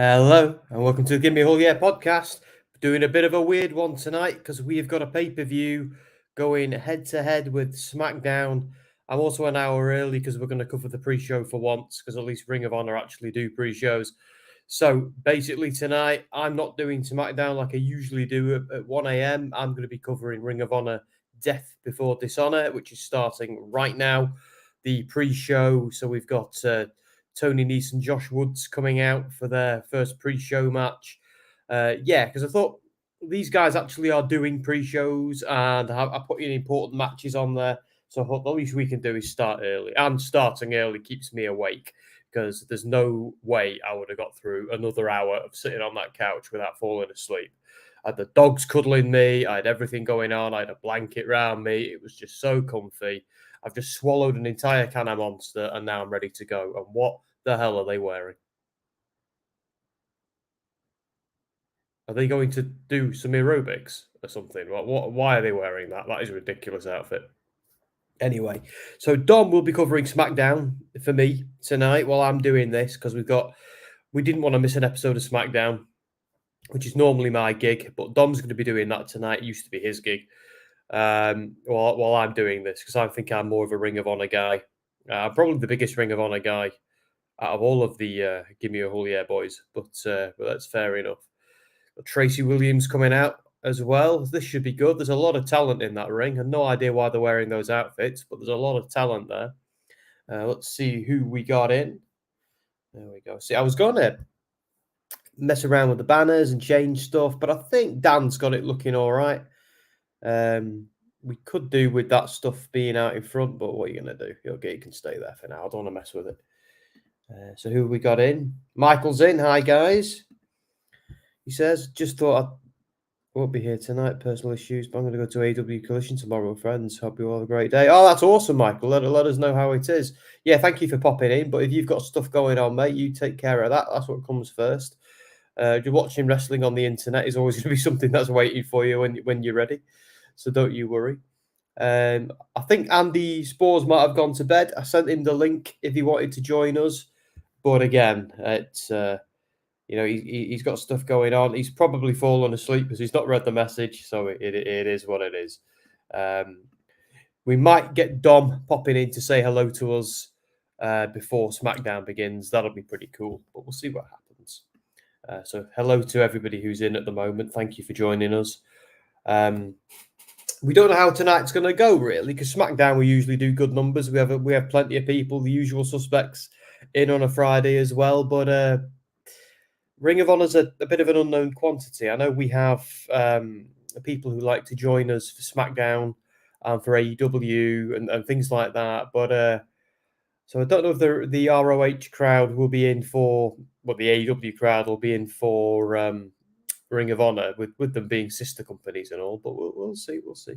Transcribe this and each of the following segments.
Hello and welcome to the Give Me a Whole Yeah podcast. Doing a bit of a weird one tonight because we've got a pay-per-view going head-to-head with SmackDown. I'm also an hour early because we're going to cover the pre-show for once because at least Ring of Honor actually do pre-shows. So basically tonight, I'm not doing SmackDown like I usually do at 1 a.m. I'm going to be covering Ring of Honor Death Before Dishonor, which is starting right now. The pre-show, so we've got Tony Nese and Josh Woods coming out for their first pre-show match. Because I thought these guys actually are doing pre-shows and I put in important matches on there. So I thought the least we can do is start early. And starting early keeps me awake because there's no way I would have got through another hour of sitting on that couch without falling asleep. I had the dogs cuddling me. I had everything going on. I had a blanket around me. It was just so comfy. I've just swallowed an entire can of Monster and now I'm ready to go. And what the hell are they wearing? Are they going to do some aerobics or something? Why are they wearing that? That is a ridiculous outfit. Anyway, so Dom will be covering SmackDown for me tonight while I'm doing this because we didn't want to miss an episode of SmackDown, which is normally my gig, but Dom's going to be doing that tonight. It used to be his gig. While I'm doing this because I think I'm more of a Ring of Honor guy. I'm probably the biggest Ring of Honor guy out of all of the Give Me a Whole Yeah boys, but that's fair enough. Tracy Williams coming out as well. This should be good. There's a lot of talent in that ring. I have no idea why they're wearing those outfits, but there's a lot of talent there. Let's see who we got in. There we go. See, I was going to mess around with the banners and change stuff, but I think Dan's got it looking all right. We could do with that stuff being out in front, but what are you going to do? Okay, you can stay there for now. I don't want to mess with it. So who we got in? Michael's in. Hi, guys. He says, just thought I won't be here tonight. Personal issues, but I'm going to go to AW Collision tomorrow with friends. Hope you all have a great day. Oh, that's awesome, Michael. Let us know how it is. Yeah, thank you for popping in. But if you've got stuff going on, mate, you take care of that. That's what comes first. You're watching wrestling on the internet is always going to be something that's waiting for you when you're ready. So don't you worry. I think Andy Spores might have gone to bed. I sent him the link if he wanted to join us. But again, it's he's got stuff going on. He's probably fallen asleep because he's not read the message. So it is what it is. We might get Dom popping in to say hello to us before SmackDown begins. That'll be pretty cool. But we'll see what happens. So hello to everybody who's in at the moment. Thank you for joining us. We don't know how tonight's going to go really because SmackDown we usually do good numbers. We have plenty of people, the usual suspects, in on a Friday as well. But Ring of Honor's a bit of an unknown quantity. I know we have people who like to join us for SmackDown and for AEW and things like that. But so I don't know if the ROH crowd will be in for the AEW crowd will be in for Ring of Honor with them being sister companies and all. But we'll see. We'll see.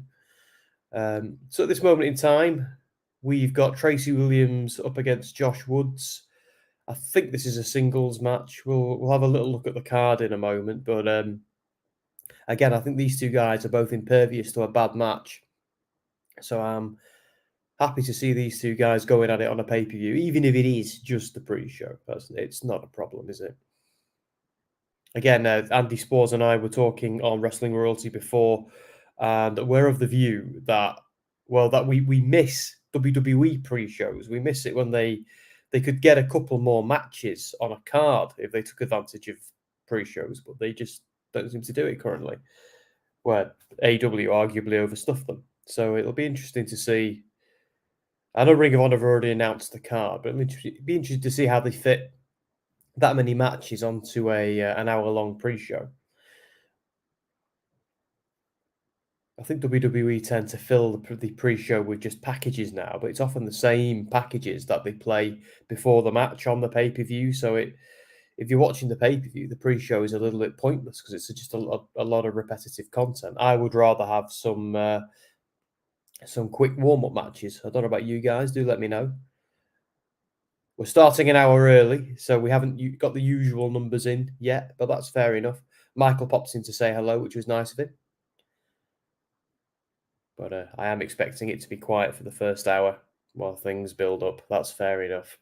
So at this moment in time, we've got Tracy Williams up against Josh Woods. I think this is a singles match. We'll have a little look at the card in a moment, but again, I think these two guys are both impervious to a bad match. So I'm happy to see these two guys going at it on a pay-per-view, even if it is just the pre-show. It's not a problem, is it? Again, Andy Spores and I were talking on Wrestling Royalty before, and we're of the view that we miss WWE pre-shows. We miss it when they could get a couple more matches on a card if they took advantage of pre-shows, but they just don't seem to do it currently, where AEW arguably overstuffed them. So it'll be interesting to see. I know Ring of Honor have already announced the card, but it'll be interesting to see how they fit that many matches onto an hour-long pre-show. I think WWE tend to fill the pre-show with just packages now, but it's often the same packages that they play before the match on the pay-per-view. So if you're watching the pay-per-view, the pre-show is a little bit pointless because it's just a lot of repetitive content. I would rather have some quick warm-up matches. I don't know about you guys. Do let me know. We're starting an hour early, so we haven't got the usual numbers in yet, but that's fair enough. Michael pops in to say hello, which was nice of him. But I am expecting it to be quiet for the first hour while things build up. That's fair enough.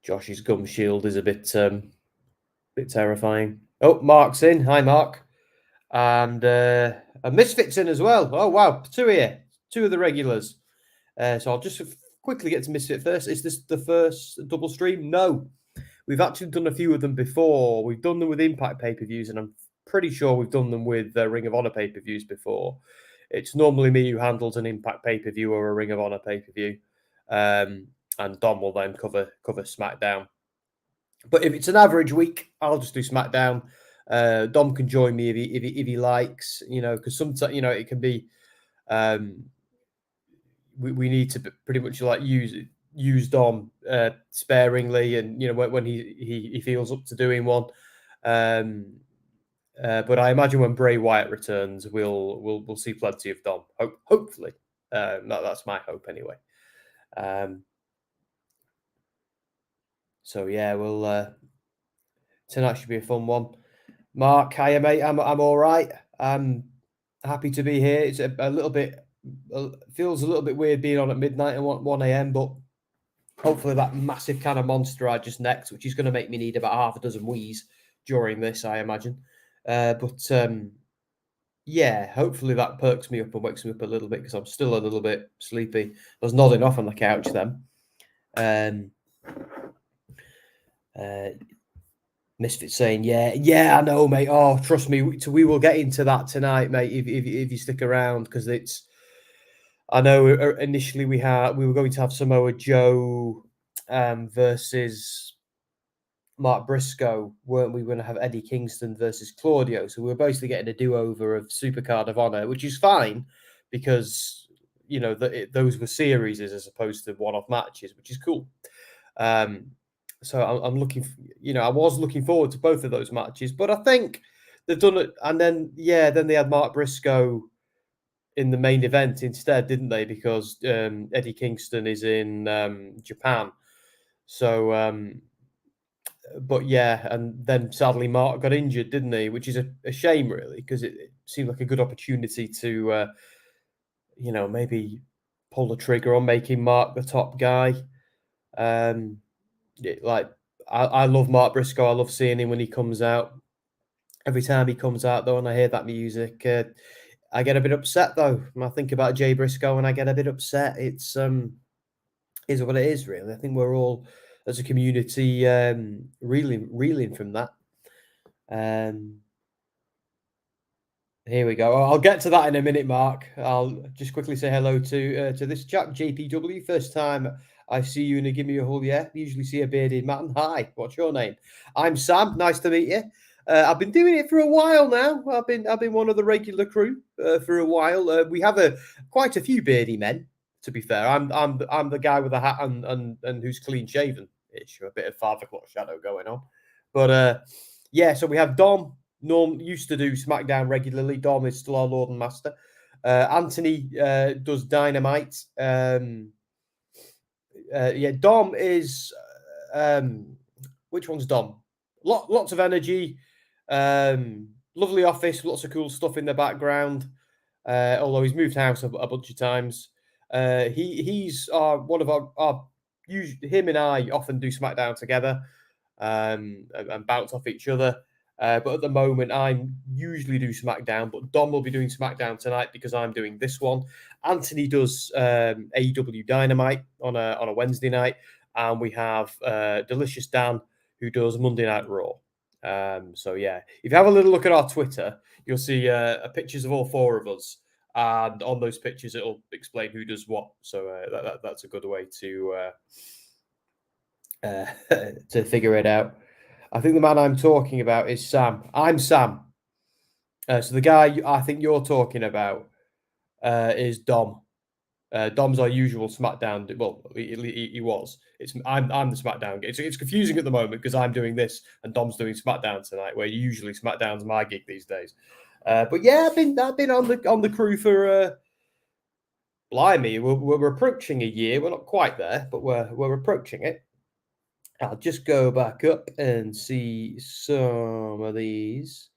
Josh's gum shield is a bit terrifying. Oh, Mark's in. Hi, Mark. And Misfit's in as well. Oh, wow. Two here. Two of the regulars. So I'll just quickly get to Misfit first. Is this the first double stream? No. We've actually done a few of them before. We've done them with Impact pay-per-views, and I'm pretty sure we've done them with Ring of Honor pay-per-views before. It's normally me who handles an Impact pay-per-view or a Ring of Honor pay-per-view. And Dom will then cover SmackDown. But if it's an average week, I'll just do SmackDown. Dom can join me if he likes, because sometimes it can be. We need to pretty much like use Dom sparingly, and when he feels up to doing one. But I imagine when Bray Wyatt returns, we'll see plenty of Dom. Hopefully, that's my hope anyway. So yeah, tonight should be a fun one. Mark, hiya mate. I'm all right. I'm happy to be here. It's a little bit feels a little bit weird being on at midnight and 1 a.m. But hopefully that massive can of Monster I just next, which is going to make me need about half a dozen wheeze during this, I imagine. Yeah, hopefully that perks me up and wakes me up a little bit because I'm still a little bit sleepy. I was nodding off on the couch then. Misfit saying, yeah, I know, mate. Oh, trust me, we will get into that tonight, mate. If you stick around, because it's. I know initially we were going to have Samoa Joe versus Mark Briscoe, weren't we? Going to have Eddie Kingston versus Claudio, so we were basically getting a do-over of Supercard of Honor, which is fine because those were series as opposed to one-off matches, which is cool. So I'm looking, I was looking forward to both of those matches, but I think they've done it. And then they had Mark Briscoe in the main event instead, didn't they? Because Eddie Kingston is in Japan. So, but yeah, and then sadly Mark got injured, didn't he? Which is a shame, really, because it seemed like a good opportunity to, maybe pull the trigger on making Mark the top guy. I love Mark Briscoe. I love seeing him when he comes out. Every time he comes out, though, and I hear that music, I get a bit upset, though. When I think about Jay Briscoe and I get a bit upset. It's is what it is, really. I think we're all, as a community, reeling from that. Here we go. I'll get to that in a minute, Mark. I'll just quickly say hello to this chap, JPW. First time I see you and you give me a whole Usually see a bearded man. Hi, what's your name? I'm Sam. Nice to meet you. I've been doing it for a while now. I've been one of the regular crew for a while. We have quite a few beardy men. To be fair, I'm the guy with the hat and who's clean shaven ish. A bit of Father Clock shadow going on, but yeah. So we have Dom. Norm used to do SmackDown regularly. Dom is still our Lord and Master. Anthony does Dynamite. Dom is which one's Dom? Lots of energy. Lovely office. Lots of cool stuff in the background. Although he's moved house a bunch of times. He's one of our him and I often do SmackDown together and bounce off each other. But at the moment, I usually do SmackDown, but Dom will be doing SmackDown tonight because I'm doing this one. Anthony does AEW Dynamite on a Wednesday night, and we have Delicious Dan who does Monday Night Raw. So yeah, if you have a little look at our Twitter, you'll see pictures of all four of us, and on those pictures it'll explain who does what. So that's a good way to figure it out. I think the man I'm talking about is Sam. I'm Sam. So the guy I think you're talking about is Dom. Dom's our usual SmackDown. Well, he was. I'm the SmackDown. It's confusing at the moment because I'm doing this and Dom's doing SmackDown tonight, where usually SmackDown's my gig these days. But yeah, I've been on the crew for blimey. We're approaching a year. We're not quite there, but we're approaching it. I'll just go back up and see some of these.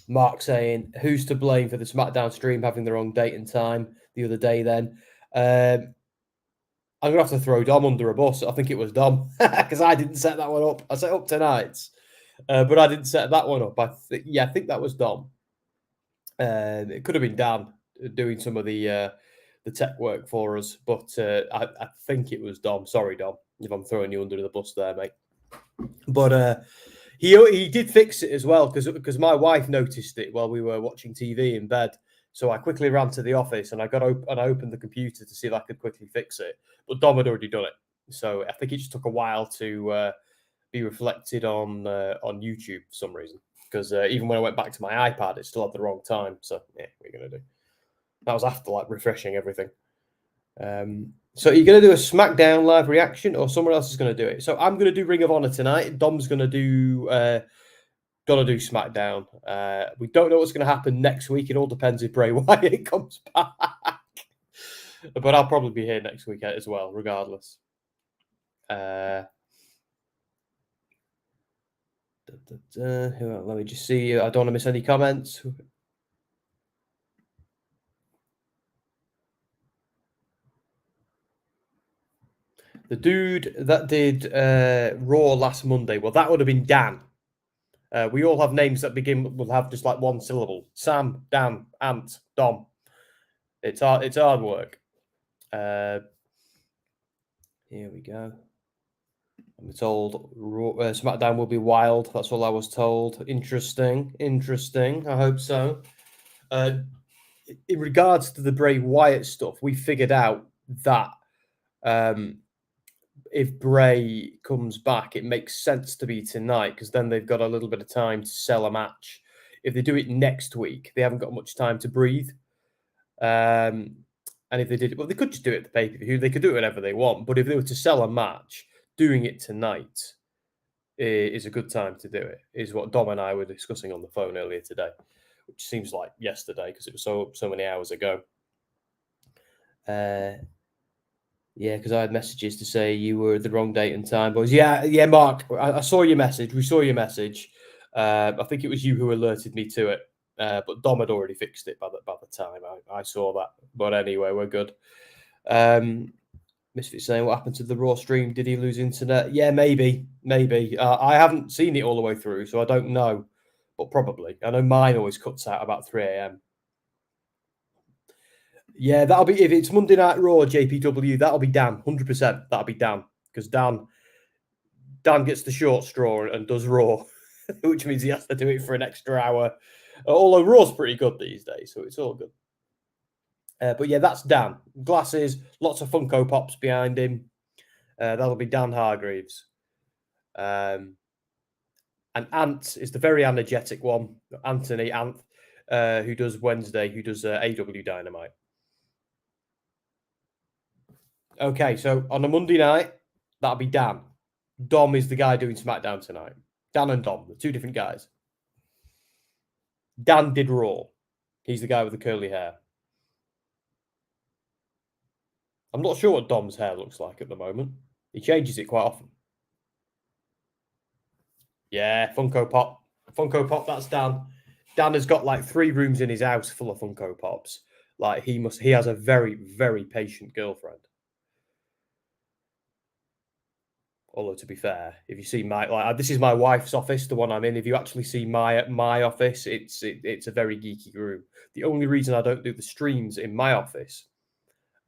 Mark saying, who's to blame for the SmackDown stream having the wrong date and time the other day then? I I'm going to have to throw Dom under a bus. I think it was Dom because I didn't set that one up. I set up tonight's, but I didn't set that one up. I think that was Dom. It could have been Dan doing some of the tech work for us, but I think it was Dom. Sorry, Dom, if I'm throwing you under the bus there, mate. But he did fix it as well because my wife noticed it while we were watching TV in bed. So I quickly ran to the office and I opened the computer to see if I could quickly fix it. But Dom had already done it, so I think it just took a while to be reflected on YouTube for some reason. Because even when I went back to my iPad, it still had the wrong time. So yeah, what are you gonna do? That was after like refreshing everything. So you're going to do a SmackDown live reaction, or someone else is going to do it? So I'm going to do Ring of Honor tonight. Dom's going to do SmackDown. We don't know what's going to happen next week. It all depends if Bray Wyatt comes back. But I'll probably be here next week as well, regardless. Let me just see. I don't want to miss any comments. The dude that did Raw last Monday, well, that would have been Dan. We all have names that will have just like one syllable. Sam, Dan, Ant, Dom. It's hard work. Here we go. I'm told SmackDown will be wild. That's all I was told. Interesting. I hope so. In regards to the Bray Wyatt stuff, we figured out that if Bray comes back, it makes sense to be tonight because then they've got a little bit of time to sell a match. If they do it next week, they haven't got much time to breathe. And if they did it, well, they could just do it at the pay-per-view. They could do it whenever they want. But if they were to sell a match, doing it tonight is a good time to do it, is what Dom and I were discussing on the phone earlier today, which seems like yesterday because it was so many hours ago. Yeah, because I had messages to say you were the wrong date and time, boys. Yeah, Mark, I saw your message. We saw your message. I think it was you who alerted me to it, but Dom had already fixed it by the time I saw that. But anyway, we're good. Misfit saying, what happened to the Raw stream? Did he lose internet? Yeah, maybe. I haven't seen it all the way through, so I don't know, but probably. I know mine always cuts out about 3 a.m. Yeah, that'll be, if it's Monday Night Raw, JPW, that'll be Dan, 100%. That'll be Dan, because Dan gets the short straw and does Raw, which means he has to do it for an extra hour. Although Raw's pretty good these days, so it's all good. But yeah, that's Dan. Glasses, lots of Funko Pops behind him. That'll be Dan Hargreaves. And Ant is the very energetic one, Anthony Ant, who does Wednesday, who does AW Dynamite. Okay, so on a Monday night, that'll be Dan. Dom is the guy doing SmackDown tonight. Dan and Dom, the two different guys. Dan did Raw. He's the guy with the curly hair. I'm not sure what Dom's hair looks like at the moment. He changes it quite often. Yeah, Funko Pop. Funko Pop, that's Dan. Dan has got like 3 rooms in his house full of Funko Pops. Like he has a very, very patient girlfriend. Although to be fair, if you see this is my wife's office, the one I'm in. If you actually see my office, it's a very geeky room. The only reason I don't do the streams in my office,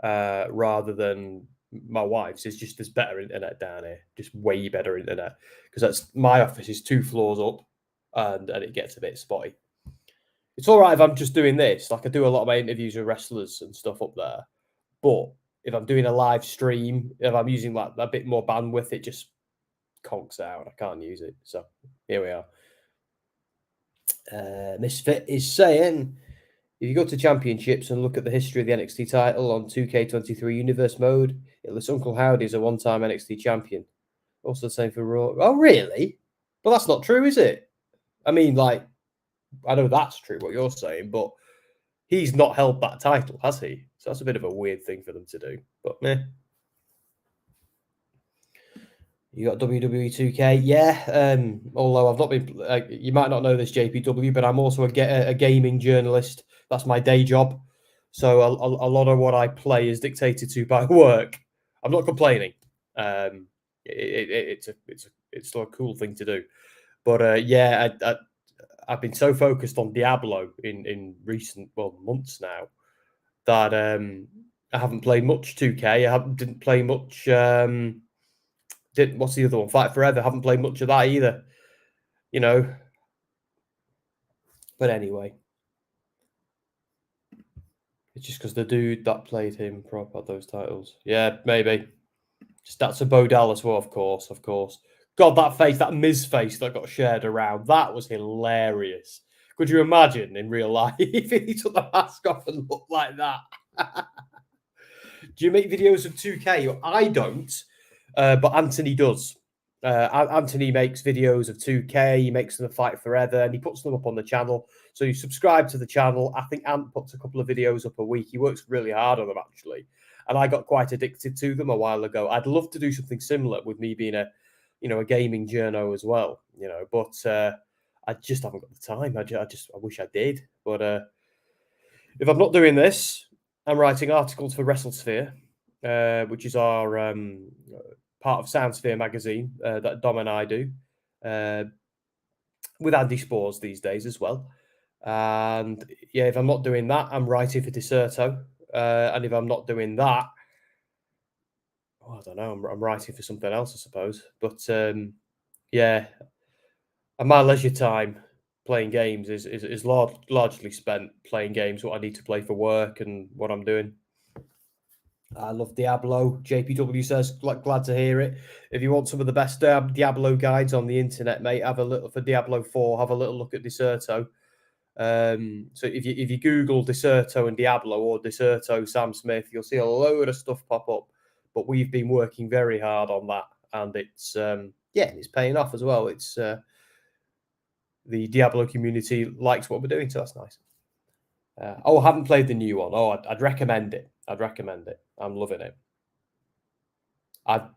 rather than my wife's, is just there's better internet down here, just way better internet. Because my office is 2 floors up, and it gets a bit spotty. It's all right if I'm just doing this. Like I do a lot of my interviews with wrestlers and stuff up there, but if I'm doing a live stream, if I'm using like a bit more bandwidth, it just conks out. I can't use it. So here we are. Misfit is saying, if you go to championships and look at the history of the NXT title on 2K23 Universe mode, it lists Uncle Howdy as a one-time NXT champion. Also the same for Raw. Oh, really? Well, that's not true, is it? I mean, like, I know that's true, what you're saying, but he's not held that title, has he? So that's a bit of a weird thing for them to do. But meh. You got WWE 2K, yeah. Although I've not been, you might not know this, JPW, but I'm also a gaming journalist. That's my day job. So a lot of what I play is dictated to by work. I'm not complaining. It's still a cool thing to do. But yeah, I've been so focused on Diablo in recent months now that I haven't played much 2K. Didn't play much. What's the other one? Fight Forever. Haven't played much of that either. You know. But anyway, it's just because the dude that played him proper those titles. Yeah, maybe. That's a Bo Dallas. Well, of course. God, that face, that Miz face that got shared around, that was hilarious. Could you imagine in real life if he took the mask off and looked like that? Do you make videos of 2K? I don't, but Anthony does. Anthony makes videos of 2K. He makes them a Fight Forever, and he puts them up on the channel. So you subscribe to the channel. I think Ant puts a couple of videos up a week. He works really hard on them, actually. And I got quite addicted to them a while ago. I'd love to do something similar with me being a gaming journo as well, but I just haven't got the time. I wish I did. But if I'm not doing this, I'm writing articles for WrestleSphere, which is our part of Soundsphere magazine that Dom and I do, with Andy Spores these days as well. And yeah, if I'm not doing that, I'm writing for Deserto. And if I'm not doing that, I don't know, I'm writing for something else, I suppose. But yeah, and my leisure time playing games is largely spent playing games, what I need to play for work and what I'm doing. I love Diablo. JPW says, glad to hear it. If you want some of the best Diablo guides on the internet, mate, have a little for Diablo 4, have a little look at Deserto. So if you Google Deserto and Diablo or Deserto Sam Smith, you'll see a load of stuff pop up. But we've been working very hard on that, and it's it's paying off as well. It's the Diablo community likes what we're doing, so that's nice. I haven't played the new one. I'd recommend it. I'm loving it. That's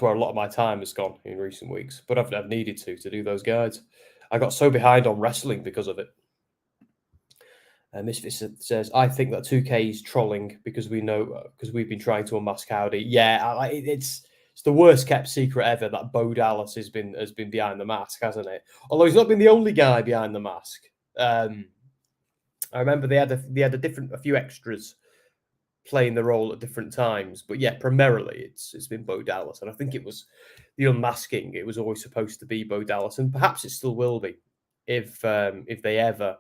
where a lot of my time has gone in recent weeks, but I've needed to do those guides. I got so behind on wrestling because of it. Misfit says, I think that 2K is trolling because we've been trying to unmask Howdy. Yeah, it's the worst kept secret ever that Bo Dallas has been behind the mask, hasn't it? Although he's not been the only guy behind the mask. I remember they had a few extras playing the role at different times, but yeah, primarily it's been Bo Dallas, and I think it was the unmasking. It was always supposed to be Bo Dallas, and perhaps it still will be if they ever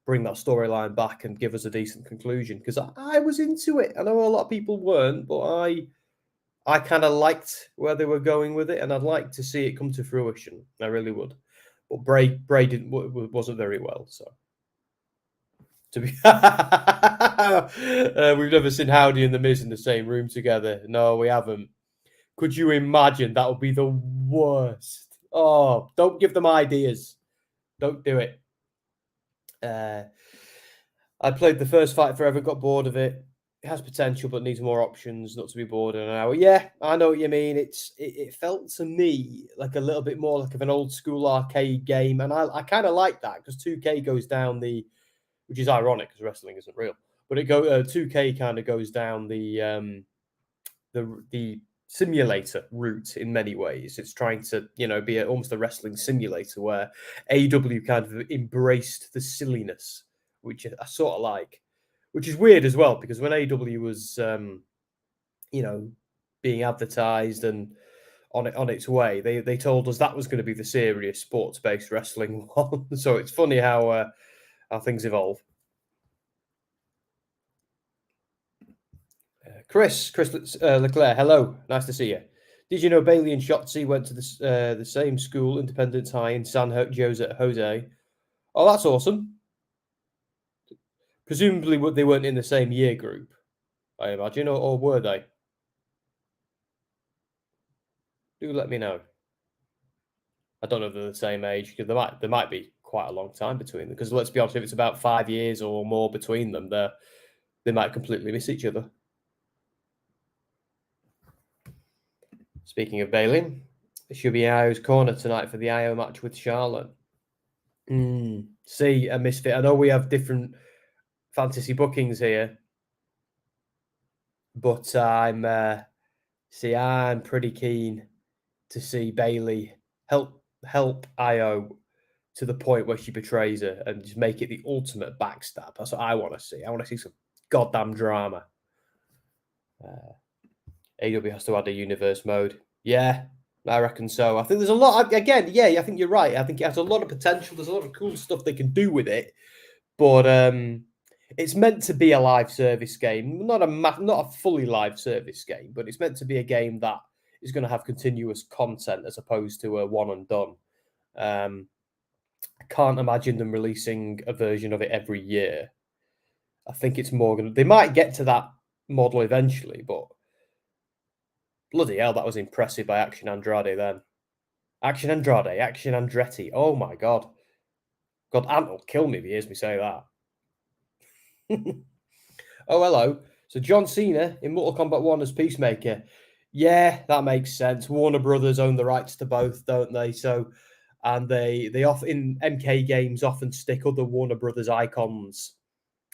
bring that storyline back and give us a decent conclusion. Because I was into it. I know a lot of people weren't, but I kind of liked where they were going with it, and I'd like to see it come to fruition. I really would. But Bray wasn't very well, so. To be, we've never seen Howdy and the Miz in the same room together. No, we haven't. Could you imagine? That would be the worst. Oh, don't give them ideas. Don't do it. I played the first Fight Forever, got bored of it. It has potential, but needs more options. Not to be bored in an hour. Yeah, I know what you mean. It felt to me like a little bit more like of an old school arcade game, and I kind of like that because 2K goes down the, which is ironic because wrestling isn't real, but 2K kind of goes down the simulator route in many ways. It's trying to be almost a wrestling simulator where AEW kind of embraced the silliness, which I sort of like, which is weird as well because when AEW was being advertised and on its way, they told us that was going to be the serious sports-based wrestling one. So it's funny how things evolve. Chris Leclerc, hello, nice to see you. Did you know Bailey and Shotzi went to the same school, Independence High in San Jose? Oh, that's awesome. Presumably they weren't in the same year group, I imagine, or were they? Do let me know. I don't know if they're the same age, because there might be quite a long time between them. Because let's be honest, if it's about 5 years or more between them, they might completely miss each other. Speaking of Bailey, it should be Io's corner tonight for the Io match with Charlotte. See, a misfit. I know we have different fantasy bookings here. But I'm pretty keen to see Bailey help Io to the point where she betrays her and just make it the ultimate backstab. That's what I want to see. I want to see some goddamn drama. AW has to add a universe mode. Yeah, I reckon so. I think there's a lot. Again, yeah, I think you're right. I think it has a lot of potential. There's a lot of cool stuff they can do with it, but it's meant to be a live service game, not a fully live service game, but it's meant to be a game that is going to have continuous content as opposed to a one and done. I can't imagine them releasing a version of it every year. I think it's more going to. They might get to that model eventually, but bloody hell, that was impressive by Action Andrade then. Action Andrade, Action Andretti. Oh my god. God, Ant will kill me if he hears me say that. Oh, hello. So John Cena in Mortal Kombat 1 as Peacemaker. Yeah, that makes sense. Warner Brothers own the rights to both, don't they? So, and they often in MK games often stick other Warner Brothers icons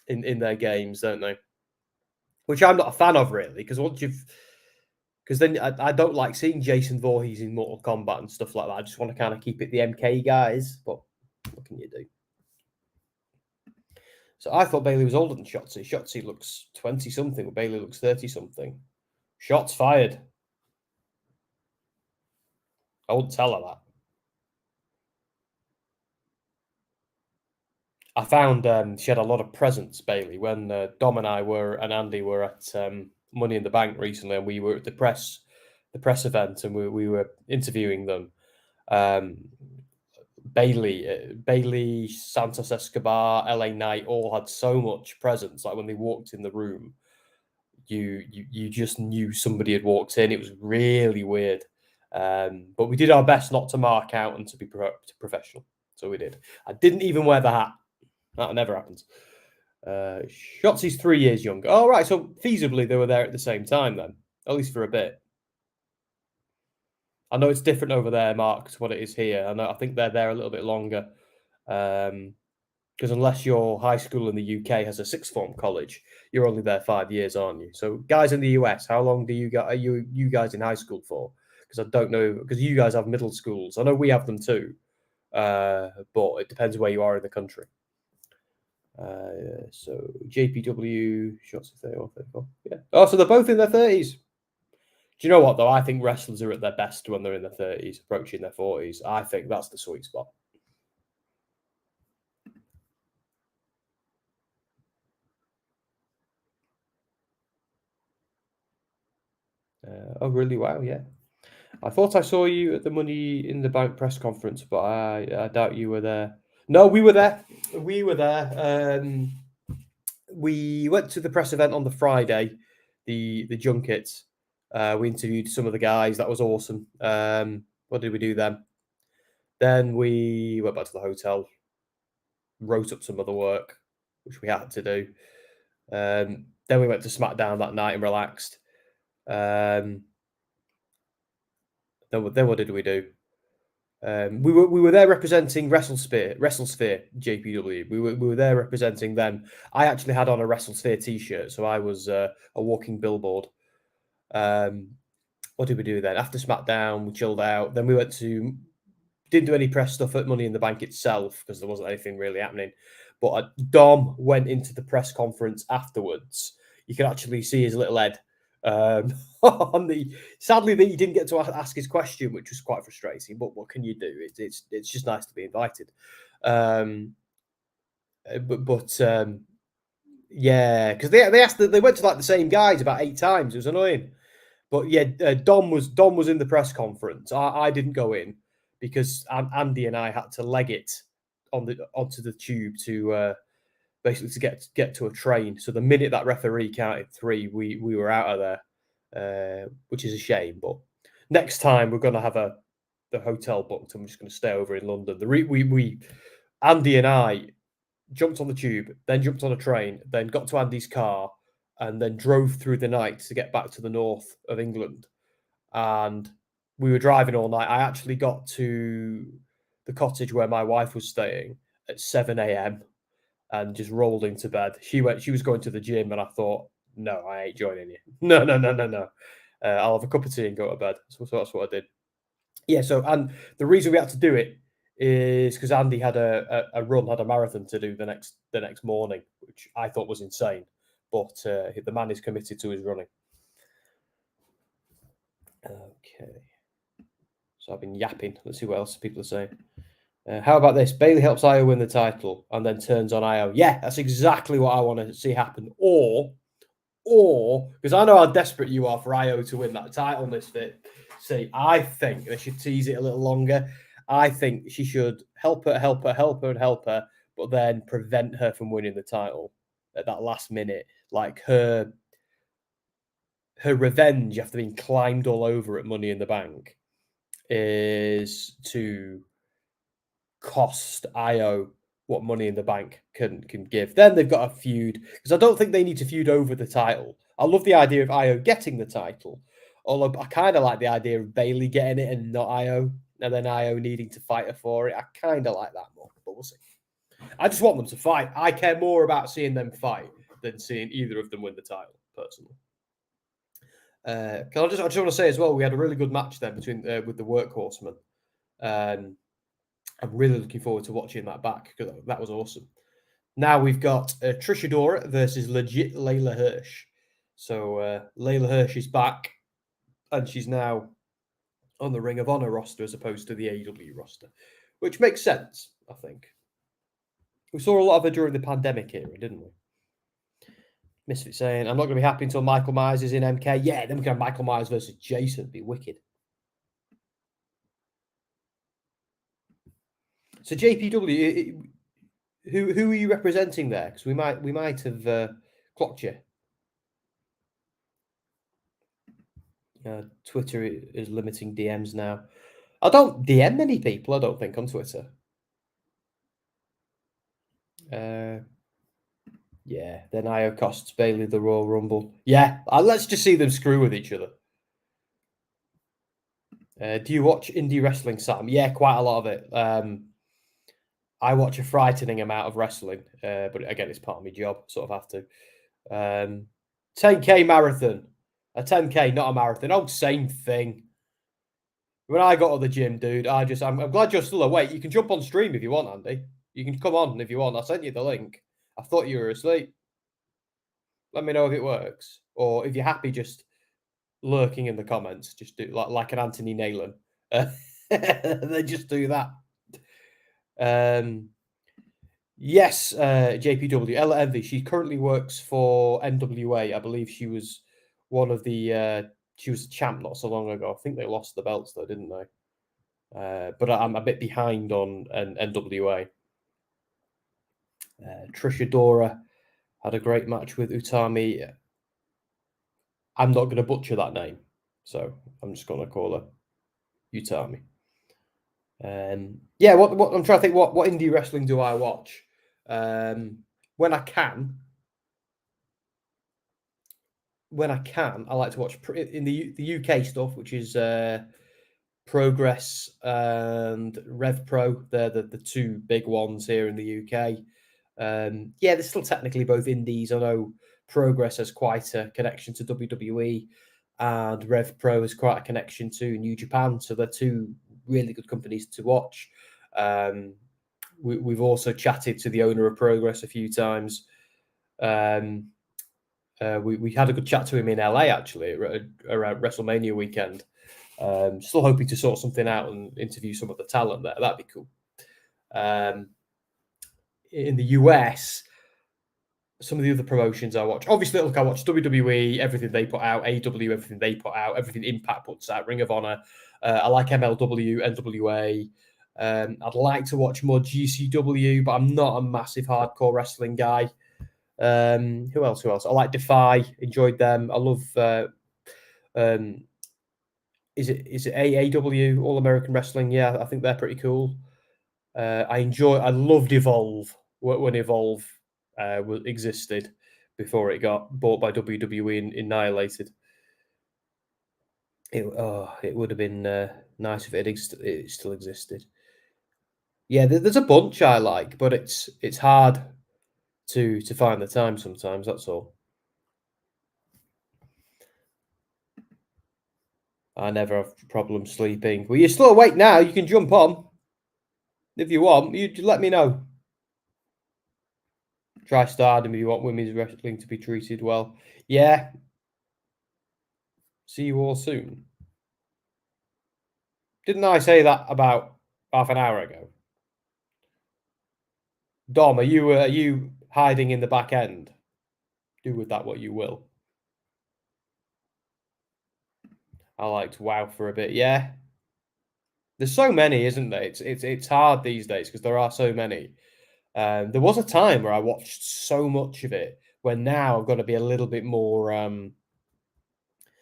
in their games, don't they? Which I'm not a fan of really, because then I don't like seeing Jason Voorhees in Mortal Kombat and stuff like that. I just want to kind of keep it the MK guys, but what can you do? So I thought Bailey was older than Shotzi. Shotzi looks 20 something, but Bailey looks 30 something. Shots fired. I wouldn't tell her that. I found she had a lot of presents, Bailey, when Dom and Andy were at Money in the Bank recently, and we were at the press event, and we were interviewing them. Bailey, Santos Escobar, LA Knight all had so much presence. Like when they walked in the room, you just knew somebody had walked in. It was really weird. But we did our best not to mark out and to be professional. So we did. I didn't even wear the hat. That never happens. Shotzi's 3 years younger. Oh, right. So feasibly they were there at the same time then, at least for a bit. I know it's different over there, Mark, to what it is here. I think they're there a little bit longer. Because unless your high school in the UK has a sixth form college, you're only there 5 years, aren't you? So, guys in the US, how long do are you guys in high school for? Because I don't know, because you guys have middle schools. I know we have them too, but it depends where you are in the country. So JPW shots of 30 or 34. Yeah. Oh, so they're both in their 30s. Do you know what though? I think wrestlers are at their best when they're in their 30s, approaching their 40s. I think that's the sweet spot. Oh, really? Wow, yeah. I thought I saw you at the Money in the Bank press conference, but I doubt you were there. No, we were there. We were there. We went to the press event on the Friday, the junket. We interviewed some of the guys. That was awesome. What did we do then? Then we went back to the hotel, wrote up some other work, which we had to do. Then we went to SmackDown that night and relaxed. Then what did we do? We were there representing WrestleSphere JPW. We were there representing them. I actually had on a WrestleSphere t-shirt, so I was a walking billboard. What did we do then? After SmackDown, we chilled out. Then we didn't do any press stuff at Money in the Bank itself because there wasn't anything really happening. But Dom went into the press conference afterwards. You could actually see his little head. Sadly that he didn't get to ask his question, which was quite frustrating. But what can you do? It's just nice to be invited. Yeah, because they went to like the same guys about 8 times. It was annoying. But yeah, Dom was in the press conference. I didn't go in because Andy and I had to leg it onto the tube to basically to get to a train. So the minute that referee counted 3, we were out of there, which is a shame. But next time we're going to have the hotel booked, and we're just going to stay over in London. We Andy and I jumped on the tube, then jumped on a train, then got to Andy's car, and then drove through the night to get back to the north of England. And we were driving all night. I actually got to the cottage where my wife was staying at 7 a.m. and just rolled into bed. She was going to the gym, and I thought, No, I ain't joining you. No, no, no, no, no. I'll have a cup of tea and go to bed. So that's what I did. Yeah. So, and the reason we had to do it is because Andy had a run, had a marathon to do the next morning, which I thought was insane. But the man is committed to his running. Okay. So I've been yapping. Let's see what else people are saying. How about this? Bailey helps Io win the title and then turns on Io. Yeah, that's exactly what I want to see happen. Or because I know how desperate you are for Io to win that title, Misfit. See, I think they should tease it a little longer. I think she should help her, help her, help her, and help her, but then prevent her from winning the title at that last minute. Like her revenge after being climbed all over at Money in the Bank is to cost Io what Money in the Bank can give. Then they've got a feud because I don't think they need to feud over the title. I love the idea of Io getting the title, although I kind of like the idea of Bailey getting it and not Io, and then Io needing to fight her for it. I kind of like that more, but we'll see. I just want them to fight. I care more about seeing them fight than seeing either of them win the title, personally. I just want to say as well, we had a really good match then between with the Workhorsemen. I'm really looking forward to watching that back because that was awesome. Now we've got Trish Adora versus legit Layla Hirsch. So Layla Hirsch is back, and she's now on the Ring of Honor roster as opposed to the AEW roster, which makes sense, I think. We saw a lot of her during the pandemic era, didn't we? Misfit saying, I'm not going to be happy until Michael Myers is in MK. Yeah, then we can have Michael Myers versus Jason. It'd be wicked. So JPW, who are you representing there? Because we might have clocked you. Twitter is limiting DMs now. I don't DM many people, I don't think, on Twitter. Yeah, then Io costs Bailey the Royal Rumble. Yeah, let's just see them screw with each other. Do you watch indie wrestling, Sam? Yeah, quite a lot of it. I watch a frightening amount of wrestling, but again, it's part of my job, sort of have to. 10K marathon. A 10K, not a marathon. Oh, same thing. When I got to the gym, dude, I'm glad you're still awake. You can jump on stream if you want, Andy. You can come on if you want. I sent you the link. I thought you were asleep. Let me know if it works. Or if you're happy just lurking in the comments, just do like an Anthony Nalen. They just do that. Yes, JPW, Ella Envy. She currently works for NWA. I believe she was one of the she was a champ not so long ago. I think they lost the belts though, didn't they? But I'm a bit behind on NWA. Trish Adora had a great match with Utami. I'm not going to butcher that name, so I'm just going to call her Utami. Yeah, what I'm trying to think. What indie wrestling do I watch? When I can, I like to watch in the UK stuff, which is Progress and Rev Pro. They're the two big ones here in the UK. Yeah, they're still technically both indies. I know Progress has quite a connection to WWE, and Rev Pro has quite a connection to New Japan. So they're two really good companies to watch. We've also chatted to the owner of Progress a few times. We had a good chat to him in LA actually around WrestleMania weekend. Still hoping to sort something out and interview some of the talent there. That'd be cool. In the US, some of the other promotions I watch. Obviously, look, I watch WWE, everything they put out, AW, everything they put out, everything Impact puts out, Ring of Honor. I like MLW, NWA. I'd like to watch more GCW, but I'm not a massive hardcore wrestling guy. Who else? I like Defy, enjoyed them. I love is it AAW, All American Wrestling? Yeah, I think they're pretty cool. I loved Evolve when Evolve existed before it got bought by WWE and annihilated. It would have been nice if it still existed. Yeah, there's a bunch I like, but it's hard to find the time sometimes. That's all. I never have problems sleeping. Well, you're still awake now. You can jump on if you want. You just let me know. Try Stardom if you want women's wrestling to be treated well. Yeah. See you all soon. Didn't I say that about half an hour ago? Dom, are you hiding in the back end? Do with that what you will. I liked WoW for a bit. Yeah. There's so many, isn't there? It's hard these days because there are so many. There was a time where I watched so much of it. When now I've got to be a little bit more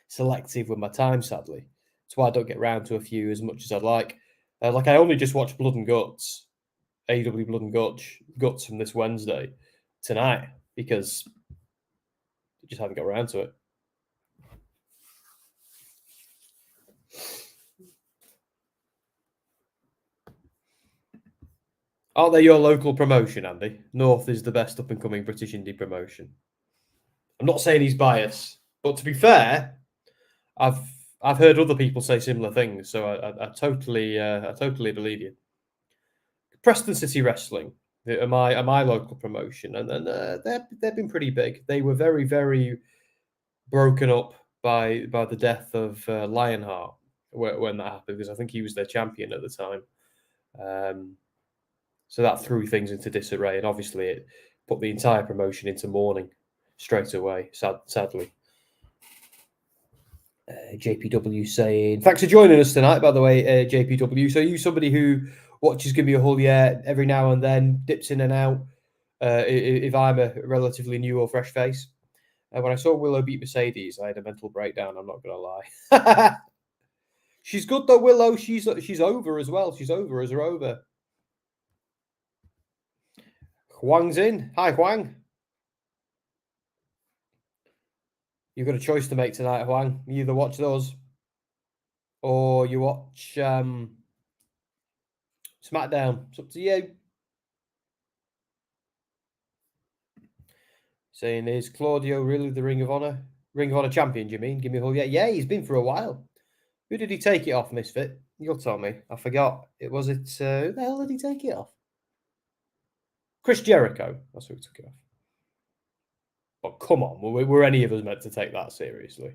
selective with my time. Sadly, that's why I don't get round to a few as much as I'd like. Like I only just watched Blood and Guts, AEW Blood and Guts from this Wednesday tonight because I just haven't got around to it. Aren't they your local promotion, Andy? North is the best up and coming British indie promotion. I'm not saying he's biased, but to be fair, I've heard other people say similar things, so I totally believe you. Preston City Wrestling are my local promotion, and they've been pretty big. They were very broken up by the death of Lionheart when that happened, because I think he was their champion at the time. So that threw things into disarray, and obviously it put the entire promotion into mourning straight away. Sadly. JPW saying, thanks for joining us tonight, by the way, JPW. So you somebody who watches Give Me a Hull, yeah, every now and then, dips in and out, if I'm a relatively new or fresh face. When I saw Willow beat Mercedes, I had a mental breakdown, I'm not going to lie. She's good though, Willow. She's over as well. She's over as her over. Huang's in. Hi, Huang. You've got a choice to make tonight, Huang. You either watch those or you watch SmackDown. It's up to you. Saying, is Claudio really the Ring of Honor champion, do you mean? Give me a hug. Yeah, he's been for a while. Who did he take it off, Misfit? You'll tell me. I forgot. Who the hell did he take it off? Chris Jericho. That's who he took it off. But come on, were any of us meant to take that seriously?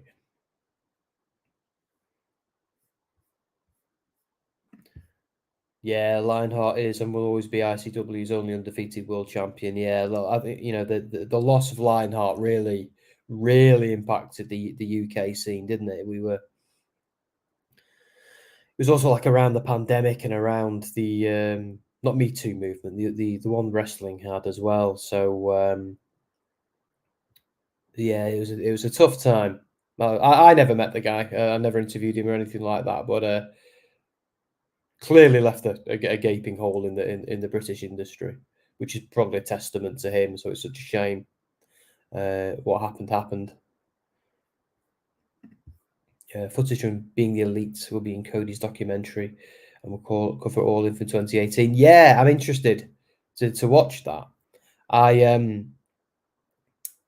Yeah, Lionheart is and will always be ICW's only undefeated world champion. Yeah, look, I think the loss of Lionheart really impacted the UK scene, didn't it? It was also like around the pandemic and around the not Me Too movement, the one wrestling had as well. So yeah, it was a tough time. I never met the guy. I never interviewed him or anything like that, but clearly left a gaping hole in the British industry, which is probably a testament to him. So it's such a shame what happened. Footage from Being the Elite will be in Cody's documentary, and we'll cover it all in for 2018. Yeah, I'm interested to watch that. I'm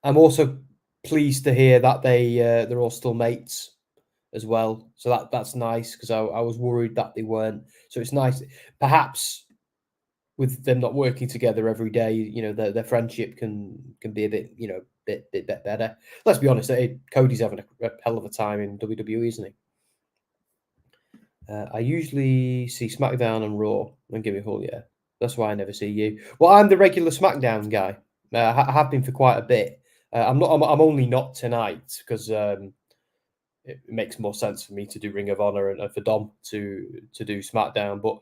also pleased to hear that they're all still mates as well. So that's nice, because I was worried that they weren't. So it's nice. Perhaps with them not working together every day, their friendship can be a bit, bit better. Let's be honest, Cody's having a hell of a time in WWE, isn't he? I usually see SmackDown and Raw and give me a hug, yeah. That's why I never see you. Well, I'm the regular SmackDown guy. I have been for quite a bit. I'm not. I'm only not tonight because it makes more sense for me to do Ring of Honor and for Dom to do SmackDown. But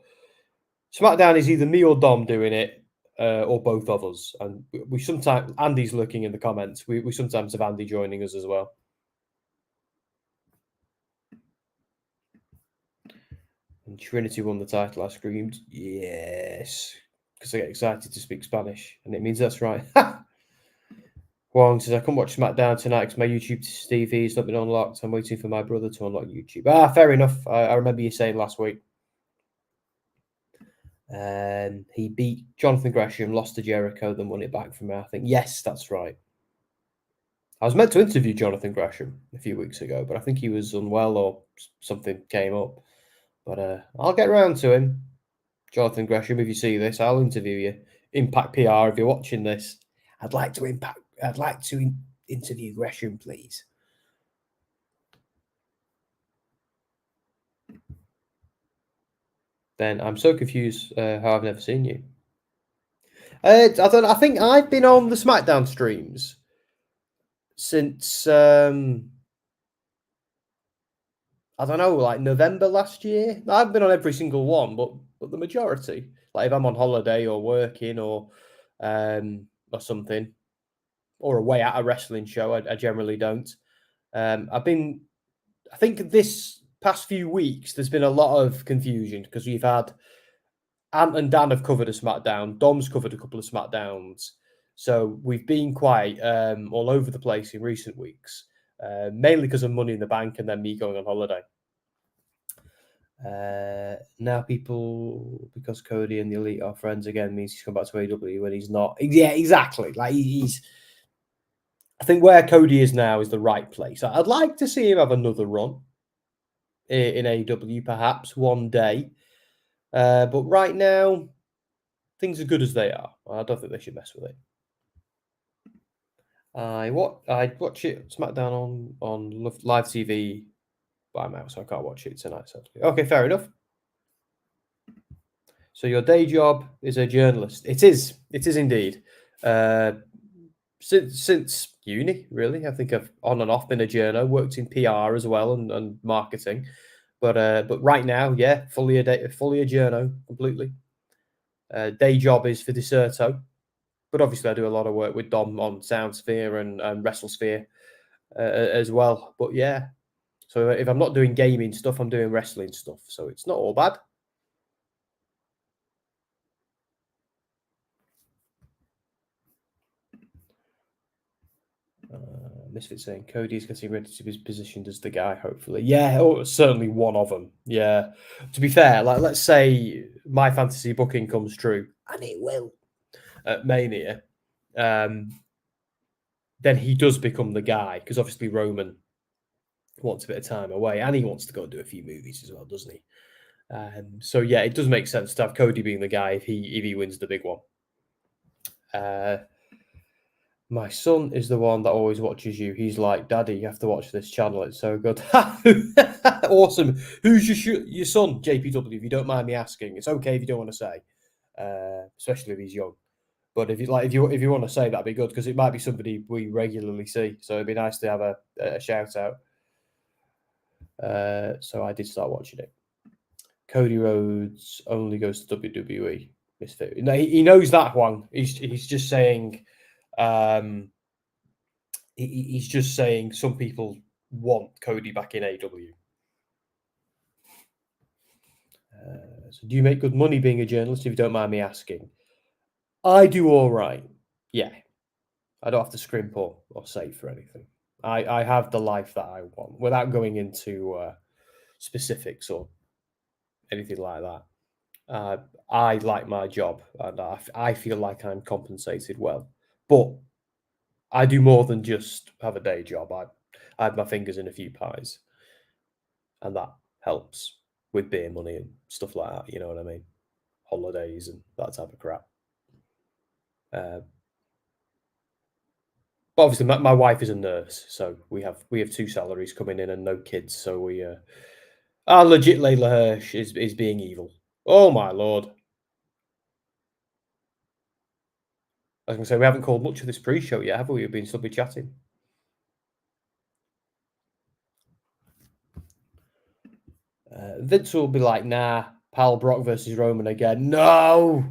SmackDown is either me or Dom doing it, or both of us. And we sometimes, Andy's lurking in the comments. We sometimes have Andy joining us as well. And Trinity won the title. I screamed, yes, because I get excited to speak Spanish, and it means that's right. Huang says, I couldn't watch SmackDown tonight because my YouTube TV's not been unlocked. I'm waiting for my brother to unlock YouTube. Fair enough. I remember you saying last week. He beat Jonathan Gresham, lost to Jericho, then won it back from me, I think. Yes, that's right. I was meant to interview Jonathan Gresham a few weeks ago, but I think he was unwell or something came up. But I'll get round to him. Jonathan Gresham, if you see this, I'll interview you. Impact PR, if you're watching this, I'd like to interview Gresham, please. Then I'm so confused how I've never seen you. I don't. I think I've been on the SmackDown streams since I don't know, like November last year. I've been on every single one, but the majority, like if I'm on holiday or working or something, or away at a wrestling show, I generally don't. I've been. I think this past few weeks there's been a lot of confusion because we've had Ant and Dan have covered a SmackDown. Dom's covered a couple of SmackDowns. So we've been quite all over the place in recent weeks, mainly because of Money in the Bank and then me going on holiday. Now because Cody and the Elite are friends again means he's come back to AEW when he's not. Yeah, exactly. Like he's. I think where Cody is now is the right place. I'd like to see him have another run in AEW, perhaps one day. But right now, things are good as they are. I don't think they should mess with it. I watch it SmackDown on live TV by now, so I can't watch it tonight. Sadly. Okay, fair enough. So your day job is a journalist. It is indeed. Since uni, really, I think I've on and off been a journo. Worked in PR as well and marketing, but right now, yeah, fully a journo completely. Day job is for Deserto, but obviously I do a lot of work with Dom on Soundsphere and WrestleSphere as well. But yeah, so if I'm not doing gaming stuff, I'm doing wrestling stuff. So it's not all bad. Misfit saying Cody's getting ready to be positioned as the guy, hopefully. Yeah, certainly one of them. Yeah. To be fair, like let's say my fantasy booking comes true, and it will at Mania, then he does become the guy because obviously Roman wants a bit of time away and he wants to go and do a few movies as well, doesn't he? So yeah, it does make sense to have Cody being the guy if he wins the big one. My son is the one that always watches you. He's like, Daddy, you have to watch this channel. It's so good. Awesome. Who's your son, JPW, if you don't mind me asking? It's okay if you don't want to say, especially if he's young. But if you want to say, that'd be good because it might be somebody we regularly see. So it'd be nice to have a shout out. So I did start watching it. Cody Rhodes only goes to WWE. Misfit. No, he knows that one. He's just saying. He's just saying some people want Cody back in AEW. So do you make good money being a journalist, if you don't mind me asking? I do all right. Yeah. I don't have to scrimp or save for anything. I have the life that I want without going into specifics or anything like that. I like my job and I feel like I'm compensated well. But I do more than just have a day job. I have my fingers in a few pies. And that helps with beer money and stuff like that. You know what I mean? Holidays and that type of crap. But obviously, my wife is a nurse, so we have 2 salaries coming in and no kids. So we legit Layla Hirsch is being evil. Oh my lord! I was gonna say we haven't called much of this pre-show yet, have we? We've been still be chatting. Vince will be like, nah, pal Brock versus Roman again. No!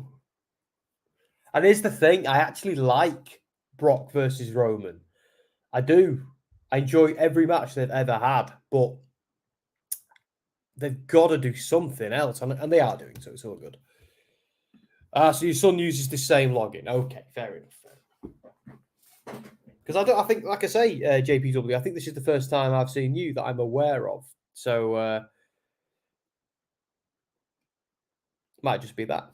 And here's the thing, I actually like Brock versus Roman. I do. I enjoy every match they've ever had, but they've got to do something else, and they are doing so. It's all good. So your son uses the same login. Okay, fair enough. Because I think, like I say, JPW, I think this is the first time I've seen you that I'm aware of. So might just be that.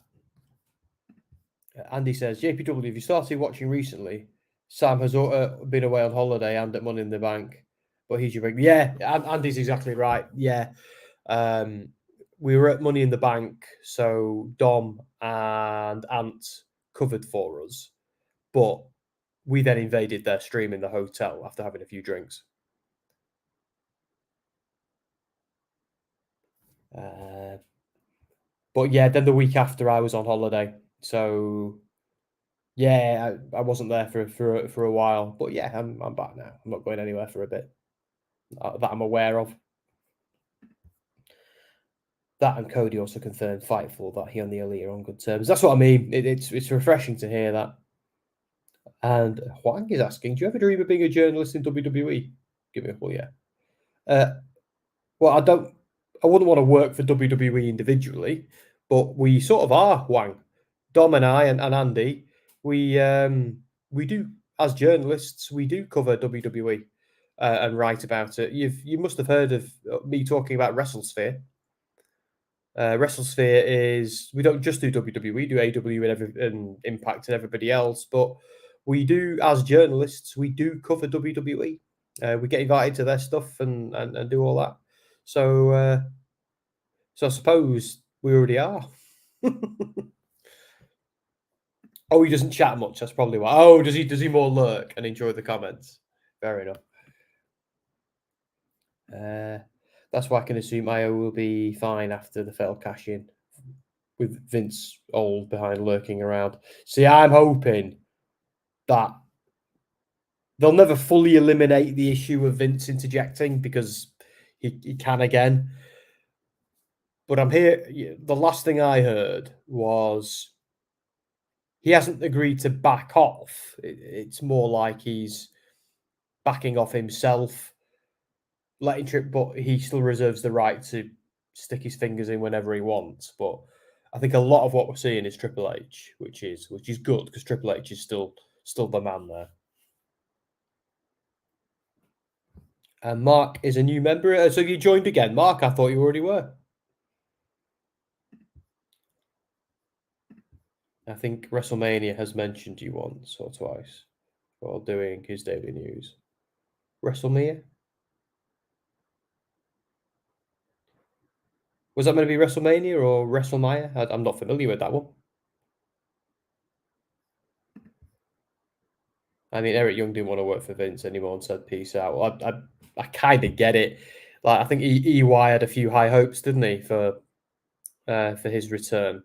Andy says, JPW, if you started watching recently, Sam has been away on holiday and at Money in the Bank, but he's your big. Yeah, Andy's exactly right. Yeah. We were at Money in the Bank, so Dom and Ant covered for us, but we then invaded their stream in the hotel after having a few drinks. But yeah, then the week after I was on holiday, so yeah, I wasn't there for a while. But yeah, I'm back now. I'm not going anywhere for a bit that I'm aware of. That and Cody also confirmed Fightful that he and the Elite are on good terms. That's what I mean. It's refreshing to hear that. And Huang is asking, do you ever dream of being a journalist in WWE? Give me a call, yeah. Well, I wouldn't want to work for WWE individually, but we sort of are, Huang. Dom and I and Andy, we do, as journalists, we do cover WWE and write about it. You must have heard of me talking about WrestleSphere. WrestleSphere is, we don't just do WWE, we do AW and Impact and everybody else, but we do, as journalists, we do cover WWE. We get invited to their stuff and do all that. So I suppose we already are. Oh, he doesn't chat much. That's probably why. Oh, does he more lurk and enjoy the comments? Fair enough. That's why I can assume IO will be fine after the failed cash in, with Vince old behind lurking around. See, I'm hoping that they'll never fully eliminate the issue of Vince interjecting because he can again. But I'm here. The last thing I heard was he hasn't agreed to back off. It's more like he's backing off himself, letting trip, but he still reserves the right to stick his fingers in whenever he wants. But I think a lot of what we're seeing is Triple H, which is good because Triple H is still the man there. And Mark is a new member. So you joined again, Mark? I thought you already were. I think WrestleMania has mentioned you once or twice while doing his daily news. WrestleMania? Was that going to be WrestleMania or WrestleMania? I'm not familiar with that one. I mean, Eric Young didn't want to work for Vince anymore and said peace out. Well, I kind of get it. Like, I think EY had a few high hopes, didn't he, for his return?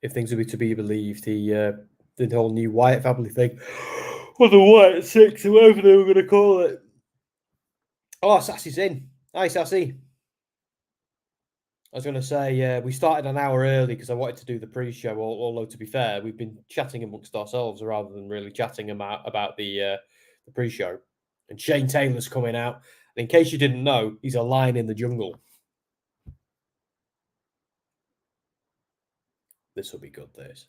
If things are to be believed, the whole new Wyatt family thing, or the Wyatt Six, or whatever they were going to call it. Oh, Sassy's in. Hi, Sassy. I was going to say, we started an hour early because I wanted to do the pre-show. Although, to be fair, we've been chatting amongst ourselves rather than really chatting about the pre-show. And Shane Taylor's coming out. And in case you didn't know, he's a lion in the jungle. This will be good, this.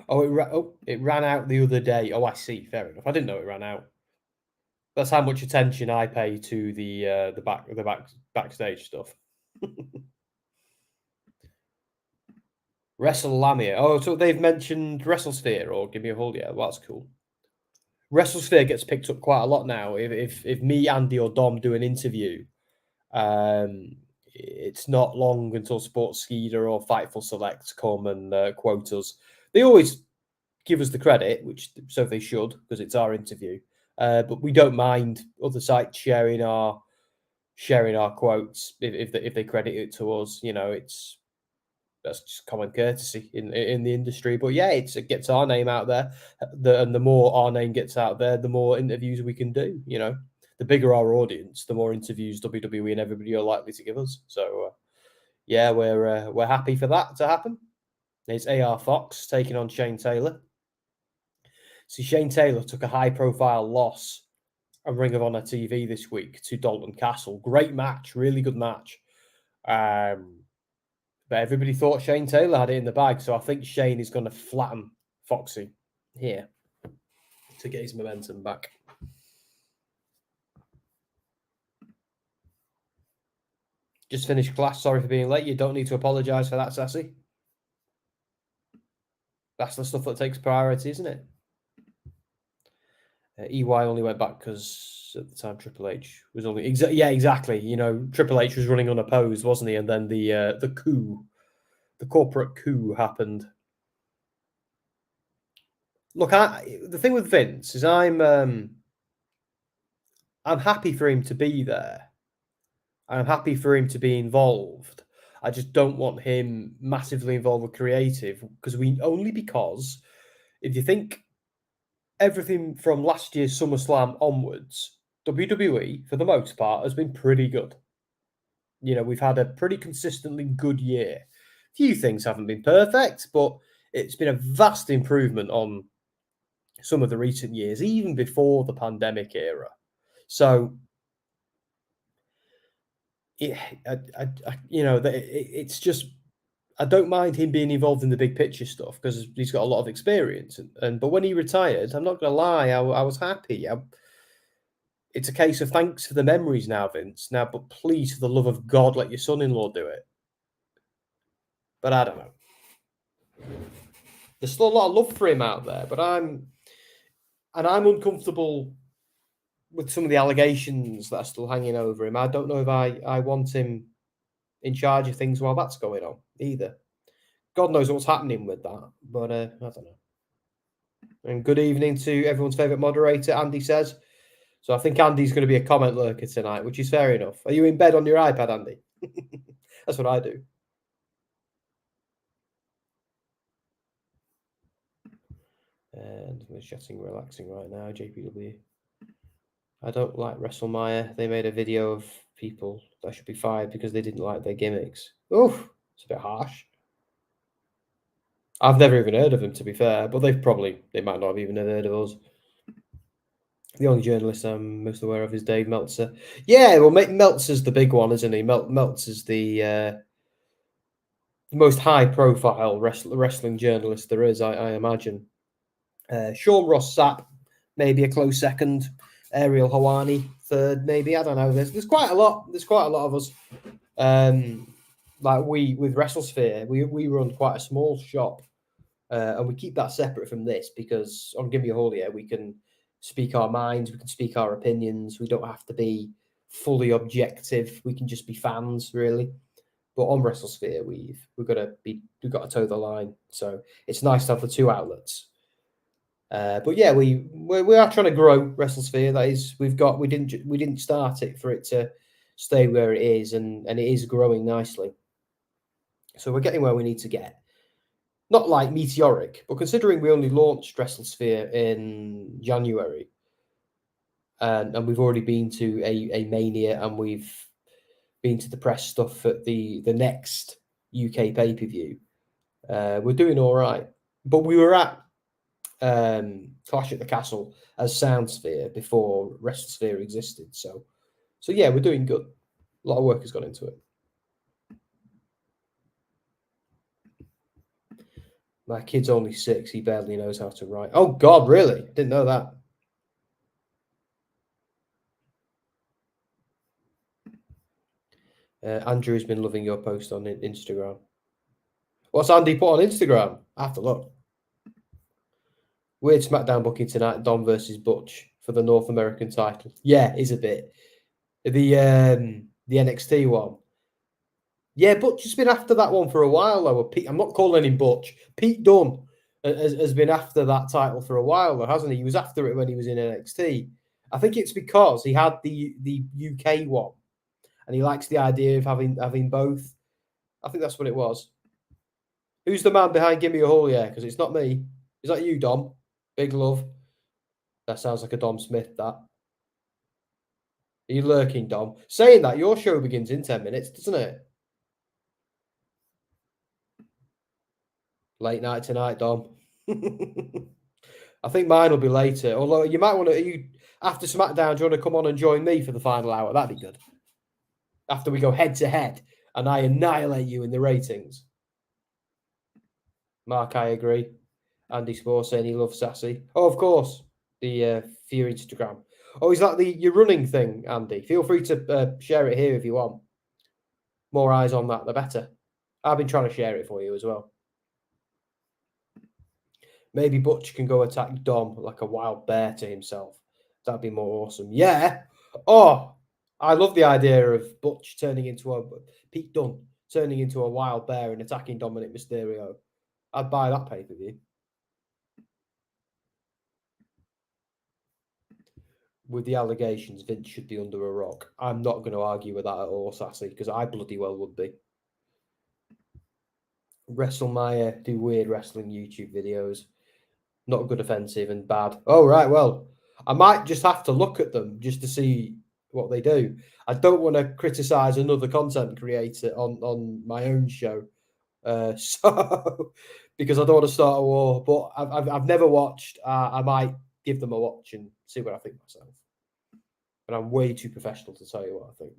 Oh, it ran out the other day. Oh, I see. Fair enough. I didn't know it ran out. That's how much attention I pay to the backstage stuff. WrestleLamia. Oh, so they've mentioned WrestleSphere or Give Me a Hold. Yeah, well, that's cool. WrestleSphere gets picked up quite a lot now. If me, Andy, or Dom do an interview, it's not long until Sports Skeeter or Fightful Select come and quote us. They always give us the credit, which so they should because it's our interview. But we don't mind other sites sharing our quotes if they credit it to us. You know, that's just common courtesy in the industry. But yeah, it gets our name out there, and the more our name gets out there, the more interviews we can do. You know, the bigger our audience, the more interviews WWE and everybody are likely to give us. So yeah, we're happy for that to happen. There's AR Fox taking on Shane Taylor. See, Shane Taylor took a high-profile loss on Ring of Honor TV this week to Dalton Castle. Great match, really good match. But everybody thought Shane Taylor had it in the bag, so I think Shane is going to flatten Foxy here to get his momentum back. Just finished class. Sorry for being late. You don't need to apologise for that, Sassy. That's the stuff that takes priority, isn't it? EY only went back because at the time Triple H was only exactly. You know, Triple H was running unopposed, wasn't he? And then the coup, the corporate coup happened. Look, the thing with Vince is I'm happy for him to be there. I'm happy for him to be involved. I just don't want him massively involved with creative because if you think everything from last year's SummerSlam onwards, WWE, for the most part, has been pretty good. You know, we've had a pretty consistently good year. Few things haven't been perfect, but it's been a vast improvement on some of the recent years, even before the pandemic era. So, it's just I don't mind him being involved in the big picture stuff because he's got a lot of experience. But when he retired, I'm not going to lie, I was happy. It's a case of thanks for the memories now, Vince. Now, but please, for the love of God, let your son-in-law do it. But I don't know. There's still a lot of love for him out there, but I'm uncomfortable with some of the allegations that are still hanging over him. I don't know if I want him in charge of things while that's going on either. God knows what's happening with that, but I don't know. And good evening to everyone's favourite moderator, Andy says. So I think Andy's going to be a comment lurker tonight, which is fair enough. Are you in bed on your iPad, Andy? That's what I do. And we're chatting, relaxing right now, JPW. I don't like WrestleMania. They made a video of people that should be fired because they didn't like their gimmicks. Oof, it's a bit harsh. I've never even heard of them, to be fair, but they might not have even heard of us. The only journalist I'm most aware of is Dave Meltzer. Yeah, well, Meltzer's the big one, isn't he? Meltzer's the most high-profile wrestling journalist there is, I imagine. Sean Ross Sapp, maybe a close second. Ariel Hawani, third, maybe. I don't know. There's quite a lot. There's quite a lot of us. Like with WrestleSphere, we run quite a small shop, and we keep that separate from this because on Give Me a Hall, we can speak our minds, we can speak our opinions. We don't have to be fully objective. We can just be fans, really. But on WrestleSphere, we've got to toe the line. So it's nice to have the two outlets. But yeah, we are trying to grow WrestleSphere. That is, we didn't start it for it to stay where it is, and it is growing nicely. So we're getting where we need to get. Not like meteoric, but considering we only launched WrestleSphere in January, and we've already been to a Mania, and we've been to the press stuff at the next UK pay-per-view, we're doing all right. But we were at Clash at the Castle as Soundsphere before WrestleSphere existed. So yeah, we're doing good. A lot of work has gone into it. My kid's only 6. He barely knows how to write. Oh, God, really? Didn't know that. Andrew has been loving your post on Instagram. What's Andy put on Instagram? I have to look. Weird SmackDown booking tonight, Dom versus Butch for the North American title. Yeah, is a bit. The NXT one. Yeah, Butch has been after that one for a while, though. Pete, I'm not calling him Butch. Pete Dunne has been after that title for a while, though, hasn't he? He was after it when he was in NXT. I think it's because he had the UK one, and he likes the idea of having both. I think that's what it was. Who's the man behind Give Me a Hall? Yeah, because it's not me. Is that you, Dom? Big love. That sounds like a Dom Smith, that. Are you lurking, Dom? Saying that, your show begins in 10 minutes, doesn't it? Late night tonight, Dom. I think mine will be later. Although you might want to, after SmackDown, do you want to come on and join me for the final hour? That'd be good. After we go head to head and I annihilate you in the ratings. Mark, I agree. Andy Spore saying he loves Sassy. Oh, of course. The for your Instagram. Oh, is that your running thing, Andy? Feel free to share it here if you want. More eyes on that, the better. I've been trying to share it for you as well. Maybe Butch can go attack Dom like a wild bear to himself. That'd be more awesome. Yeah. Oh, I love the idea of Butch turning into a Pete Dunne turning into a wild bear and attacking Dominic Mysterio. I'd buy that pay-per-view. With the allegations, Vince should be under a rock. I'm not going to argue with that at all, Sassy, because I bloody well would be. WrestleMaya do weird wrestling YouTube videos. Not good, offensive, and bad. Oh, right, well, I might just have to look at them just to see what they do. I don't want to criticize another content creator on my own show. So, because I don't want to start a war, but I've never watched. I might give them a watch and see what I think myself. But I'm way too professional to tell you what I think.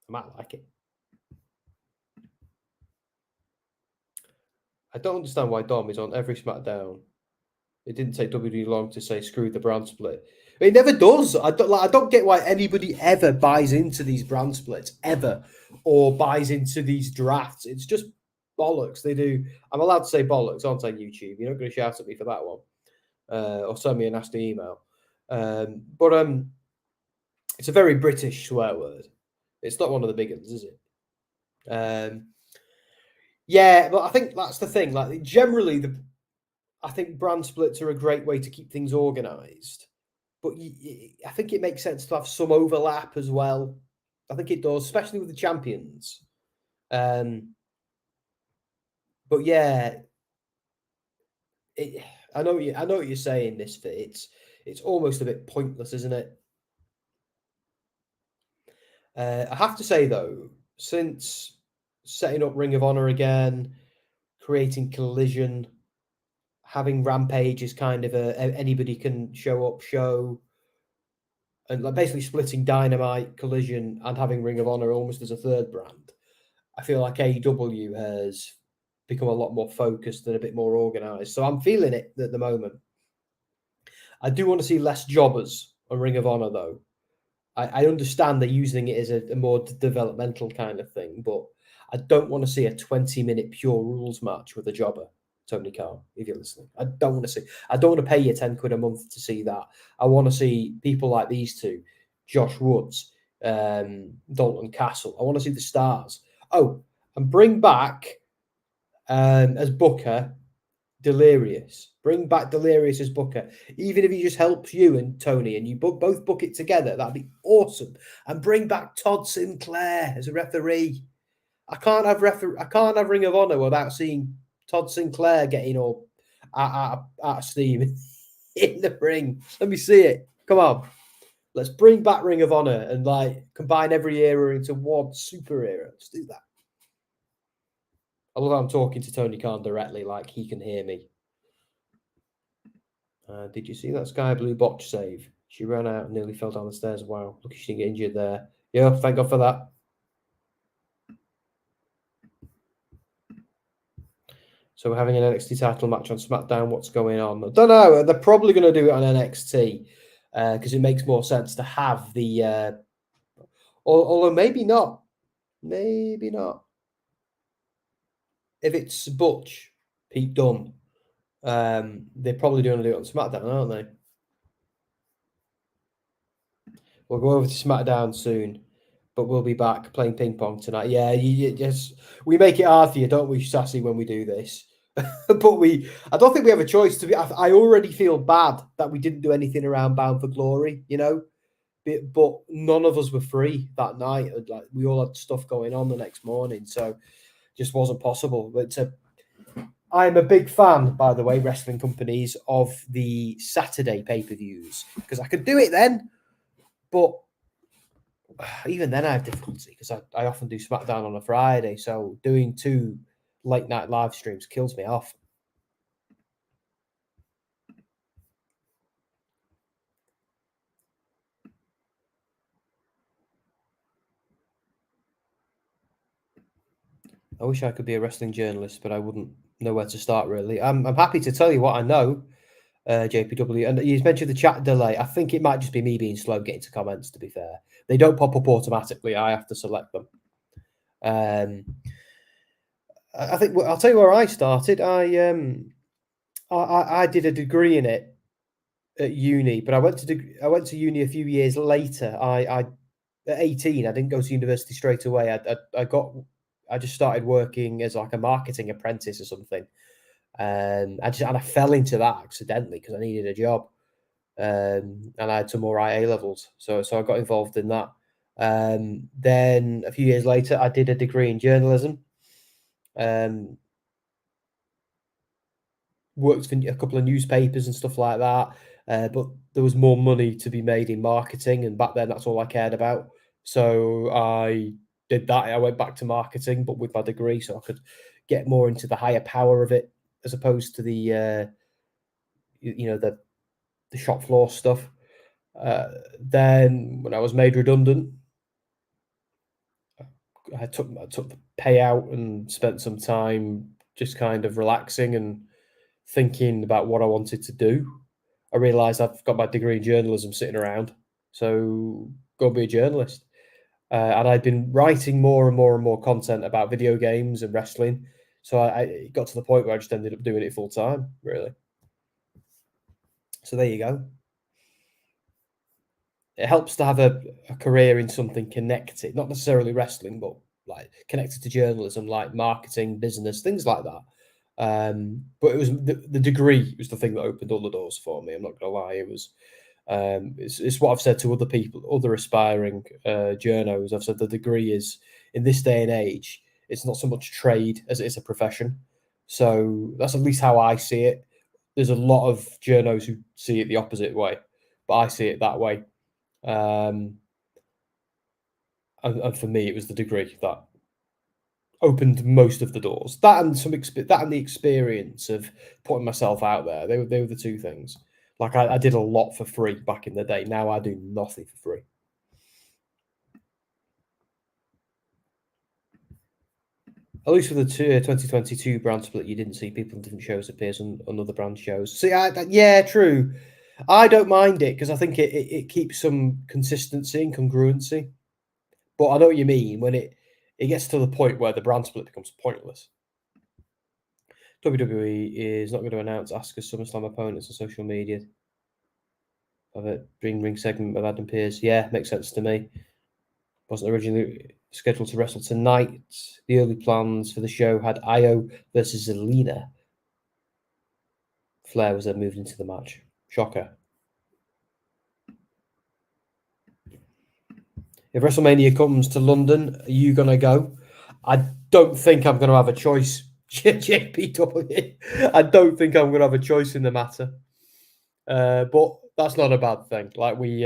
I might like it. I don't understand why Dom is on every SmackDown. It didn't take WWE long to say screw the brand split. It never does. I don't get why anybody ever buys into these brand splits ever, or buys into these drafts. It's just bollocks. They do. I'm allowed to say bollocks, aren't I? YouTube. You're not going to shout at me for that one, or send me a nasty email. But it's a very British swear word. It's not one of the big ones, is it? Yeah, but I think that's the thing. Like generally, I think brand splits are a great way to keep things organised. But I think it makes sense to have some overlap as well. I think it does, especially with the champions. But yeah, I know what you're saying. This fit, it's almost a bit pointless, isn't it? I have to say though, since setting up Ring of Honor again, creating Collision, having Rampage is kind of anybody can show up show, and like basically splitting Dynamite, Collision, and having Ring of Honor almost as a third brand. I feel like AEW has become a lot more focused and a bit more organized. So I'm feeling it at the moment. I do want to see less jobbers on Ring of Honor, though. I understand they're using it as a more developmental kind of thing, but I don't want to see a 20-minute pure rules match with a jobber, Tony Khan, if you're listening. I don't want to see. I don't want to pay you 10 quid a month to see that. I want to see people like these two, Josh Woods, Dalton Castle. I want to see the stars. Oh, and bring back as Booker Delirious. Bring back Delirious as Booker. Even if he just helps you and Tony and you both book it together, that'd be awesome. And bring back Todd Sinclair as a referee. I can't have Ring of Honor without seeing Todd Sinclair getting all out of steam in the ring. Let me see it. Come on. Let's bring back Ring of Honor and like combine every era into one super era. Let's do that. I love how I'm talking to Tony Khan directly, like he can hear me. Did you see that Sky Blue botch save? She ran out and nearly fell down the stairs. Wow, look, she didn't get injured there. Yeah, thank God for that. So we're having an NXT title match on SmackDown. What's going on? I don't know. They're probably going to do it on NXT because it makes more sense to have the... although maybe not. Maybe not. If it's Butch, Pete Dunne, they're probably going to do it on SmackDown, aren't they? We'll go over to SmackDown soon, but we'll be back playing ping pong tonight. Yeah, yes, we make it hard for you, don't we, Sassy, when we do this? But I don't think we have a choice to be. I already feel bad that we didn't do anything around Bound for Glory, you know. But none of us were free that night. Like we all had stuff going on the next morning, so just wasn't possible. But I'm a big fan, by the way, wrestling companies, of the Saturday pay-per-views because I could do it then. But even then, I have difficulty because I often do SmackDown on a Friday. So doing 2 late night live streams kills me off. I wish I could be a wrestling journalist, but I wouldn't know where to start, really. I'm happy to tell you what I know, JPW. And you mentioned the chat delay. I think it might just be me being slow getting to comments, to be fair. They don't pop up automatically. I have to select them. I think I'll tell you where I started. I I did a degree in it at uni, but I went to uni a few years later. I at 18, I didn't go to university straight away. I just started working as like a marketing apprentice or something. And I fell into that accidentally because I needed a job. And I had some more IA levels, so I got involved in that. Then a few years later, I did a degree in journalism. Um, Worked for a couple of newspapers and stuff like that. But there was more money to be made in marketing, and back then that's all I cared about. So I did that. I went back to marketing, but with my degree, so I could get more into the higher power of it, as opposed to the the shop floor stuff. Then when I was made redundant, I took the payout and spent some time just kind of relaxing and thinking about what I wanted to do. I realised I've got my degree in journalism sitting around, so go be a journalist. And I'd been writing more and more and more content about video games and wrestling. So I got to the point where I just ended up doing it full time, really. So there you go. It helps to have a career in something connected, not necessarily wrestling, but like connected to journalism, like marketing, business, things like that. But it was the degree was the thing that opened all the doors for me. I'm not gonna lie, it was. It's what I've said to other people, other aspiring journos. I've said the degree is in this day and age, it's not so much trade as it is a profession. So that's at least how I see it. There's a lot of journos who see it the opposite way, but I see it that way. And for me, it was the degree that opened most of the doors. That and that and the experience of putting myself out there. They were the two things. Like I did a lot for free back in the day. Now I do nothing for free. At least for the 2022 brand split, you didn't see people in different shows appears on other brand shows. See, yeah, true. I don't mind it because I think it keeps some consistency and congruency. But I know what you mean when it gets to the point where the brand split becomes pointless. WWE is not going to announce Asuka's SummerSlam opponents on social media. Of a ring segment with Adam Pearce. Yeah, makes sense to me. Wasn't originally scheduled to wrestle tonight. The early plans for the show had Io versus Zelina. Flair was then moved into the match. Shocker. If WrestleMania comes to London, are you going to go? I don't think I'm going to have a choice. JPW. I don't think I'm going to have a choice in the matter. But that's not a bad thing. Like we've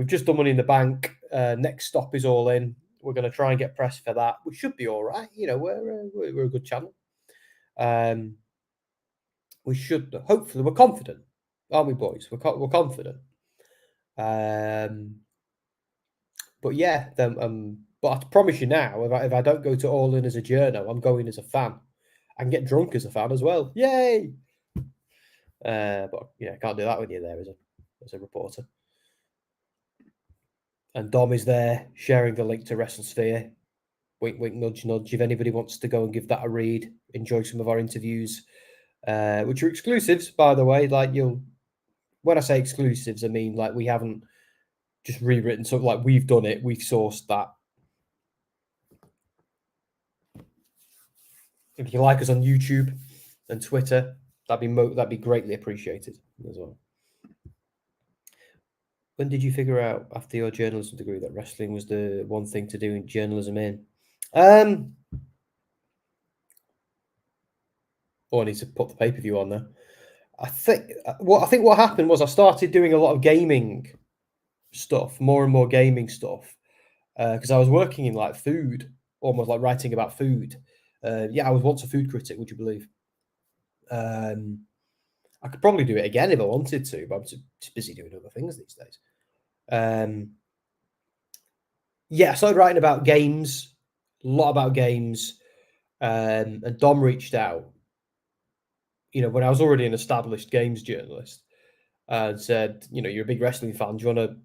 just done Money in the Bank. Next stop is All In. We're going to try and get press for that. We should be all right. You know, we're a good channel. We should hopefully we're confident, aren't we, boys? We're confident. But yeah, but I promise you now, if I don't go to All In as a journo, I'm going as a fan. I can get drunk as a fan as well. Yay! But yeah, can't do that when you're there as a reporter. And Dom is there sharing the link to WrestleSphere. Wink, wink, nudge, nudge. If anybody wants to go and give that a read, enjoy some of our interviews, which are exclusives, by the way. Like when I say exclusives, I mean like we haven't just rewritten something. Like we've done it, we've sourced that. If you like us on YouTube and Twitter, that'd be greatly appreciated as well. When did you figure out after your journalism degree that wrestling was the one thing to do in journalism in? Oh, I need to put the pay-per-view on there. I think what happened was I started doing a lot of gaming stuff, more and more gaming stuff, because I was working in like food, almost like writing about food. Yeah, I was once a food critic. Would you believe? I could probably do it again if I wanted to, but I'm too busy doing other things these days. Yeah, I started writing about games, a lot about games, and Dom reached out. You know, when I was already an established games journalist, and said, you know, you're a big wrestling fan. Do you want to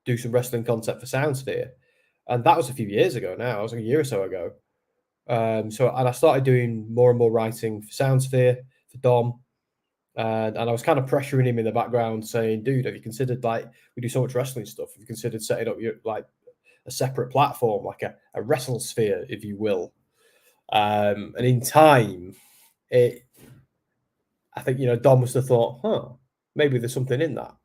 do some wrestling content for Soundsphere? And that was a few years ago now. It was like a year or so ago. And I started doing more and more writing for Soundsphere, for Dom. And I was kind of pressuring him in the background, saying, "Dude, have you considered, like, we do so much wrestling stuff? Have you considered setting up your, like, a separate platform, like a wrestle sphere, if you will?" And in time, I think, Dom must have thought, maybe there's something in that.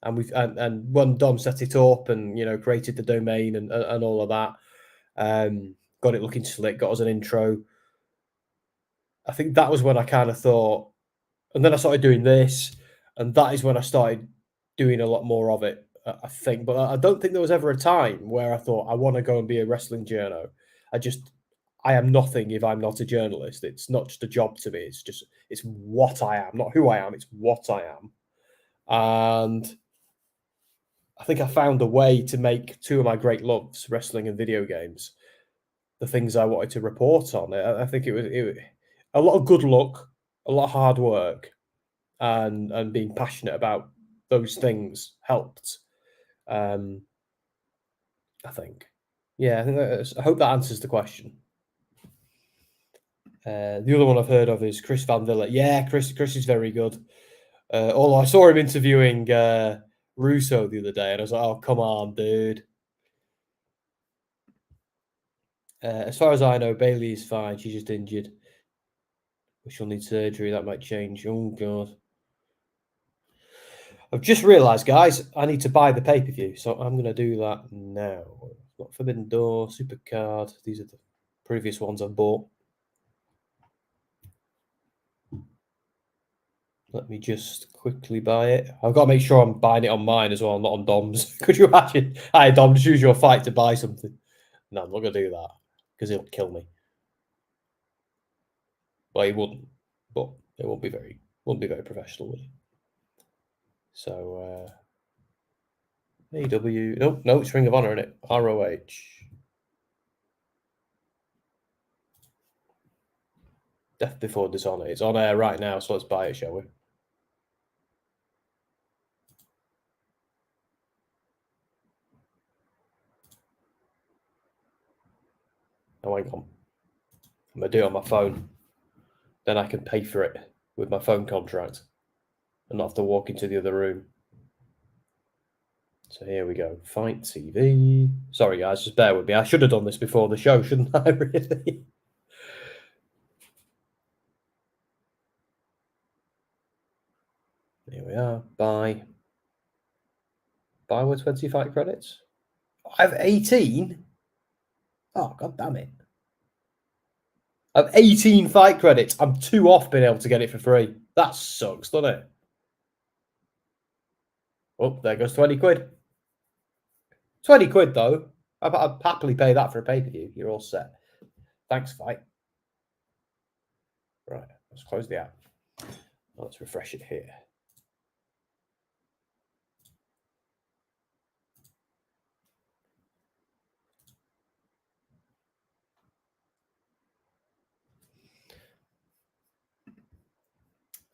And when Dom set it up and created the domain and all of that, got it looking slick, got us an intro. I think that was when I kind of thought, and then I started doing this, and that is when I started doing a lot more of it. I think, but I don't think there was ever a time where I thought I want to go and be a wrestling journo. I am nothing if I'm not a journalist. It's not just a job to me. It's what I am, not who I am. It's what I am. And I think I found a way to make two of my great loves, wrestling and video games, the things I wanted to report on. I think it was a lot of good luck, a lot of hard work, and being passionate about those things helped. I think. Yeah, I hope that answers the question. The other one I've heard of is Chris Van Villa. Yeah, Chris is very good. Although I saw him interviewing Russo the other day, and I was like, "Oh, come on, dude." As far as I know, Bailey is fine. She's just injured. She'll need surgery. That might change. Oh god. I've just realised, guys, I need to buy the pay-per-view, so I'm going to do that now. Got Forbidden Door, Supercard. These are the previous ones I've bought. Let me just quickly buy it. I've got to make sure I'm buying it on mine as well, not on Dom's. Could you imagine? Hi, Dom, choose your fight to buy something. No, I'm not going to do that because he'll kill me. Well, he wouldn't, but it wouldn't be very professional, would it? So, AEW. No, it's Ring of Honor, isn't it? ROH. Death Before Dishonor. It's on air right now, so let's buy it, shall we? Oh, hang on. I'm going to do it on my phone. Then I can pay for it with my phone contract and not have to walk into the other room. So here we go. Fight TV. Sorry, guys, just bear with me. I should have done this before the show, shouldn't I, really? Here we are. Buy with 20 fight credits. I have 18? Oh, god damn it. I have 18 fight credits. I'm 2 off being able to get it for free. That sucks, doesn't it? Oh, there goes 20 quid. 20 quid, though. I'd happily pay that for a pay-per-view. You're all set. Thanks, fight. Right, let's close the app. Let's refresh it here.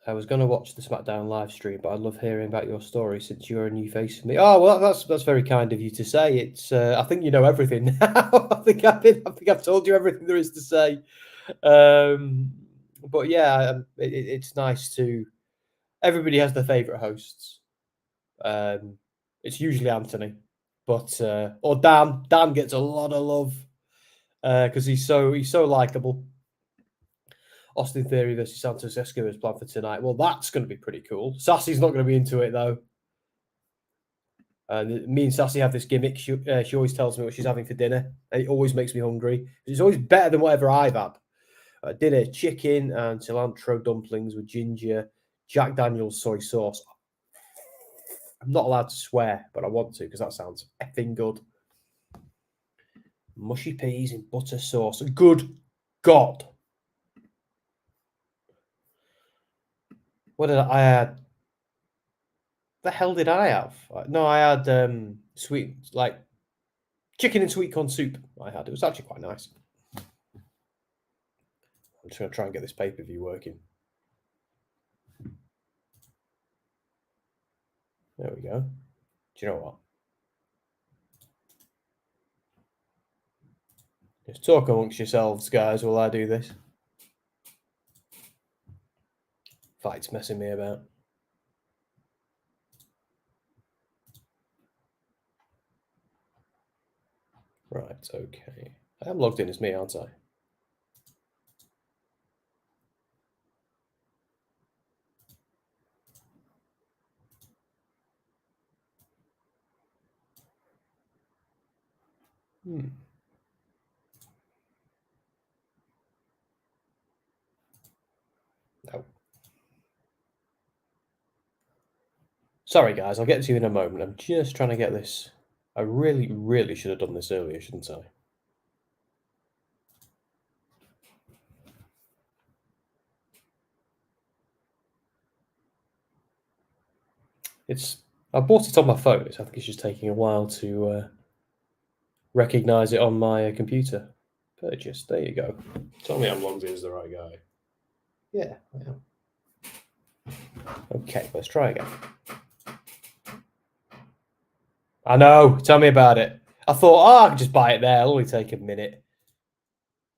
I was going to watch the SmackDown live stream, but I'd love hearing about your story since you're a new face for me. Oh well, that's very kind of you to say. It's I think you know everything now. I think I've told you everything there is to say. But yeah, it's nice to. Everybody has their favorite hosts. It's usually Anthony, but or Dan. Dan gets a lot of love because he's so likable. Austin Theory versus Santos Escobar's planned for tonight. Well, that's going to be pretty cool. Sassy's not going to be into it, though. Me and Sassy have this gimmick. She always tells me what she's having for dinner. And it always makes me hungry. It's always better than whatever I've had. Dinner, chicken and cilantro dumplings with ginger, Jack Daniel's soy sauce. I'm not allowed to swear, but I want to because that sounds effing good. Mushy peas in butter sauce. Good God. What did I had? The hell did I have? No, I had sweet, like chicken and sweet corn soup. I had. It was actually quite nice. I'm just going to try and get this pay-per-view working. There we go. Do you know what? Just talk amongst yourselves, guys, while I do this. light's messing me about. Right, okay. I am logged in as me, aren't I? Hmm. No. Sorry, guys. I'll get to you in a moment. I'm just trying to get this. I really, really should have done this earlier, shouldn't I? I bought it on my phone. So I think it's just taking a while to recognize it on my computer. Purchase. There you go. Tell me I'm logged in as the right guy. Yeah, I am. Okay, let's try again. I know. Tell me about it. I thought, I can just buy it there. It'll only take a minute.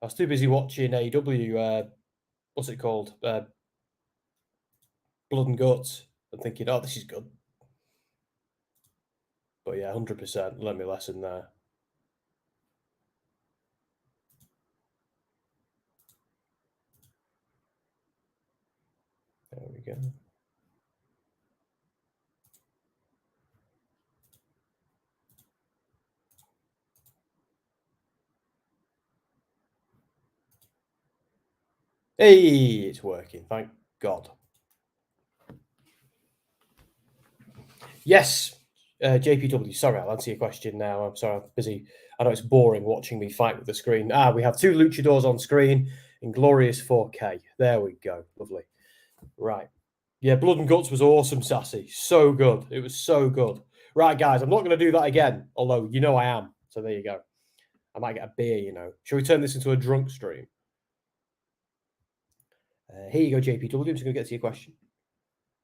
I was too busy watching AEW. What's it called? Blood and Guts. And thinking, oh, this is good. But yeah, 100%. Learn me a lesson there. There we go. Hey, it's working. Thank God. Yes, JPW. Sorry, I'll answer your question now. I'm sorry, I'm busy. I know it's boring watching me fight with the screen. We have two luchadors on screen in glorious 4K. There we go. Lovely. Right. Yeah, Blood and Guts was awesome, Sassy. So good. It was so good. Right, guys, I'm not going to do that again, although you know I am. So there you go. I might get a beer, you know. Shall we turn this into a drunk stream? Here you go, JPW. I'm just going to get to your question.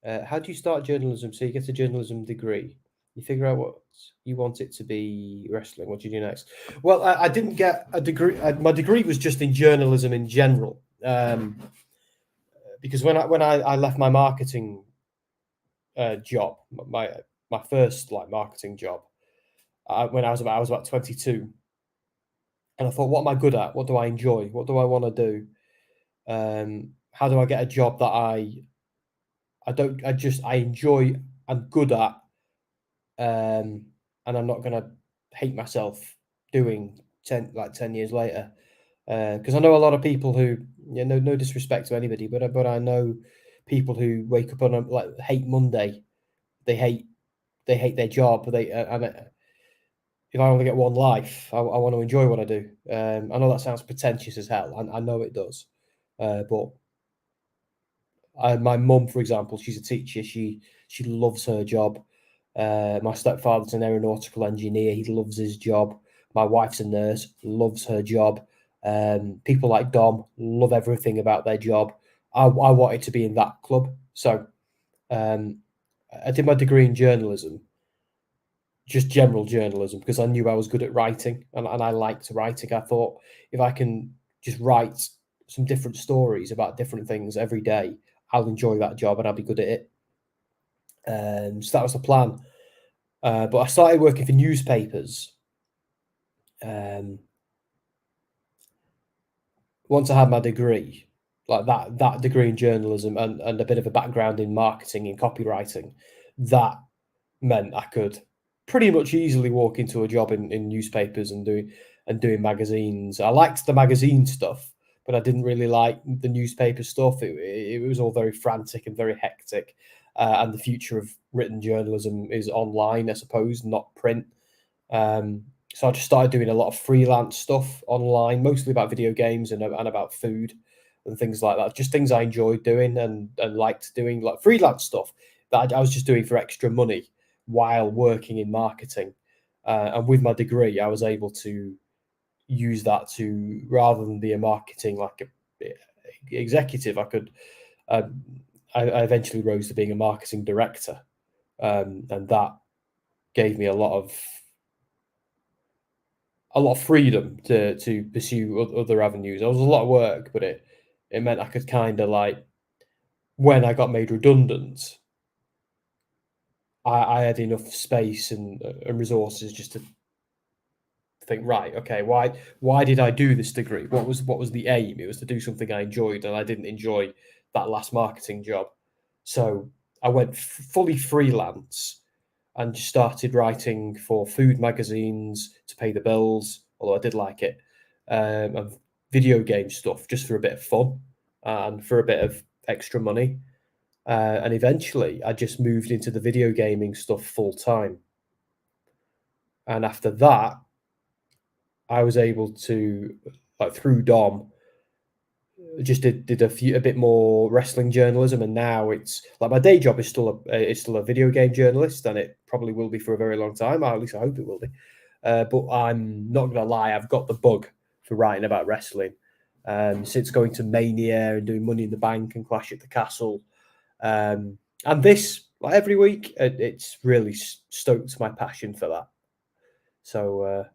How do you start journalism? So you get a journalism degree. You figure out what you want it to be wrestling. What do you do next? Well, I didn't get a degree. My degree was just in journalism in general. Because when I left my marketing job, my first like marketing job, when I was about 22, and I thought, what am I good at? What do I enjoy? What do I want to do? How do I get a job that I enjoy and good at, and I'm not gonna hate myself doing 10 years later. Because I know a lot of people who, no disrespect to anybody, but I know people who wake up on like hate Monday. They hate their job. If I only get one life, I want to enjoy what I do. I know that sounds pretentious as hell, and I know it does. But my mum, for example, she's a teacher. She loves her job. My stepfather's an aeronautical engineer. He loves his job. My wife's a nurse, loves her job. People like Dom love everything about their job. I wanted to be in that club. So I did my degree in journalism, just general journalism, because I knew I was good at writing and I liked writing. I thought if I can just write some different stories about different things every day, I'll enjoy that job and I'll be good at it. So that was the plan. But I started working for newspapers. Once I had my degree, like that degree in journalism and a bit of a background in marketing and copywriting, that meant I could pretty much easily walk into a job in newspapers and doing magazines. I liked the magazine stuff, but I didn't really like the newspaper stuff. It was all very frantic and very hectic. And the future of written journalism is online, I suppose, not print. So I just started doing a lot of freelance stuff online, mostly about video games and about food and things like that. Just things I enjoyed doing and liked doing, like freelance stuff that I was just doing for extra money while working in marketing. And with my degree, I was able to use that to, rather than be a marketing like a executive, I could. I eventually rose to being a marketing director, and that gave me a lot of freedom to pursue other avenues. It was a lot of work, but it meant I could kind of like when I got made redundant, I had enough space and resources just to think, right, okay, why did I do this degree? What was the aim? It was to do something I enjoyed, and I didn't enjoy that last marketing job. So I went fully freelance and just started writing for food magazines to pay the bills, although I did like it, and video game stuff just for a bit of fun and for a bit of extra money. And eventually, I just moved into the video gaming stuff full time. And after that, I was able to, like through Dom, just did a bit more wrestling journalism, and now it's like my day job is still a video game journalist, and it probably will be for a very long time. Or at least I hope it will be. But I'm not gonna lie, I've got the bug for writing about wrestling. Since going to Mania and doing Money in the Bank and Clash at the Castle, and this like every week, it's really stoked my passion for that. So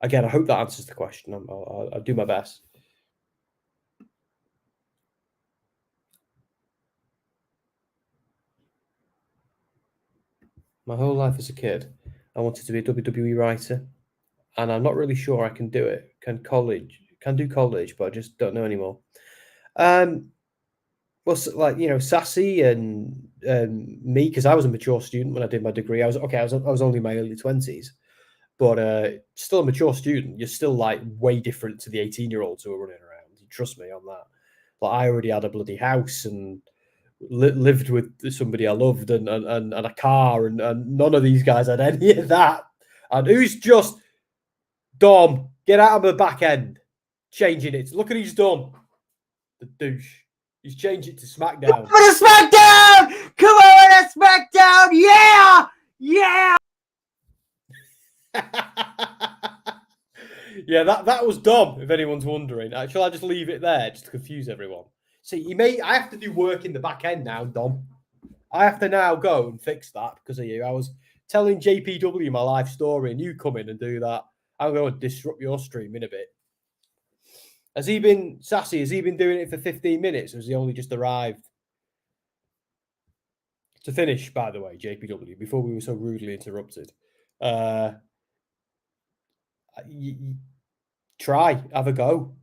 again, I hope that answers the question. I'll do my best. My whole life as a kid, I wanted to be a WWE writer, and I'm not really sure I can do it. Can do college, but I just don't know anymore. Well, like Sassy and me, because I was a mature student when I did my degree. I was okay. I was only in my early 20s, but still a mature student. You're still like way different to the 18-year-olds who are running around. You trust me on that. Like I already had a bloody house and lived with somebody I loved and a car, and none of these guys had any of that. And who's just Dom? Get out of the back end, changing it. Look at he's done. The douche. He's changed it to SmackDown. For the SmackDown! Come on, SmackDown! Yeah! Yeah! Yeah, that was Dom, if anyone's wondering. Shall I just leave it there just to confuse everyone? See, I have to do work in the back end now, Dom. I have to now go and fix that because of you. I was telling JPW my life story, and you come in and do that. I'm going to disrupt your stream in a bit. Has he been sassy? Has he been doing it for 15 minutes, or has he only just arrived? To finish, by the way, JPW, before we were so rudely interrupted, try, have a go.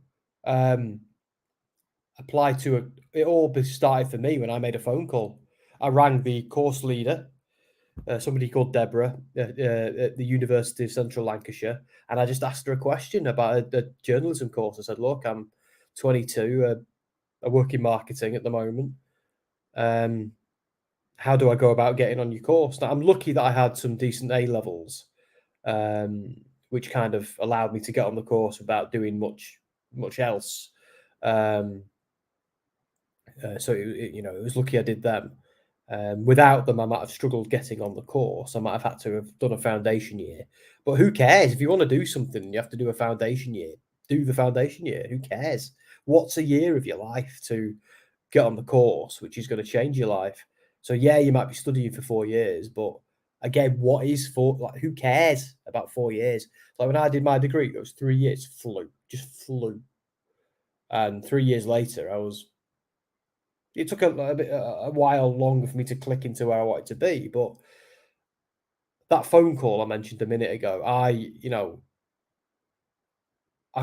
Apply to it all started for me when I made a phone call. I rang the course leader, somebody called Deborah at the University of Central Lancashire, and I just asked her a question about a journalism course. I said, look, I'm 22, I work in marketing at the moment. How do I go about getting on your course? Now, I'm lucky that I had some decent A levels, which kind of allowed me to get on the course without doing much else. So it was lucky I did them. Without them, I might have struggled getting on the course. I might have had to have done a foundation year. But who cares? If you want to do something, you have to do a foundation year. Do the foundation year. Who cares? What's a year of your life to get on the course, which is going to change your life? So yeah, you might be studying for 4 years, but again, what is who cares about 4 years? Like when I did my degree, it was 3 years, just flew. And 3 years later, it took a while longer for me to click into where I wanted to be, but that phone call I mentioned a minute ago, I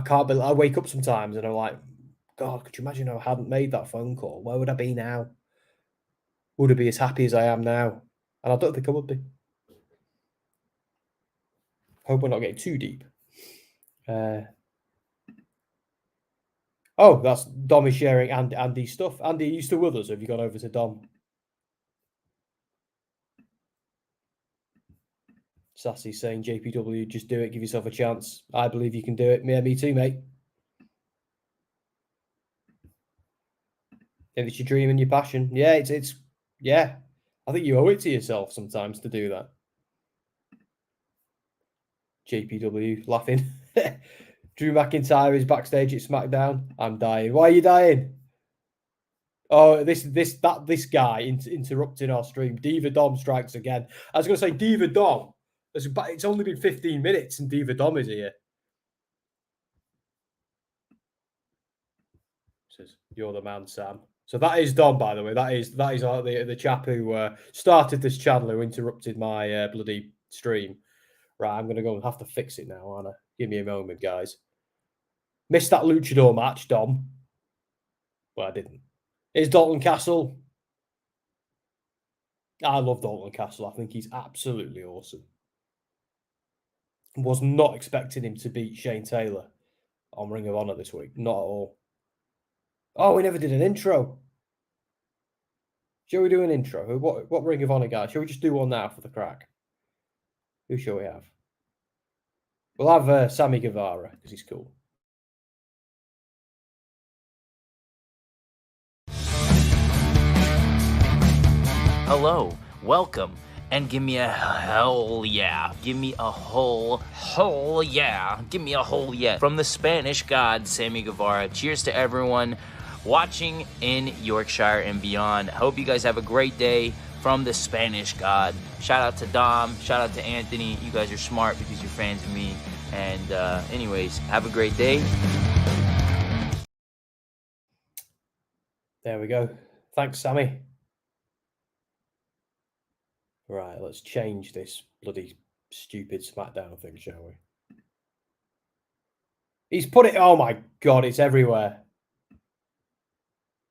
can't believe I wake up sometimes and I'm like, God, could you imagine if I hadn't made that phone call? Where would I be now? Would I be as happy as I am now? And I don't think I would be. Hope we're not getting too deep. Oh, that's Dom is sharing Andy's stuff. Andy, are you still with us, or have you gone over to Dom? Sassy saying, JPW, just do it. Give yourself a chance. I believe you can do it. Yeah, me too, mate. If it's your dream and your passion, yeah, it's yeah. I think you owe it to yourself sometimes to do that. JPW laughing. Drew McIntyre is backstage at SmackDown. I'm dying. Why are you dying? Oh, this guy interrupting our stream. Diva Dom strikes again. I was going to say Diva Dom. It's only been 15 minutes and Diva Dom is here. Says, you're the man, Sam. So that is Dom, by the way. That is the chap who started this channel, who interrupted my bloody stream. Right, I'm going to go and have to fix it now, Anna. Give me a moment, guys. Missed that luchador match, Dom. Well, I didn't. Is Dalton Castle? I love Dalton Castle. I think he's absolutely awesome. Was not expecting him to beat Shane Taylor on Ring of Honor this week. Not at all. Oh, we never did an intro. Shall we do an intro? What Ring of Honor guy? Shall we just do one now for the crack? Who shall we have? We'll have Sammy Guevara because he's cool. Hello, welcome, and give me a hell yeah. Give me a whole yeah. Give me a whole yeah. From the Spanish god, Sammy Guevara. Cheers to everyone watching in Yorkshire and beyond. I hope you guys have a great day from the Spanish god. Shout out to Dom, shout out to Anthony. You guys are smart because you're fans of me. And anyways, have a great day. There we go. Thanks, Sammy. Right, let's change this bloody stupid SmackDown thing, shall we? He's put it... Oh my God, it's everywhere.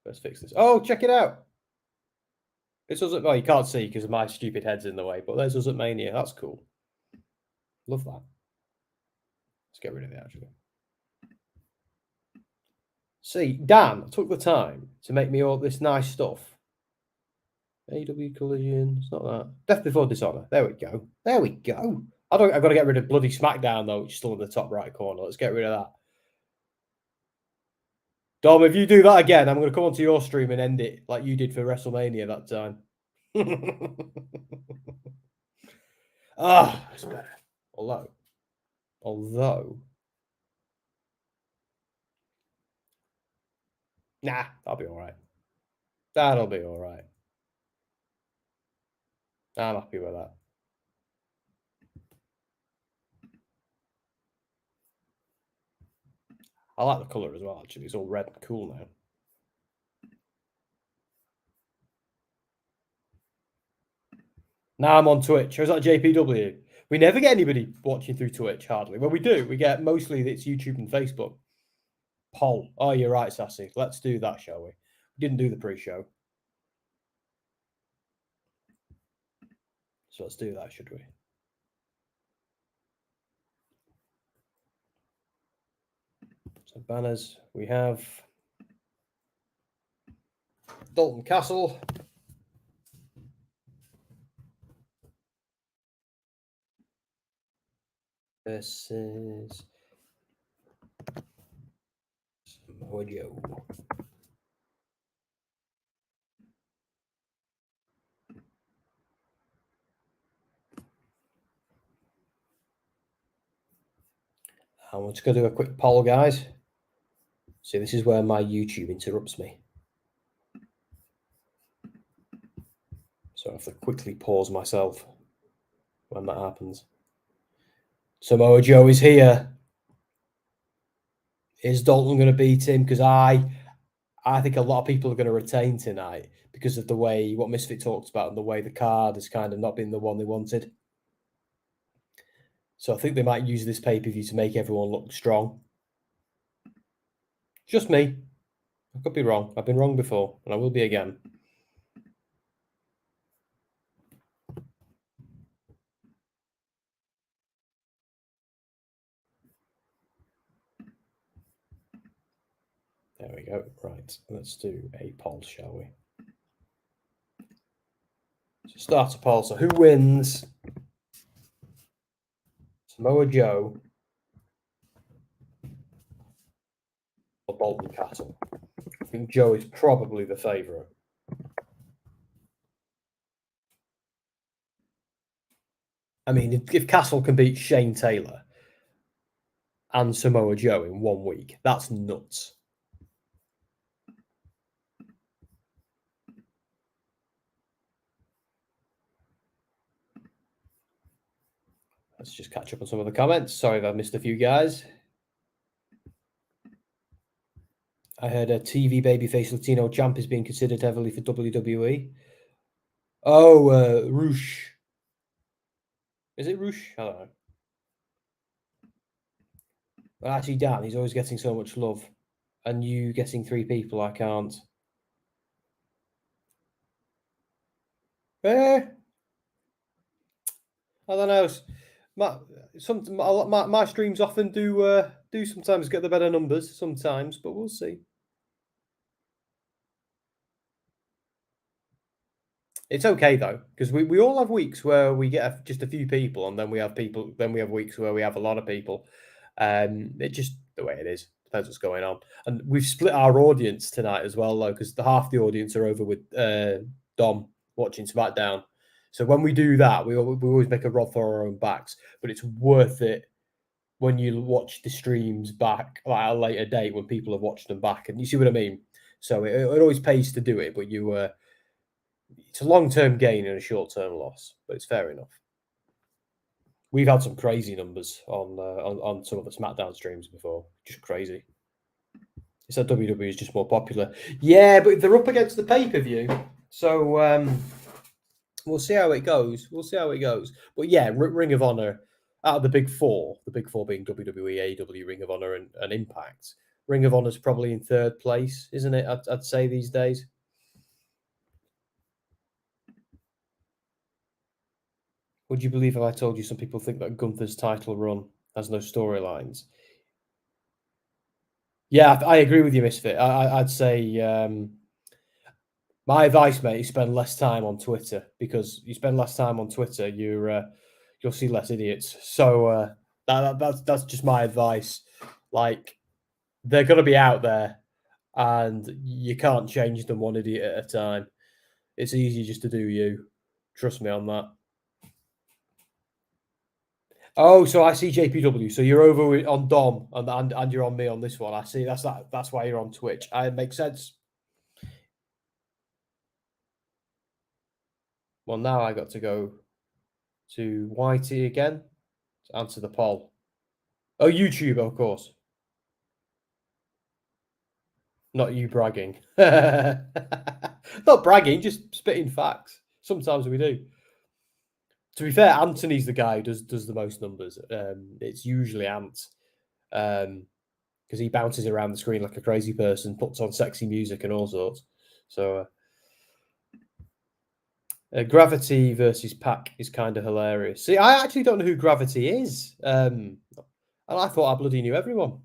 Let's fix this. Oh, check it out. This doesn't... Well, you can't see because my stupid head's in the way, but there's us at Mania. That's cool. Love that. Let's get rid of it, actually. See, Dan took the time to make me all this nice stuff. AW Collision, it's not that. Death Before Dishonor. There we go. There we go. I've got to get rid of bloody SmackDown, though, which is still in the top right corner. Let's get rid of that. Dom, if you do that again, I'm going to come onto your stream and end it like you did for WrestleMania that time. It's better. Although. Nah, that'll be all right. That'll be all right. I'm happy with that. I like the colour as well, actually. It's all red and cool now. Now I'm on Twitch. How's that, JPW? We never get anybody watching through Twitch, hardly. Well, we do. We get mostly it's YouTube and Facebook. Poll. Oh, you're right, Sassy. Let's do that, shall we? We didn't do the pre-show. So let's do that, should we? So banners. We have Dalton Castle. Versus Samoa Joe. I'm just going to do a quick poll, guys. See, this is where my YouTube interrupts me. So I have to quickly pause myself when that happens. Samoa Joe is here. Is Dalton going to beat him? Because I think a lot of people are going to retain tonight because of the way what Misfit talked about and the way the card has kind of not been the one they wanted. So I think they might use this pay-per-view to make everyone look strong. Just me. I could be wrong. I've been wrong before, and I will be again. There we go. Right, let's do a poll, shall we? So start a poll. So who wins? Samoa Joe or Dalton Castle? I think Joe is probably the favourite. I mean, if Castle can beat Shane Taylor and Samoa Joe in 1 week, that's nuts. Let's just catch up on some of the comments. Sorry if I missed a few guys. I heard a TV babyface Latino champ is being considered heavily for WWE. Oh, Roosh. Is it Roosh? I don't know. But actually, Dan, he's always getting so much love. And you getting 3 people, I can't. I don't know. My streams often do sometimes get the better numbers, sometimes, but we'll see. It's okay though, because we all have weeks where we get just a few people, and then we have weeks where we have a lot of people. It's just the way it is. Depends what's going on. And we've split our audience tonight as well, though, because half the audience are over with Dom watching SmackDown. So when we do that, we always make a rod for our own backs, but it's worth it when you watch the streams back at a later date when people have watched them back, and you see what I mean. So it always pays to do it, but it's a long-term gain and a short-term loss, but it's fair enough. We've had some crazy numbers on some of the SmackDown streams before, just crazy. It's that WWE is just more popular. Yeah, but they're up against the pay-per-view, so we'll see how it goes. But yeah, Ring of Honor, out of the big four being WWE, AEW, Ring of Honor, and Impact, Ring of Honor's probably in third place, isn't it? I'd say these days. Would you believe if I told you some people think that Gunther's title run has no storylines? Yeah, I agree with you, Misfit. I'd say my advice, mate, is spend less time on Twitter, because you spend less time on Twitter, you'll see less idiots. So that's just my advice. Like, they're going to be out there, and you can't change them one idiot at a time. It's easy just to do you. Trust me on that. Oh, so I see JPW. So you're over on Dom, and you're on me on this one. I see. That's why you're on Twitch. It makes sense. Well, now I got to go to YT again to answer the poll. Oh, YouTube, of course. Not you bragging. Not bragging, just spitting facts. Sometimes we do. To be fair, Anthony's the guy who does the most numbers. It's usually Ant. Because he bounces around the screen like a crazy person, puts on sexy music and all sorts. So Gravity versus PAC is kind of hilarious. See, I actually don't know who Gravity is. And I thought I bloody knew everyone.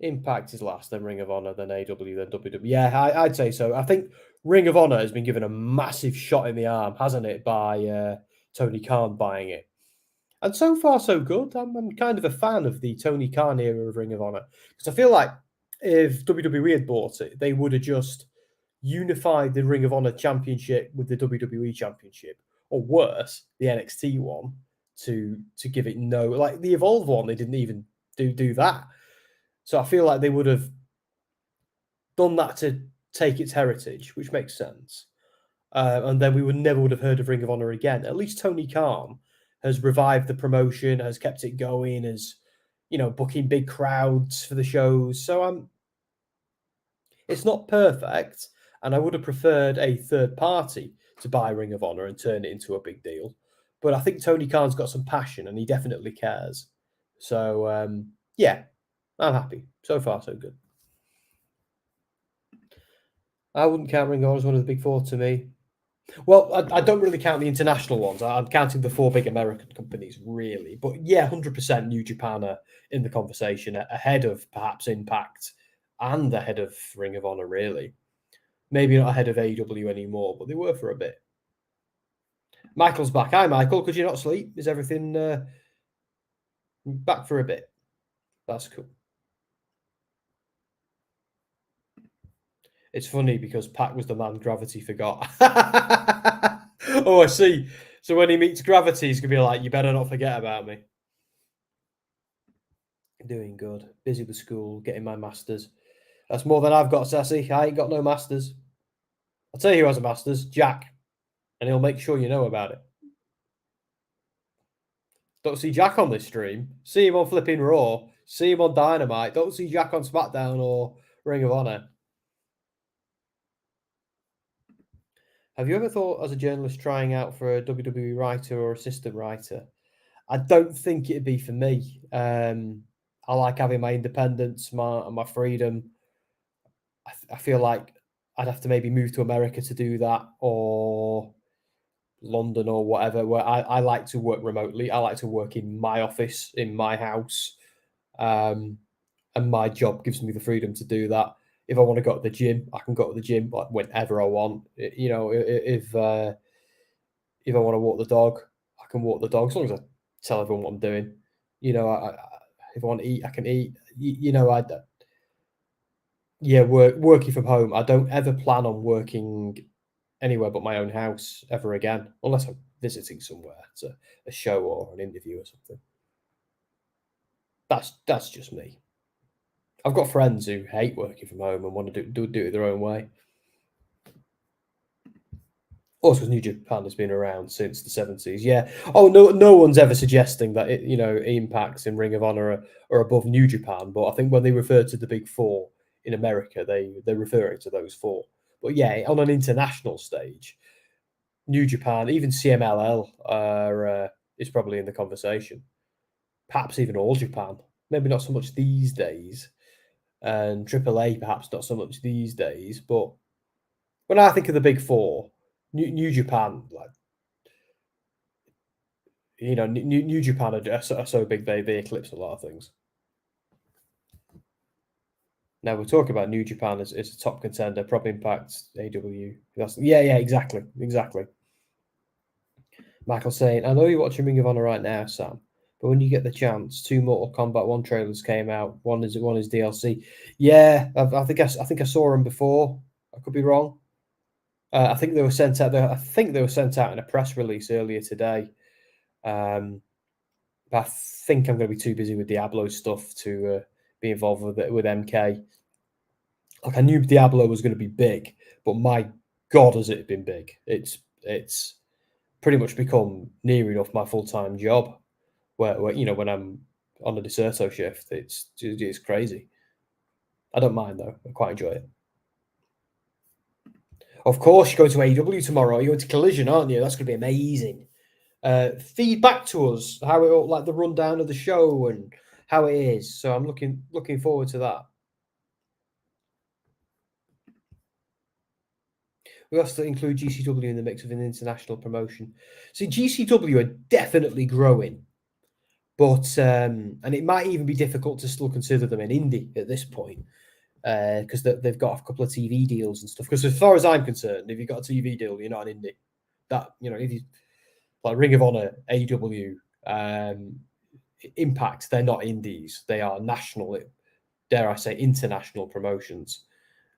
Impact is last, then Ring of Honor, then AW, then WWE. Yeah, I'd say so. I think Ring of Honor has been given a massive shot in the arm, hasn't it, by Tony Khan buying it. And so far, so good. I'm kind of a fan of the Tony Khan era of Ring of Honor, because I feel like if WWE had bought it, they would have just unified the Ring of Honor Championship with the WWE Championship, or worse, the NXT one, to give it no, like the Evolve one, they didn't even do that. So I feel like they would have done that to take its heritage, which makes sense. And then we would have heard of Ring of Honor again. At least Tony Khan has revived the promotion, has kept it going, has, booking big crowds for the shows. So it's not perfect, and I would have preferred a third party to buy Ring of Honor and turn it into a big deal. But I think Tony Khan's got some passion, and he definitely cares. So, yeah, I'm happy. So far, so good. I wouldn't count Ring of Honor as one of the big four to me. Well, I don't really count the international ones. I'm counting the 4 big American companies, really. But yeah, 100% New Japan are in the conversation, ahead of perhaps Impact and ahead of Ring of Honor, really. Maybe not ahead of AEW anymore, but they were for a bit. Michael's back. Hi, Michael. Could you not sleep? Is everything back for a bit? That's cool. It's funny because PAC was the man Gravity forgot. Oh, I see. So when he meets Gravity, he's going to be like, you better not forget about me. Doing good. Busy with school, getting my masters. That's more than I've got, Sassy. I ain't got no masters. I'll tell you who has a masters. Jack. And he'll make sure you know about it. Don't see Jack on this stream. See him on flipping Raw. See him on Dynamite. Don't see Jack on SmackDown or Ring of Honor. Have you ever thought, as a journalist, trying out for a WWE writer or assistant writer? I don't think it'd be for me. I like having my independence, my freedom. I feel like I'd have to maybe move to America to do that, or London or whatever, where I like to work remotely. I like to work in my office, in my house. And my job gives me the freedom to do that. If I want to go to the gym, I can go to the gym like whenever I want. You know, if I want to walk the dog, I can walk the dog as long as I tell everyone what I'm doing. You know, if I want to eat, I can eat. You know, working from home. I don't ever plan on working anywhere but my own house ever again, unless I'm visiting somewhere to a show or an interview or something. That's just me. I've got friends who hate working from home and want to do it their own way. Also, because New Japan has been around since the 70s. Yeah. Oh, no one's ever suggesting that Impacts and Ring of Honor are above New Japan, but I think when they refer to the Big Four in America, they're referring to those four. But yeah, on an international stage, New Japan, even CMLL is probably in the conversation. Perhaps even All Japan. Maybe not so much these days. And AAA perhaps not so much these days. But when I think of the Big Four, New Japan, like New Japan are so big they eclipse a lot of things. Now we're talking about New Japan as a top contender, probably Impact, AW. Exactly. Michael saying, I know you're watching Ring of Honor right now, Sam, but when you get the chance, 2 Mortal Kombat 1 trailers came out. One is DLC. Yeah, I think I saw them before. I could be wrong. I think they were sent out. I think they were sent out in a press release earlier today. But I think I'm going to be too busy with Diablo stuff to be involved with MK. Like, I knew Diablo was going to be big, but my God, has it been big? It's pretty much become near enough my full-time job. Where when I'm on a Deserto shift, it's crazy. I don't mind though. I quite enjoy it. Of course, you're going to AEW tomorrow. You're going to Collision, aren't you? That's going to be amazing. Feedback to us how it like the rundown of the show and how it is. So I'm looking forward to that. We have to include GCW in the mix of an international promotion. See, GCW are definitely growing, but and it might even be difficult to still consider them an indie at this point because they've got a couple of TV deals and stuff. Because as far as I'm concerned, if you've got a TV deal, you're not an indie. That if you like Ring of Honor, AEW, Impact, they're not indies. They are national, dare I say, international promotions.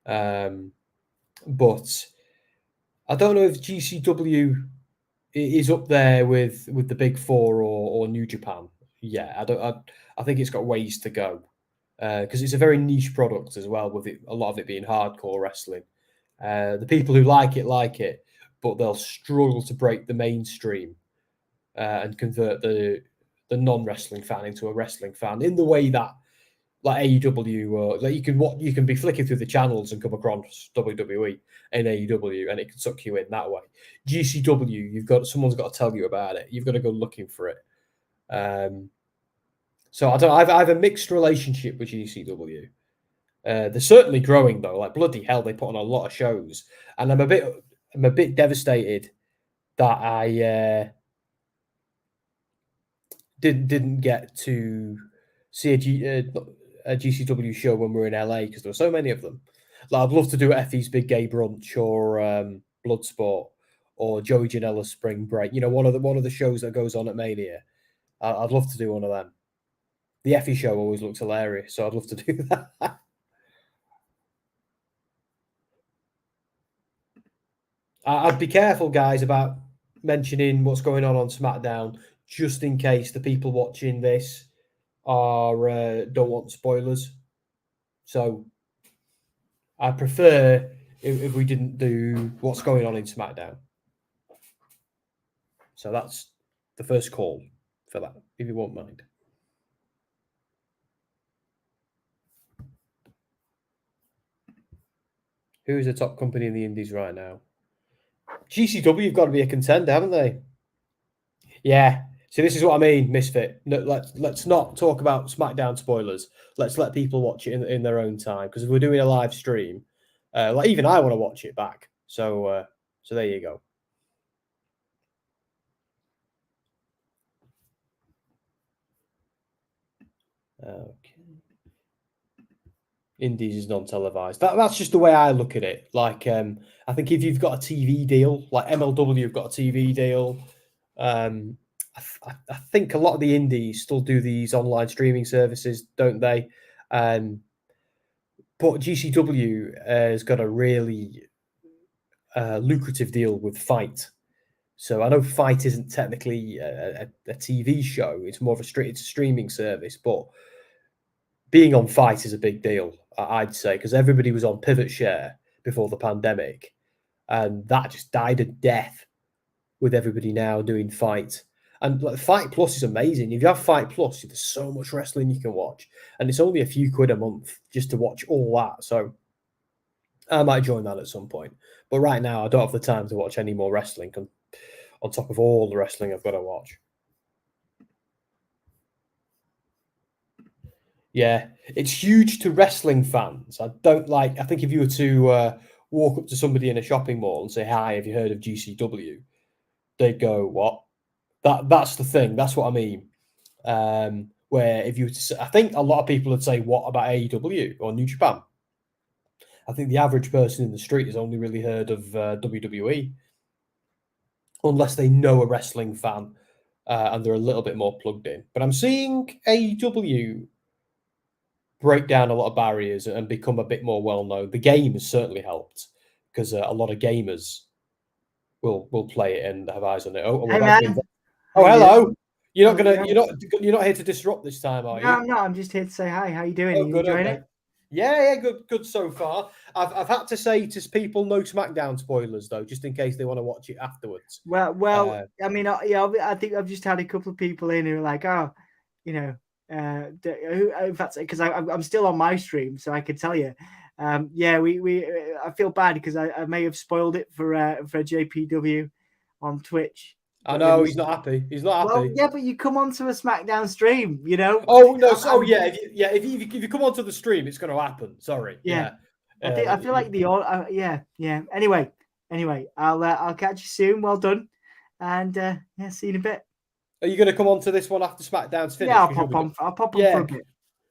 But I don't know if GCW is up there with the Big Four or New Japan. Yeah, I think it's got ways to go because it's a very niche product as well. With a lot of it being hardcore wrestling, the people who like it, but they'll struggle to break the mainstream and convert the non-wrestling fan into a wrestling fan in the way that like AEW, like you can be flicking through the channels and come across WWE and AEW, and it can suck you in that way. GCW, someone's got to tell you about it. You've got to go looking for it. So I have a mixed relationship with GCW. They're certainly growing though. Like bloody hell, they put on a lot of shows, and I'm a bit devastated that I didn't get to see a GCW show when we were in LA because there were so many of them. Like, I'd love to do Effie's Big Gay Brunch or Bloodsport or Joey Janela's Spring Break. One of the shows that goes on at Mania. I'd love to do one of them. The Effie show always looks hilarious, so I'd love to do that. I'd be careful, guys, about mentioning what's going on SmackDown, just in case the people watching this are don't want spoilers. So I prefer if we didn't do what's going on in SmackDown. So that's the first call for that, if you won't mind. Who's the top company in the Indies right now? GCW have got to be a contender, haven't they? Yeah. So this is what I mean, Misfit. No, let's not talk about SmackDown spoilers. Let's let people watch it in their own time, because if we're doing a live stream, like even I want to watch it back. So there you go. Okay. Indies is non-televised. That's just the way I look at it. Like, I think if you've got a TV deal, like MLW have got a TV deal, I think a lot of the indies still do these online streaming services, don't they? But GCW has got a really lucrative deal with Fight. So I know Fight isn't technically a TV show; it's more of it's a streaming service. But being on Fight is a big deal, I'd say, because everybody was on Pivot Share before the pandemic, and that just died a death with everybody now doing Fight. And like, Fight Plus is amazing. If you have Fight Plus, there's so much wrestling you can watch, and it's only a few quid a month just to watch all that. So I might join that at some point. But right now, I don't have the time to watch any more wrestling on top of all the wrestling I've got to watch. Yeah, it's huge to wrestling fans. I think if you were to walk up to somebody in a shopping mall and say, "Hi, have you heard of GCW?" They'd go, "What?" That's the thing. That's what I mean. Where if you were to say, I think a lot of people would say, "What about AEW or New Japan?" I think the average person in the street has only really heard of WWE, unless they know a wrestling fan and they're a little bit more plugged in. But I'm seeing AEW break down a lot of barriers and become a bit more well known. The game has certainly helped, because a lot of gamers will play it and have eyes on it. Oh, Hey man. Oh, hello. You're How's it going? you're not here to disrupt this time, are you? No, I'm not. I'm just here to say hi. How you doing? Oh, Are you good. enjoying Okay. it? Yeah, good so far. I've had to say to people, no SmackDown spoilers though, just in case they want to watch it afterwards. Well. I mean, I think I've just had a couple of people in who are like, oh, you know, in fact, because I'm still on my stream, so I could tell you. Yeah, I feel bad because I may have spoiled it for JPW on Twitch. I know he's not happy. He's not happy. Well, yeah, but you come onto a SmackDown stream, you know. Oh no! If you come onto the stream, it's going to happen. Sorry. Yeah. I feel like yeah. Anyway, I'll catch you soon. Well done, and yeah, see you in a bit. Are you going to come onto this one after SmackDown's finished? Yeah, I'll pop on for a bit.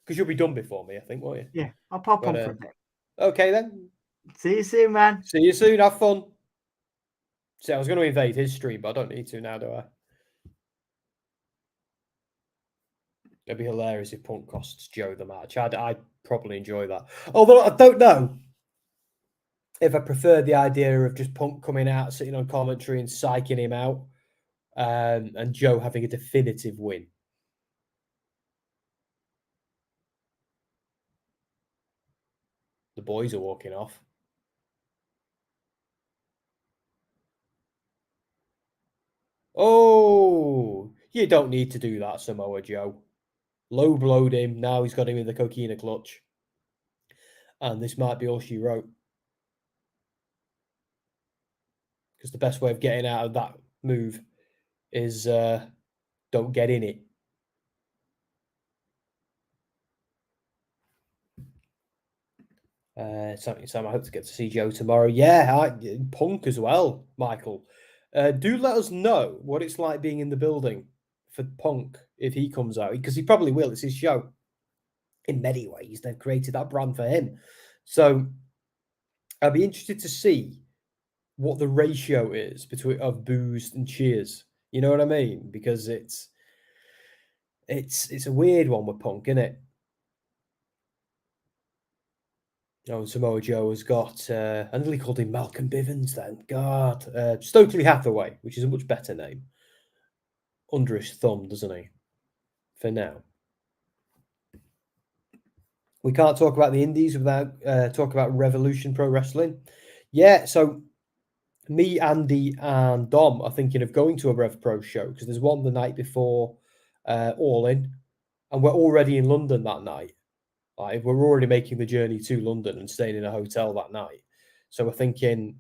Because you'll be done before me, I think, won't you? Yeah, I'll pop on for a bit. Okay then. See you soon, man. See you soon. Have fun. See, I was going to invade his stream, but I don't need to now, do I? It'd be hilarious if Punk costs Joe the match. I'd probably enjoy that. Although I don't know if I prefer the idea of just Punk coming out, sitting on commentary and psyching him out, and Joe having a definitive win. The boys are walking off. Oh, you don't need to do that, Samoa Joe. Low blowed him. Now he's got him in the coquina clutch. And this might be all she wrote. Because the best way of getting out of that move is don't get in it. Sam, I hope to get to see Joe tomorrow. Yeah, Punk as well, Michael. Do let us know what it's like being in the building for Punk if he comes out, because he probably will. It's his show. In many ways, they've created that brand for him. So I'll be interested to see what the ratio is of boos and cheers. You know what I mean? Because it's a weird one with Punk, isn't it? Oh, Samoa Joe has got, I nearly called him Malcolm Bivens then. God. Stokely Hathaway, which is a much better name. Under his thumb, doesn't he? For now. We can't talk about the indies without talk about Revolution Pro Wrestling. Yeah, so me, Andy, and Dom are thinking of going to a Rev Pro show, because there's one the night before All In, and we're already in London that night. Like, we're already making the journey to London and staying in a hotel that night. So we're thinking,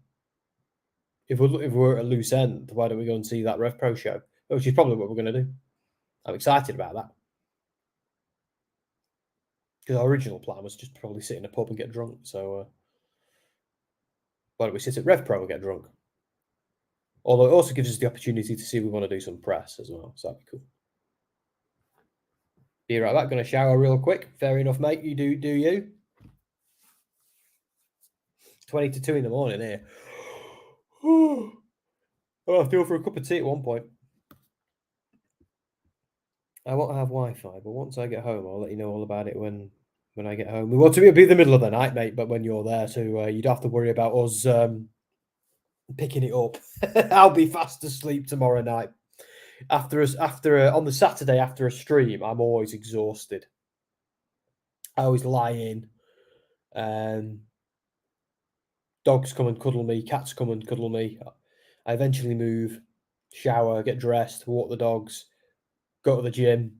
if we're at a loose end, why don't we go and see that Rev Pro show? Which is probably what we're going to do. I'm excited about that. Because our original plan was just probably sit in a pub and get drunk. So why don't we sit at Rev Pro and get drunk? Although it also gives us the opportunity to see if we want to do some press as well. So that'd be cool. Be right back. Going to shower real quick. Fair enough, mate. You do you. 20 to 2 in the morning here. Oh, I feel for a cup of tea at one point. I won't have Wi-Fi, but once I get home, I'll let you know all about it when I get home. We want to be the middle of the night, mate, but when you're there, so you don't have to worry about us picking it up. I'll be fast asleep tomorrow night. On the Saturday after a stream, I'm always exhausted. I always lie in. Dogs come and cuddle me. Cats come and cuddle me. I eventually move, shower, get dressed, walk the dogs, go to the gym,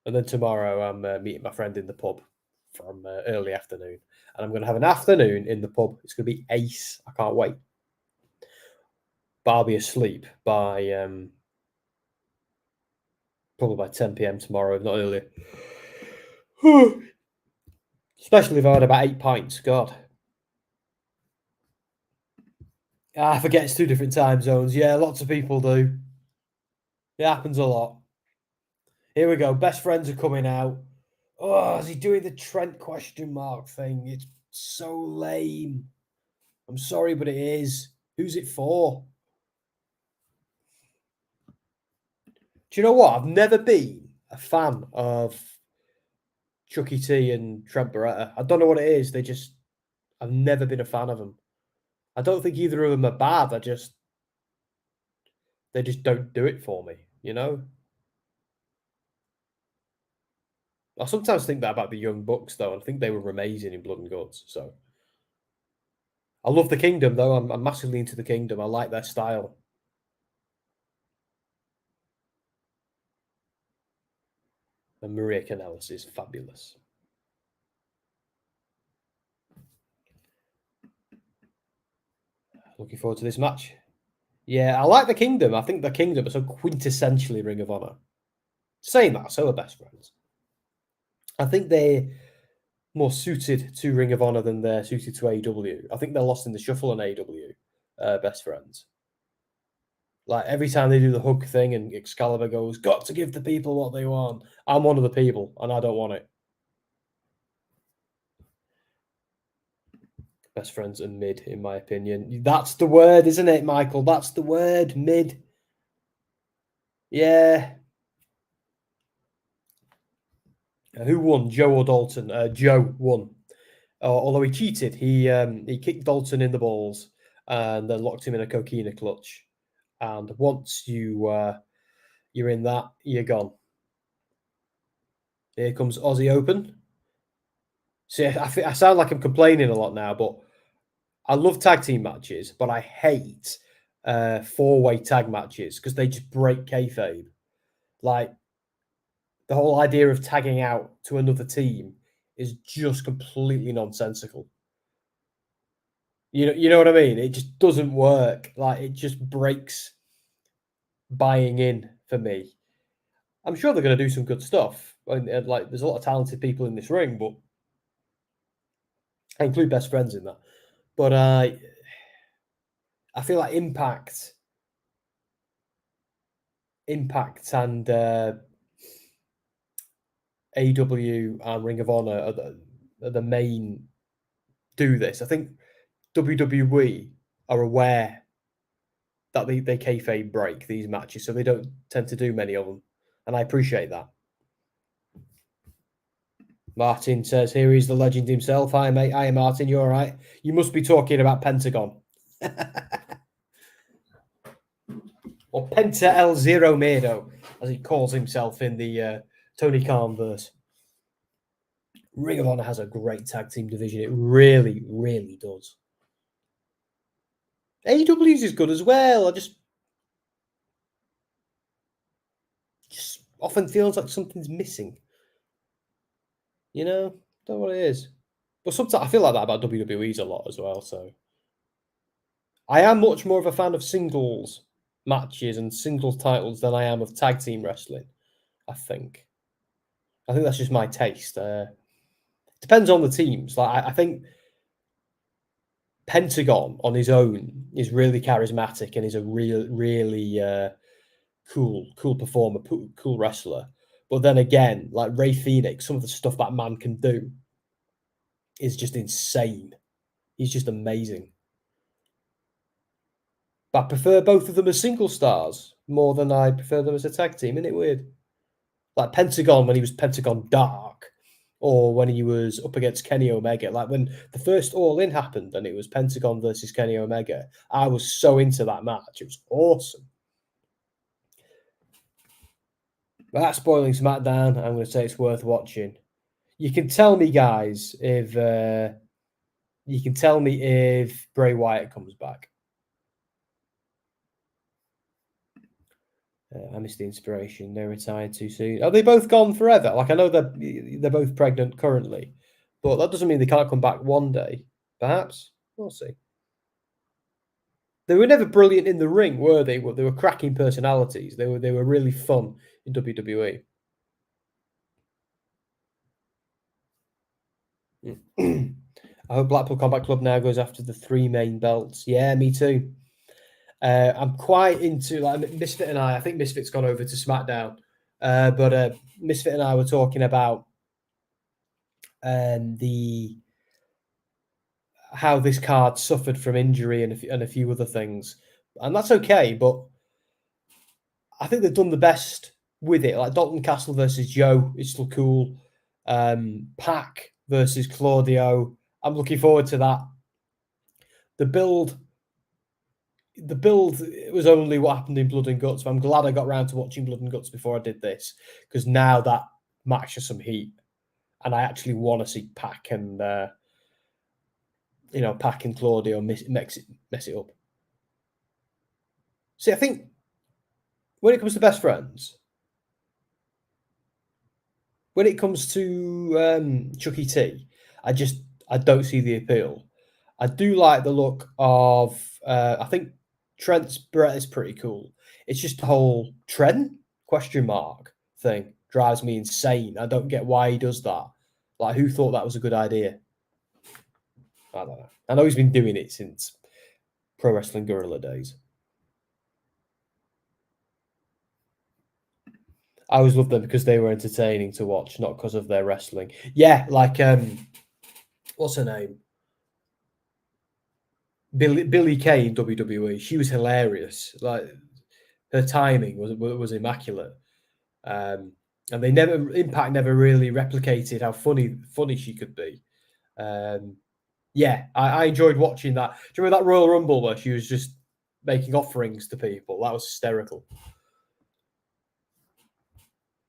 and then tomorrow I'm meeting my friend in the pub from early afternoon. And I'm going to have an afternoon in the pub. It's going to be ace. I can't wait. But I'll be asleep by probably by 10 p.m. tomorrow, if not earlier. Especially if I had about 8 pints. God. I forget it's 2 different time zones. Yeah, lots of people do. It happens a lot. Here we go. Best friends are coming out. Oh, is he doing the Trent question mark thing? It's so lame. I'm sorry, but it is. Who's it for? Do you know what? I've never been a fan of Chucky T and Trent Beretta. I don't know what it is. I've never been a fan of them. I don't think either of them are bad. They just don't do it for me, you know? I sometimes think that about the Young Bucks, though. I think they were amazing in Blood and Guts. So I love the Kingdom, though. I'm massively into the Kingdom. I like their style. And Maria Kanellis is fabulous. Looking forward to this match. Yeah, I like the Kingdom. I think the Kingdom are so quintessentially Ring of Honor. Saying that, so are Best Friends. I think they're more suited to Ring of Honor than they're suited to AEW. I think they're lost in the shuffle on AEW, Best Friends. Like, every time they do the hug thing and Excalibur goes, got to give the people what they want. I'm one of the people, and I don't want it. Best Friends are mid, in my opinion. That's the word, isn't it, Michael? That's the word, mid. Yeah. Who won, Joe or Dalton? Joe won. Although he cheated. He kicked Dalton in the balls and then locked him in a coquina clutch. And once you're in that, you're gone. Here comes Aussie Open. See, I sound like I'm complaining a lot now, but I love tag team matches, but I hate 4-way tag matches because they just break kayfabe. Like, the whole idea of tagging out to another team is just completely nonsensical. You know what I mean? It just doesn't work. Like, it just breaks buying in for me. I'm sure they're going to do some good stuff. And like, there's a lot of talented people in this ring, but I include Best Friends in that. But I feel like Impact and AEW and Ring of Honor are the main do this. I think WWE are aware that they kayfabe break these matches, so they don't tend to do many of them, and I appreciate that. Martin says, here is the legend himself. Hi, mate. Hi, Martin. You all right? You must be talking about Pentagon. Or Penta El Zero Miedo, as he calls himself in the Tony Khan verse. Ring of Honor has a great tag team division. It really, really does. AEW's is good as well. I just often feels like something's missing. You know? Don't know what it is. But sometimes I feel like that about WWE's a lot as well. So I am much more of a fan of singles matches and singles titles than I am of tag team wrestling. I think that's just my taste. Depends on the teams. Like I think Pentagon on his own is really charismatic and is a really cool performer, cool wrestler. But then again, like Ray Phoenix, some of the stuff that man can do is just insane. He's just amazing. But I prefer both of them as single stars more than I prefer them as a tag team. Isn't it weird? Like Pentagon when he was Pentagon Dark, or when he was up against Kenny Omega. Like when the first All In happened and it was Pentagon versus Kenny Omega, I was so into that match. It was awesome. Without spoiling SmackDown, I'm going to say it's worth watching. You can tell me, guys, if Bray Wyatt comes back. I missed the inspiration. They retired too soon. Are they both gone forever? Like I know they're both pregnant currently, but that doesn't mean they can't come back one day. Perhaps we'll see. They were never brilliant in the ring, were they? They were cracking personalities. They were really fun in WWE. I hope Blackpool Combat Club now goes after the 3 main belts. Yeah, me too. I'm quite into like Misfit and I think Misfit's gone over to SmackDown, but Misfit and I were talking about how this card suffered from injury and a few other things, and that's okay. But I think they've done the best with it. Like Dalton Castle versus Joe is still cool. PAC versus Claudio. I'm looking forward to that. The build was only what happened in Blood and Guts, but I'm glad I got around to watching Blood and Guts before I did this, because now that match has some heat, and I actually want to see PAC and PAC and Claudio mess it up. See, I think when it comes to best friends, when it comes to Chucky T, I don't see the appeal. I do like the look of I think Trent's Brett is pretty cool. It's just the whole Trent ? Thing drives me insane. I don't get why he does that. Like, who thought that was a good idea? I don't know. I know he's been doing it since Pro Wrestling Guerrilla days. I always loved them because they were entertaining to watch, not because of their wrestling. Yeah, like what's her name? Billy Kay in WWE. She was hilarious. Like her timing was immaculate. And Impact never really replicated how funny she could be. Yeah, I enjoyed watching that. Do you remember that Royal Rumble where she was just making offerings to people? That was hysterical.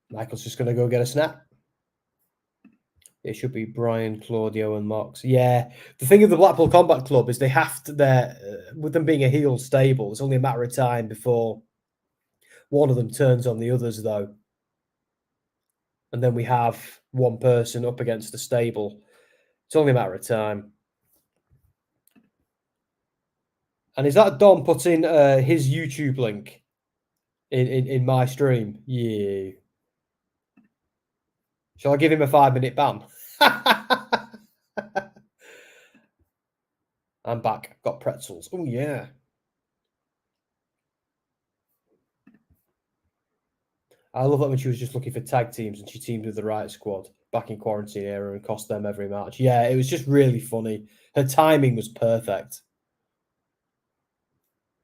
Michael's just going to go get a snap. It should be Brian, Claudio, and Mox. Yeah, the thing of the Blackpool Combat Club is they have to. With them being a heel stable, it's only a matter of time before one of them turns on the others, though. And then we have one person up against the stable. It's only a matter of time. And is that Dom putting his YouTube link in my stream? Yeah. Shall I give him a 5-minute ban? I'm back. Got pretzels. Oh, yeah. I love that when she was just looking for tag teams and she teamed with the Riot Squad back in quarantine era and cost them every match. Yeah, it was just really funny. Her timing was perfect.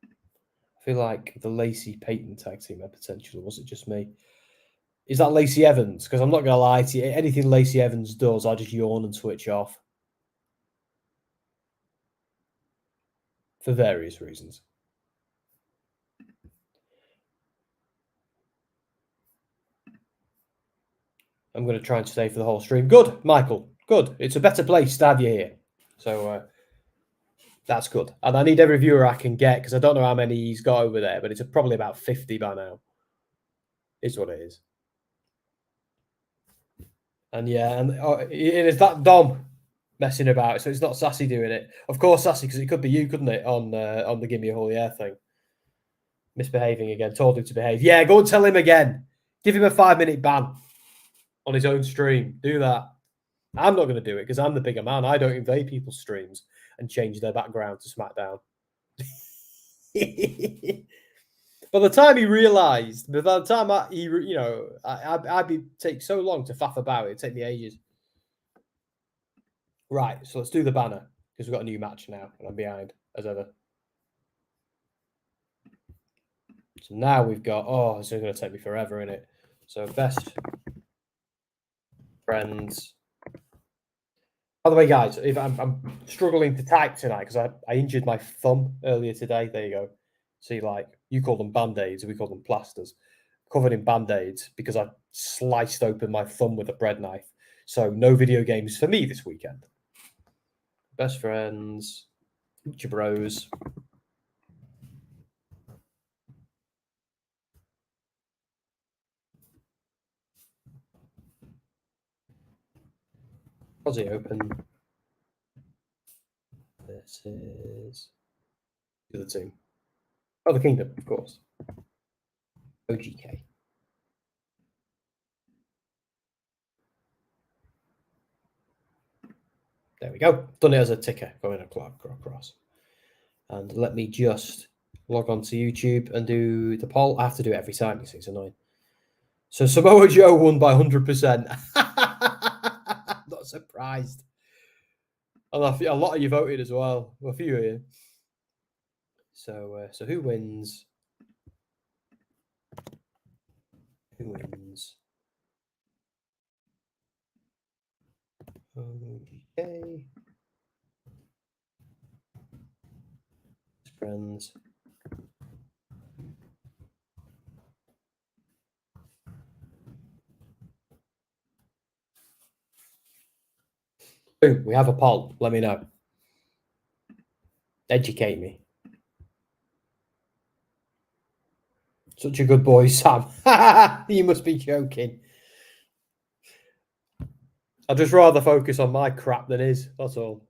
I feel like the Lacey Payton tag team had potential. Was it just me? Is that Lacey Evans? Because I'm not going to lie to you. Anything Lacey Evans does, I just yawn and switch off. For various reasons. I'm going to try and stay for the whole stream. Good, Michael. Good. It's a better place to have you here. So that's good. And I need every viewer I can get because I don't know how many he's got over there, but it's probably about 50 by now. Is what it is. And yeah, and it is that Dom. messing about. So it's not Sassy doing it. Of course, Sassy, because it could be you, couldn't it? On the Give Me a Holy Air thing. Misbehaving again. Told him to behave. Yeah, go and tell him again. Give him a 5-minute ban on his own stream. Do that. I'm not going to do it because I'm the bigger man. I don't invade people's streams and change their background to SmackDown. By the time he realised, by the time I'd be take so long to faff about it. It'd take me ages. Right, so let's do the banner because we've got a new match now and I'm behind as ever. So now we've got, this is going to take me forever, isn't it? So best friends. By the way, guys, if I'm struggling to type tonight because I injured my thumb earlier today. There you go. See, like, you call them band-aids, we call them plasters. Covered in band-aids because I sliced open my thumb with a bread knife. So no video games for me this weekend. Best friends, Lucha Bros. Aussie Open. This is the other team. Oh, the Kingdom, of course. OGK. There we go. Done it as a ticker going across. And let me just log on to YouTube and do the poll. I have to do it every time. It's annoying. So Samoa Joe won by 100%. Not surprised. And a lot of you voted as well. Well, a few of you. So who wins? Who wins? Okay. Friends. Boom, we have a poll. Let me know. Educate me. Such a good boy, Sam. You must be joking. I'd just rather focus on my crap than his. That's all.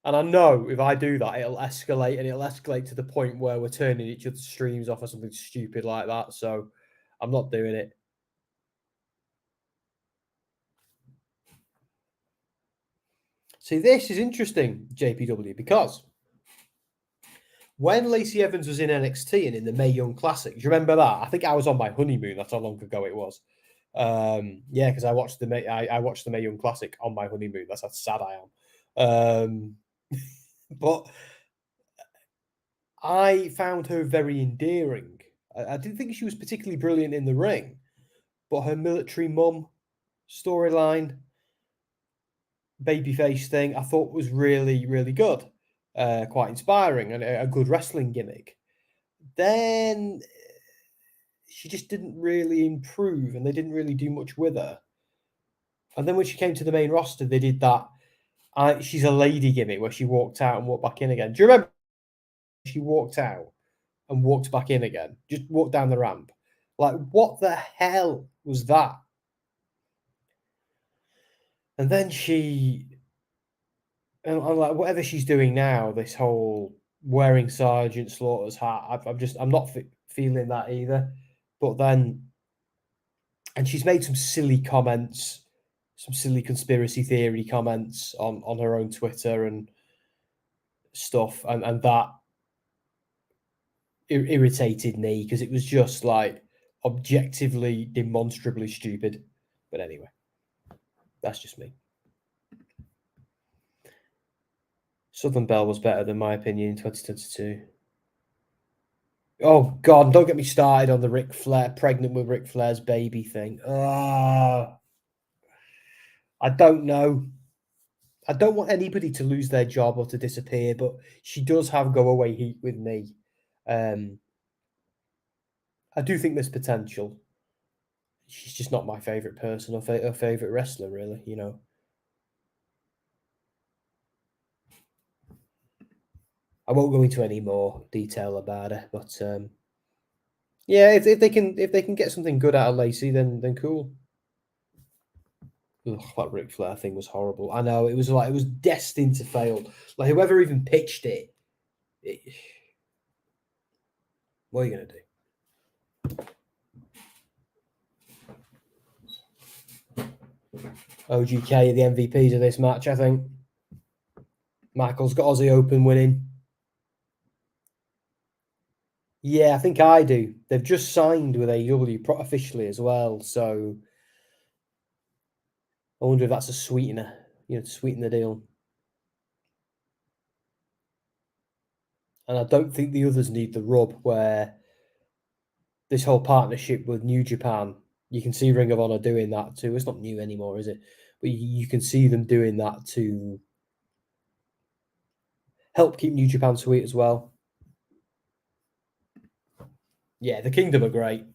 And I know if I do that, it'll escalate, and it'll escalate to the point where we're turning each other's streams off or something stupid like that. So I'm not doing it. See, this is interesting, JPW, because when Lacey Evans was in NXT and in the Mae Young Classic, do you remember that? I think I was on my honeymoon. That's how long ago it was. Yeah, because I watched the Mae Young Classic on my honeymoon. That's how sad I am. But I found her very endearing. I didn't think she was particularly brilliant in the ring, but her military mum storyline, babyface thing, I thought was really, really good. Quite inspiring and a good wrestling gimmick. Then she just didn't really improve and they didn't really do much with her. And then when she came to the main roster, they did that she's a lady gimmick where she walked out and walked back in again. Do you remember? She walked out and walked back in again. Just walked down the ramp. Like, what the hell was that? And then and like, whatever she's doing now, this whole wearing Sergeant Slaughter's hat, I'm not feeling that either. But then, and she's made some silly comments, some silly conspiracy theory comments on her own Twitter and stuff, and that irritated me because it was just like objectively, demonstrably stupid. But anyway, that's just me. Southern Belle was better than my opinion in 2022. Oh God, don't get me started on the Ric Flair, pregnant with Ric Flair's baby thing. I don't know. I don't want anybody to lose their job or to disappear, but she does have go away heat with me. I do think there's potential. She's just not my favorite person or favorite wrestler, really. You know. I won't go into any more detail about her, but yeah, if they can get something good out of Lacey, then cool. Ugh, that Ric Flair thing was horrible. I know, it was destined to fail. Like, whoever even pitched it what are you going to do? OGK are the MVPs of this match, I think. Michael's got Aussie Open winning. Yeah, I think I do. They've just signed with AEW officially as well, so I wonder if that's a sweetener, to sweeten the deal. And I don't think the others need the rub where this whole partnership with New Japan, you can see Ring of Honor doing that too. It's not new anymore, is it? But you can see them doing that to help keep New Japan sweet as well. Yeah, the Kingdom are great.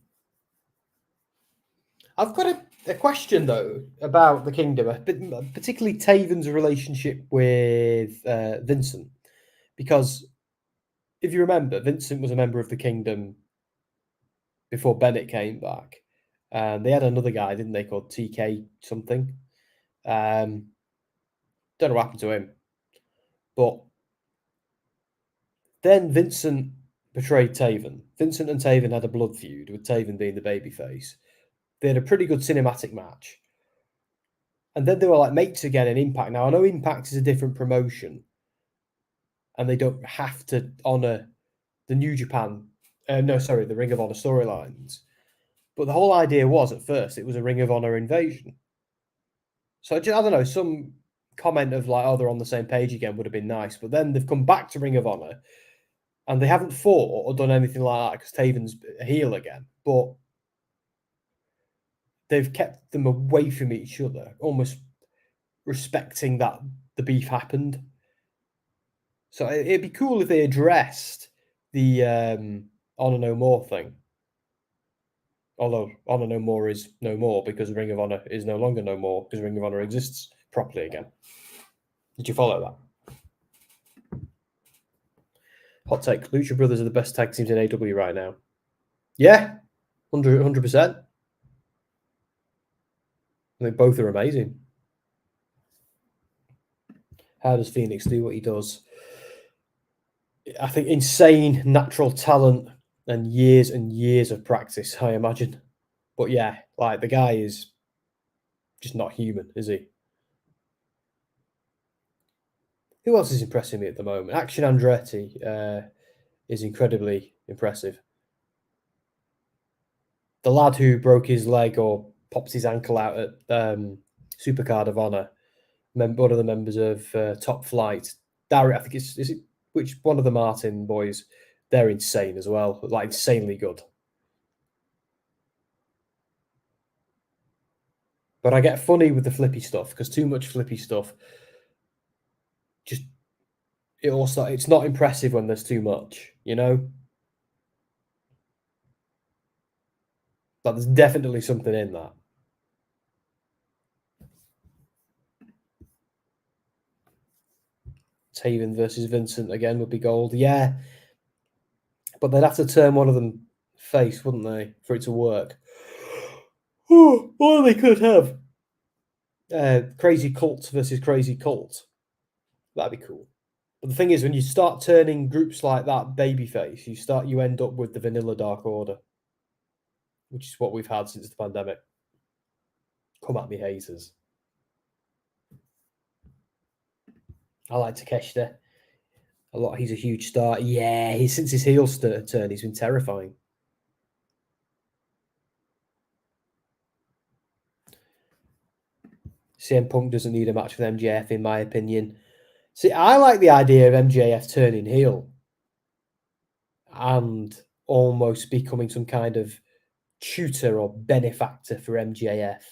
I've got a question, though, about the Kingdom, particularly Taven's relationship with Vincent. Because if you remember, Vincent was a member of the Kingdom before Bennett came back. And they had another guy, didn't they, called TK something. Don't know what happened to him. But then Vincent betrayed Taven. Vincent and Taven had a blood feud, with Taven being the babyface. They had a pretty good cinematic match. And then they were like mates again in Impact. Now, I know Impact is a different promotion. And they don't have to honour the New Japan... the Ring of Honor storylines. But the whole idea was, at first, it was a Ring of Honor invasion. So, I don't know, some comment of like, oh, they're on the same page again would have been nice. But then they've come back to Ring of Honor, and they haven't fought or done anything like that because Taven's a heel again. But they've kept them away from each other, almost respecting that the beef happened. So it'd be cool if they addressed the Honor No More thing. Although Honor No More is no more because Ring of Honor is no longer no more because Ring of Honor exists properly again. Did you follow that? Hot take. Lucha Brothers are the best tag teams in AW right now. Yeah, 100%. I think both are amazing. How does Phoenix do what he does? I think insane natural talent and years of practice, I imagine. But yeah, like the guy is just not human, is he? Who else is impressing me at the moment? Action Andretti is incredibly impressive. The lad who broke his leg or popped his ankle out at Supercard of Honor, one of the members of Top Flight, Darry, I think is it which one of the Martin boys? They're insane as well, like insanely good. But I get funny with the flippy stuff because too much flippy stuff just it's not impressive when there's too much, you know? But there's definitely something in that. Taven versus Vincent again would be gold. Yeah. But they'd have to turn one of them face, wouldn't they, for it to work? Or they could have Crazy Cult versus Crazy Cult. That'd be cool. But the thing is, when you start turning groups like that babyface, you end up with the vanilla Dark Order, which is what we've had since the pandemic. Come at me, haters. I like Takeshita a lot. He's a huge star. Yeah, since his heel turn, he's been terrifying. CM Punk doesn't need a match with MJF, in my opinion. See, I like the idea of MJF turning heel and almost becoming some kind of tutor or benefactor for MJF,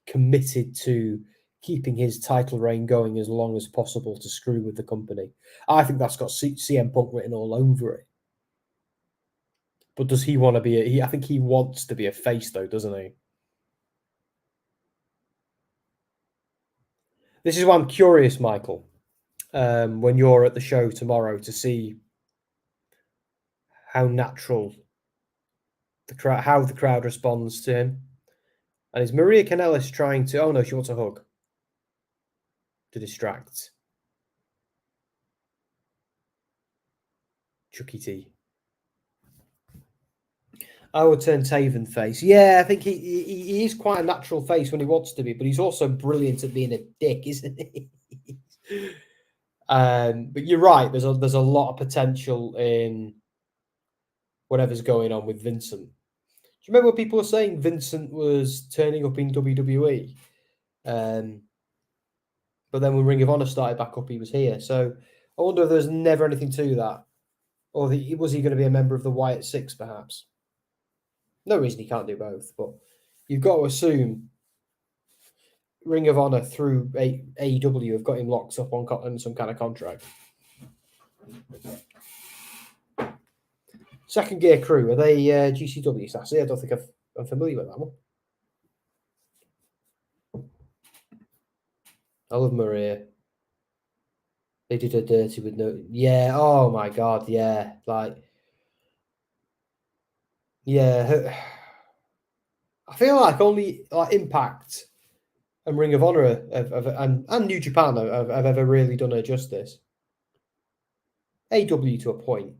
committed to keeping his title reign going as long as possible to screw with the company. I think that's got CM Punk written all over it. But does he want to be I think he wants to be a face, though, doesn't he? This is why I'm curious, Michael, when you're at the show tomorrow, to see how natural how the crowd responds to him. And is Maria Kanellis trying to... Oh, no, she wants a hug. to distract Chucky T. I would turn Taven face. Yeah, I think he is quite a natural face when he wants to be, but he's also brilliant at being a dick, isn't he? But you're right. There's a lot of potential in whatever's going on with Vincent. Do you remember what people were saying? Vincent was turning up in WWE, but then when Ring of Honor started back up, he was here. So I wonder if there's never anything to that, or was he going to be a member of the Wyatt Six, perhaps? No reason he can't do both, but you've got to assume Ring of Honor through AEW have got him locked up on some kind of contract. Second Gear Crew, are they GCW, Sassy? I don't think I'm familiar with that one. I love Maria. They did her dirty with no... Yeah, oh my God, yeah. Like... Yeah. I feel like only like Impact and Ring of Honor and New Japan have ever really done her justice. AW to a point,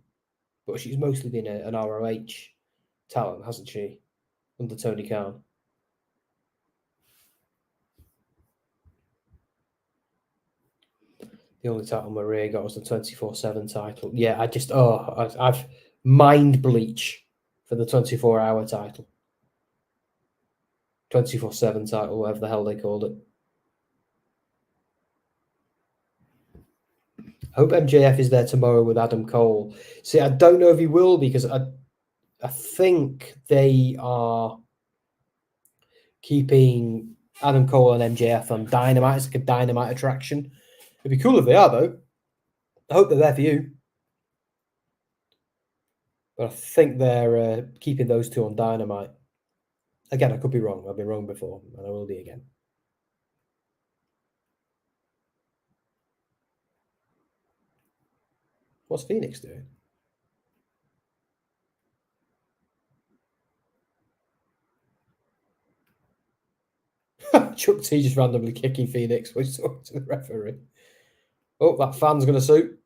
but she's mostly been an ROH talent, hasn't she? Under Tony Khan. The only title Maria got was the 24/7 title. Yeah, I've mind bleach for the 24-hour title. 24/7 title, whatever the hell they called it. I hope MJF is there tomorrow with Adam Cole. See, I don't know if he will, because I think they are keeping Adam Cole and MJF on Dynamite. It's like a Dynamite attraction. It'd be cool if they are, though. I hope they're there for you. But I think they're keeping those two on Dynamite. Again, I could be wrong. I've been wrong before, and I will be again. What's Phoenix doing? Chuck T just randomly kicking Phoenix, which is talking to the referee. Oh, that fan's going to suit.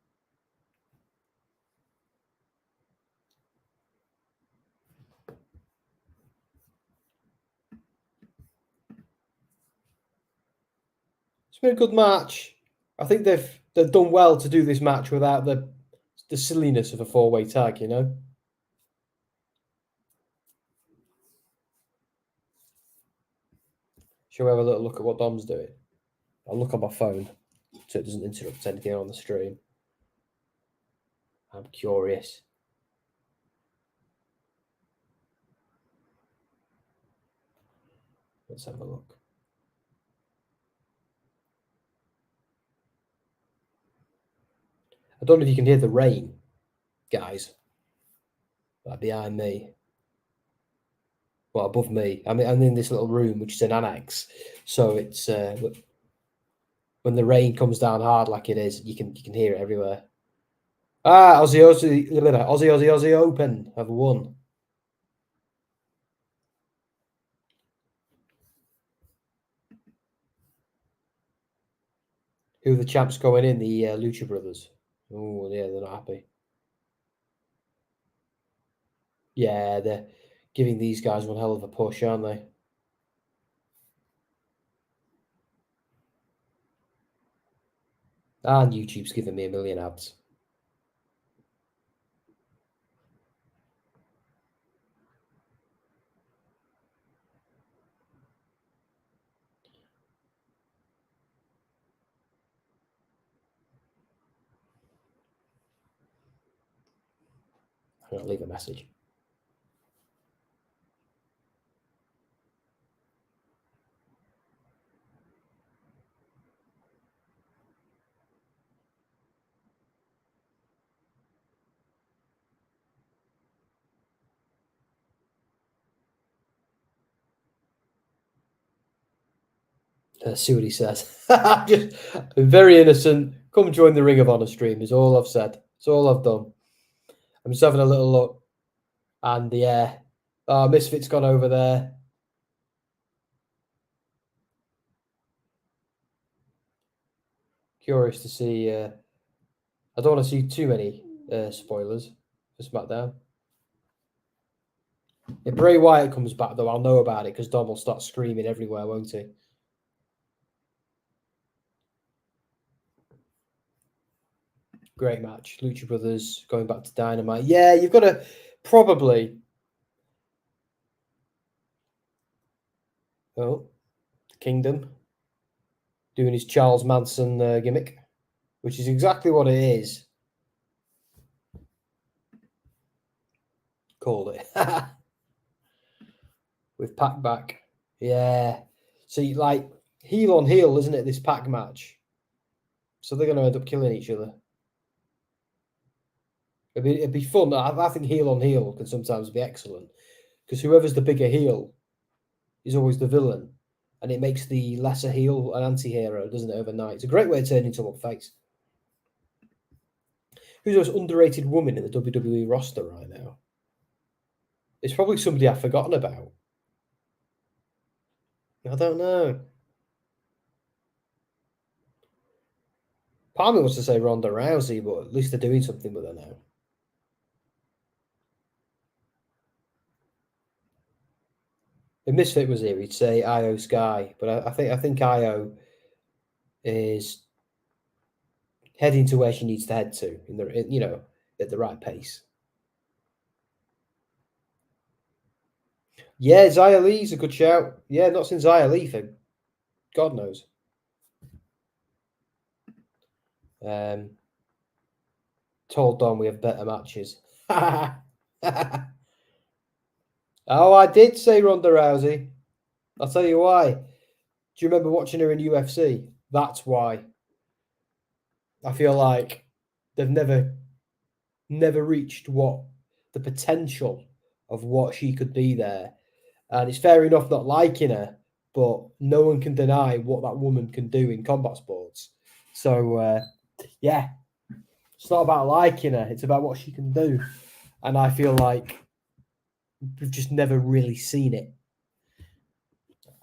It's been a good match. I think they've done well to do this match without the silliness of a four-way tag, you know? Shall we have a little look at what Dom's doing? I'll look on my phone so it doesn't interrupt anything on the stream. I'm curious. Let's have a look. I don't know if you can hear the rain, guys. Like behind me. Well, above me. I mean, I'm in this little room, which is an annex. So it's when the rain comes down hard like it is, you can hear it everywhere. Aussie Open have won. Who are the champs going in? The Lucha brothers. Oh, yeah, they're not happy. Yeah, they're giving these guys one hell of a push, aren't they? And YouTube's giving me 1 million ads. I'm going to leave a message. See what he says. Just very innocent. Come join the Ring of Honor stream is all I've said. It's all I've done. I'm just having a little look. And yeah, Misfit's gone over there. Curious to see. I don't want to see too many spoilers for SmackDown. If Bray Wyatt comes back, though, I'll know about it because Dom will start screaming everywhere, won't he? Great match. Lucha Brothers going back to Dynamite. Yeah, you've got to probably... Oh, Kingdom. Doing his Charles Manson gimmick, which is exactly what it is. Called it. With PAC back. Yeah. See, like, heel on heel, isn't it, this PAC match? So they're going to end up killing each other. It'd be fun. I think heel on heel can sometimes be excellent because whoever's the bigger heel is always the villain, and it makes the lesser heel an anti-hero, doesn't it, overnight? It's a great way of turning someone face. Who's the most underrated woman in the WWE roster right now? It's probably somebody I've forgotten about. I don't know. Part of me wants to say Ronda Rousey, but at least they're doing something with her now. If Misfit was here, he'd say Io Sky, but I think Io is heading to where she needs to head to at the right pace. Yeah, Xia Li's a good shout. Yeah, not since Xia Li for God knows. Told Don we have better matches. Oh, I did say Ronda Rousey. I'll tell you why. Do you remember watching her in UFC? That's why. I feel like they've never reached what the potential of what she could be there. And it's fair enough not liking her, but no one can deny what that woman can do in combat sports. So, yeah, it's not about liking her. It's about what she can do. And I feel like we've just never really seen it.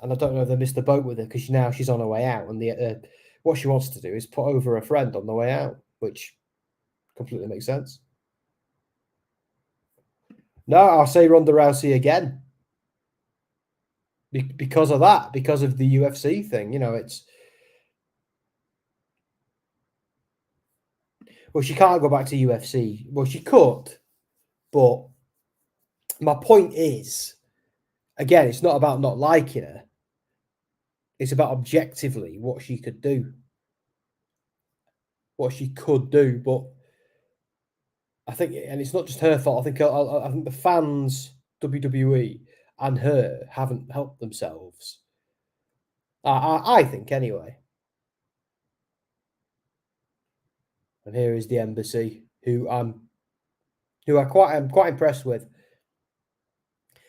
And I don't know if they missed the boat with her because now she's on her way out. And what she wants to do is put over a friend on the way out, which completely makes sense. No, I'll say Ronda Rousey again. Because of that, because of the UFC thing. It's... Well, she can't go back to UFC. Well, she could, but my point is, again, it's not about not liking her. It's about objectively what she could do. What she could do, but I think, and it's not just her fault. I think the fans, WWE, and her haven't helped themselves. I think anyway. And here is the Embassy, who I'm quite impressed with.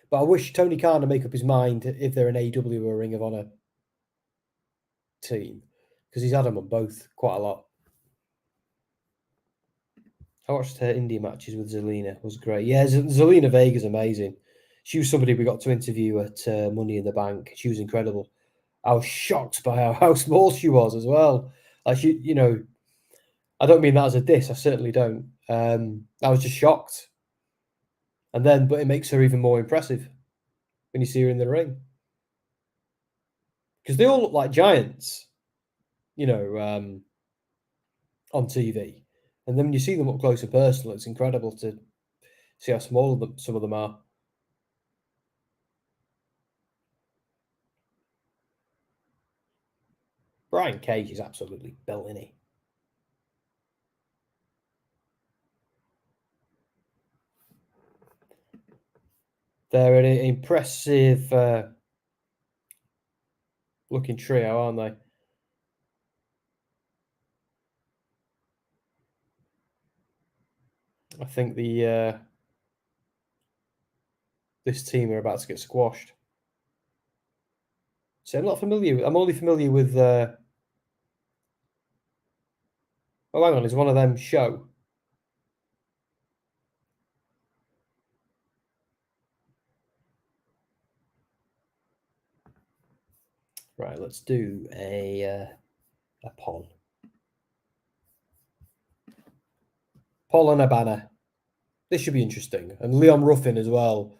But I wish Tony Khan to make up his mind if they're an AEW or a Ring of Honor team, because he's had them on both quite a lot. I watched her indie matches with Zelina. It was great. Yeah, Zelina Vega's amazing. She was somebody we got to interview at Money in the Bank. She was incredible. I was shocked by how small she was as well. Like I don't mean that as a diss. I certainly don't. I was just shocked. But it makes her even more impressive when you see her in the ring. Because they all look like giants, on TV. And then when you see them up close and personal, it's incredible to see how small some of them are. Brian Cage is absolutely built, isn't he? They're an impressive looking trio, aren't they? I think this team are about to get squashed. So I'm not familiar. I'm only familiar with. Oh, hang on, is one of them Show? Right, let's do a poll. Paul and a banner. This should be interesting. And Leon Ruffin as well.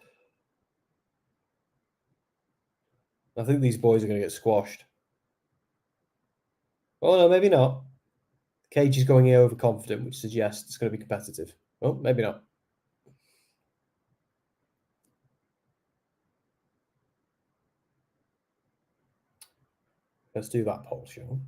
I think these boys are going to get squashed. Oh, no, maybe not. Cage is going in overconfident, which suggests it's going to be competitive. Oh, maybe not. Let's do that poll, shall we?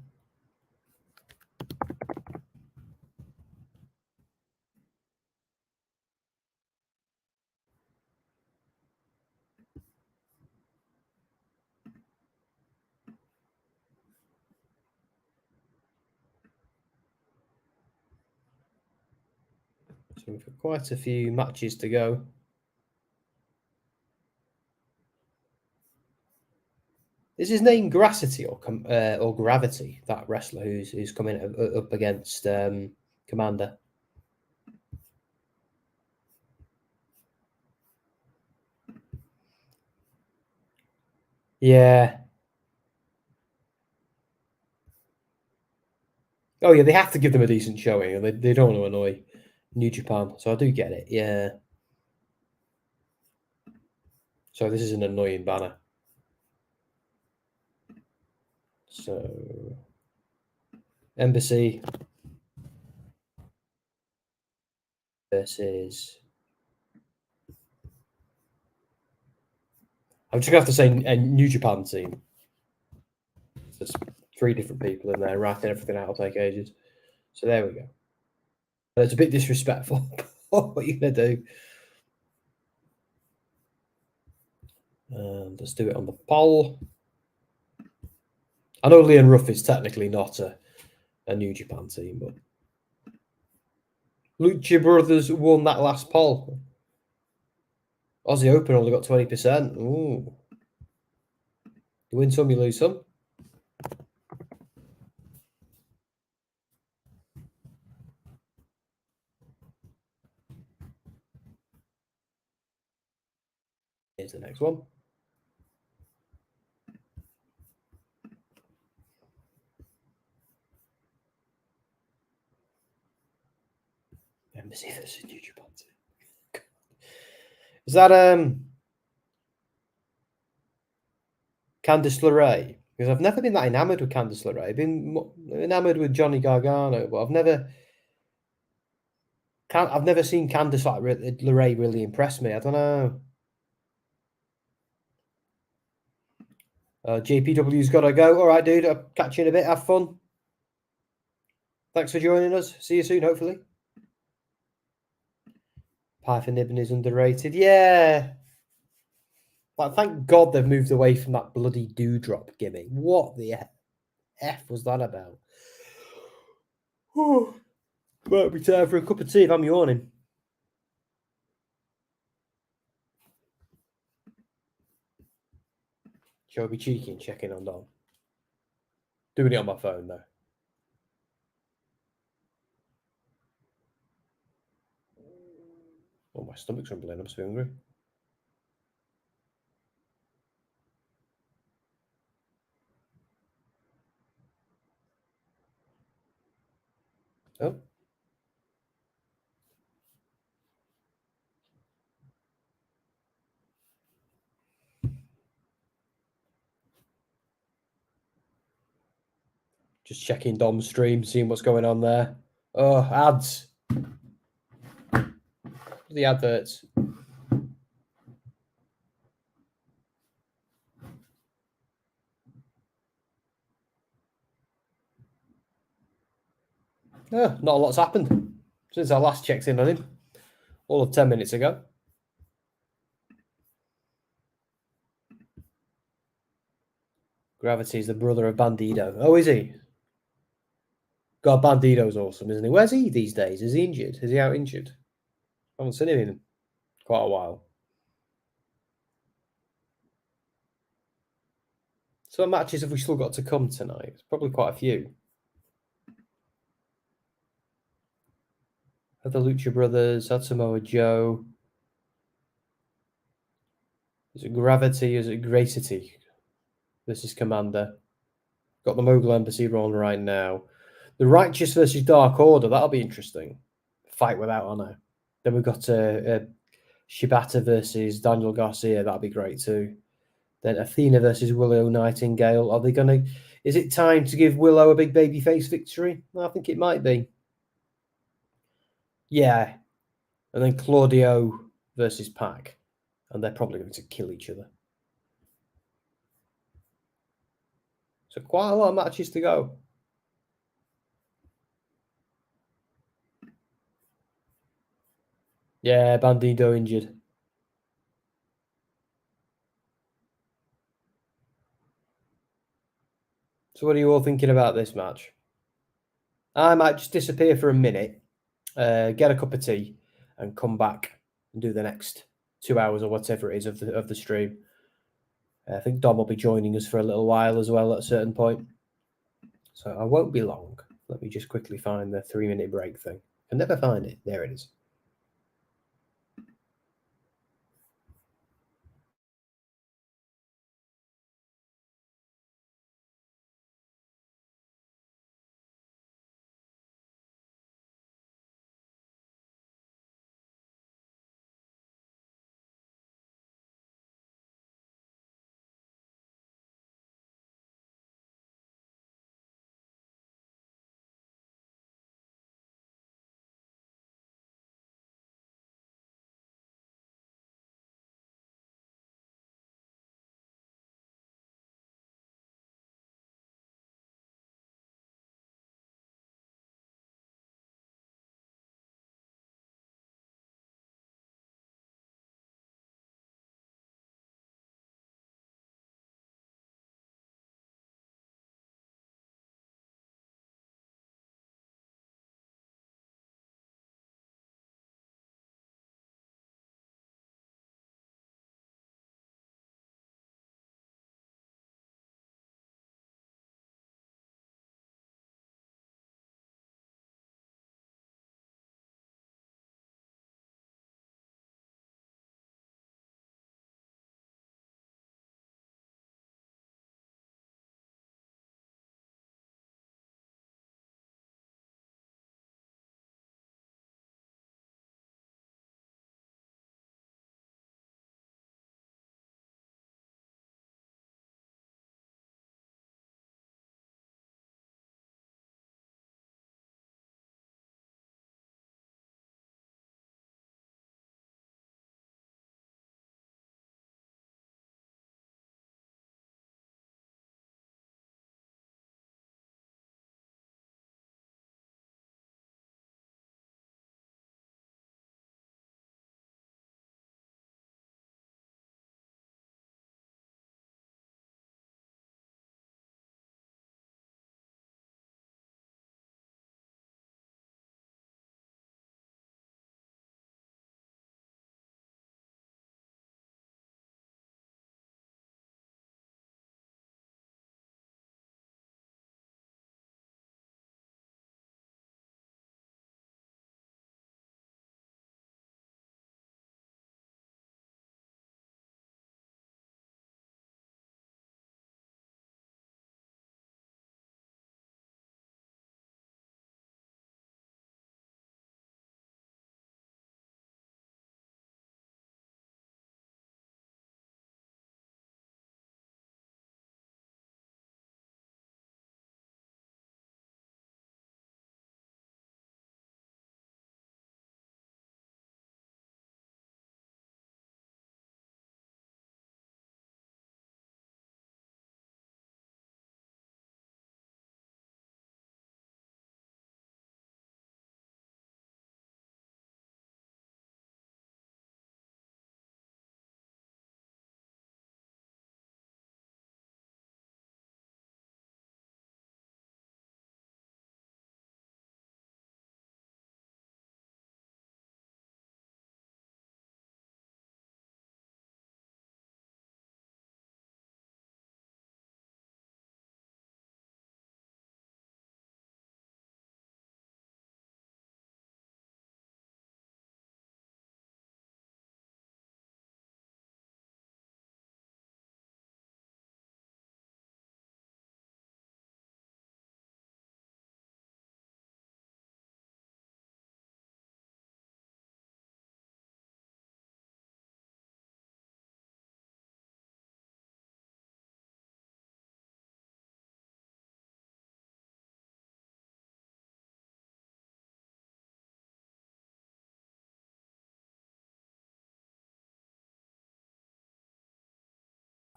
So we've got quite a few matches to go. Is his name Gracity or Gravity? That wrestler who's coming up against Komander. Yeah. Oh yeah, they have to give them a decent showing, and they don't want to annoy New Japan. So I do get it. Yeah. So this is an annoying banner. So Embassy versus. I'm just gonna have to say a New Japan team. There's 3 different people in there writing everything out. Will take ages. So there we go. It's a bit disrespectful. What are you gonna do? And let's do it on the poll. I know Leon Ruff is technically not a New Japan team, but Lucha Brothers won that last poll. Aussie Open only got 20%. Ooh. You win some, you lose some. Here's the next one. Embassy versus New Japan team. Is that Candice LeRae? Because I've never been that enamoured with Candice LeRae. I've been enamoured with Johnny Gargano, but I've never seen Candice LeRae really impress me. I don't know. JPW's got to go. All right, dude. I'll catch you in a bit. Have fun. Thanks for joining us. See you soon, hopefully. Python Nibbin is underrated. Yeah. Like, thank God they've moved away from that bloody dewdrop gimmick. What the F was that about? Might be time for a cup of tea if I'm yawning. Shall I be cheeky and check in on Dom? Doing it on my phone, though. Oh, my stomach's rumbling. I'm so hungry. Oh. Just checking Dom's stream, seeing what's going on there. Oh, ads. The adverts. Oh, not a lot's happened since I last checked in on him. All of 10 minutes ago. Gravity is the brother of Bandido. Oh, is he? God, Bandido's awesome, isn't he? Where's he these days? Is he injured? Is he out injured? I haven't seen him in quite a while. So what matches have we still got to come tonight? It's probably quite a few. Had the Lucha Brothers, had Samoa Joe. Is it Gravity? Is it Gracity? This is Komander. Got the Mogul Embassy rolling right now. The Righteous versus Dark Order. That'll be interesting. fight without honor. Then we've got Shibata versus Daniel Garcia. That'd be great too. Then Athena versus Willow Nightingale. Are they going to? Is it time to give Willow a big babyface victory? I think it might be. Yeah. And then Claudio versus PAC. And they're probably going to kill each other. So quite a lot of matches to go. Yeah, Bandito injured. So what are you all thinking about this match? I might just disappear for a minute, get a cup of tea, and come back and do the next 2 hours or whatever it is of the stream. I think Dom will be joining us for a little while as well at a certain point. So I won't be long. Let me just quickly find the 3-minute break thing. I can never find it. There it is.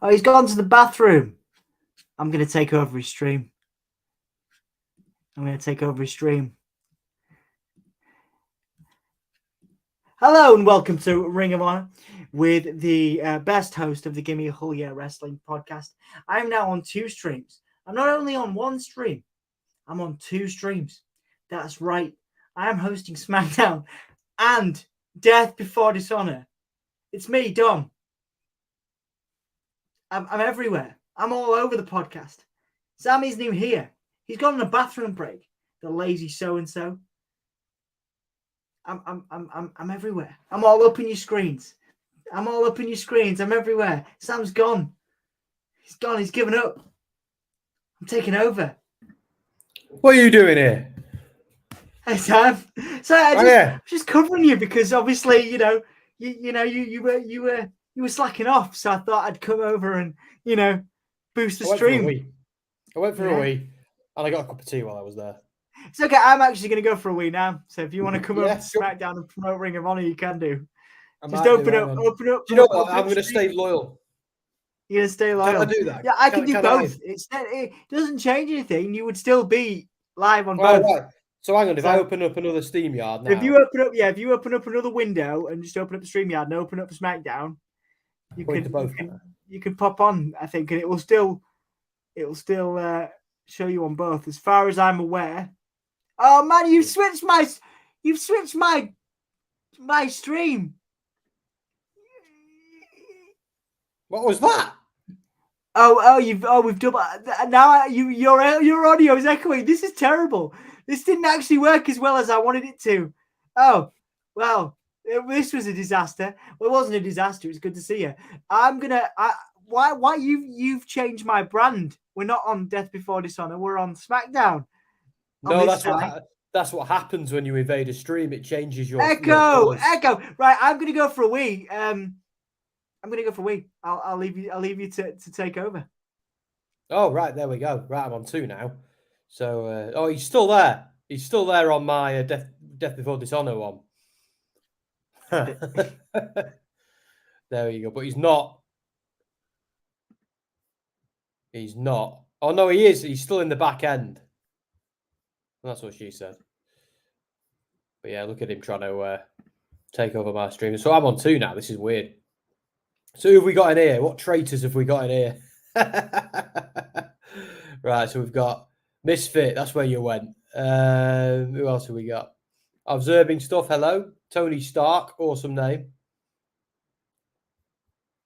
Oh, he's gone to the bathroom. I'm going to take over his stream. Hello and welcome to Ring of Honor with the best host of the Gimme a Hull Yeah Wrestling podcast. I am now on 2 streams. I'm not only on 1 stream, I'm on 2 streams. That's right. I am hosting SmackDown and Death Before Dishonor. It's me, Dom. I'm everywhere. I'm all over the podcast. Sammy's new here. He's gone on a bathroom break. The lazy so-and-so. I'm everywhere. I'm all up in your screens. I'm everywhere. Sam's gone. He's gone. He's given up. I'm taking over. What are you doing here? Hey Sam. So I'm just covering you because obviously you were slacking off. So I thought I'd come over and boost the stream. I went for a wee, and I got a cup of tea while I was there. It's okay. I'm actually going to go for a wee now. So if you want to come over to sure. SmackDown and promote Ring of Honor, you can do. Just open up. Do you know what? I'm going to stay loyal. You're going to stay loyal. Can I do that? Yeah, I can do both. It doesn't change anything. You would still be live on both. Right. So hang on. If I open up another StreamYard now, if you open up another window and just open up the StreamYard and open up SmackDown, you can pop on. I think, and it will still show you on both, as far as I'm aware. Oh man, you've switched my stream. What was that? We've double now. Your audio is echoing. This is terrible. This didn't actually work as well as I wanted it to. Oh well, this was a disaster. Well, it wasn't a disaster. It's good to see you. Why you've changed my brand? We're not on Death Before Dishonor. We're on SmackDown. No, that's what happens when you invade a stream. It changes your echo. Right, I'm gonna go for a wee. I'll leave you to take over. Oh right, there we go. Right, I'm on 2 now. So he's still there. He's still there on my Death Before Dishonor one. There you go. But he's not. He's not. Oh no, he is. He's still in the back end. That's what she said. But yeah, look at him trying to take over my stream. So I'm on 2 now. This is weird. So who have we got in here? What traitors have we got in here? Right, so we've got Misfit. That's where you went. Who else have we got? Observing Stuff. Hello. Tony Stark. Awesome name.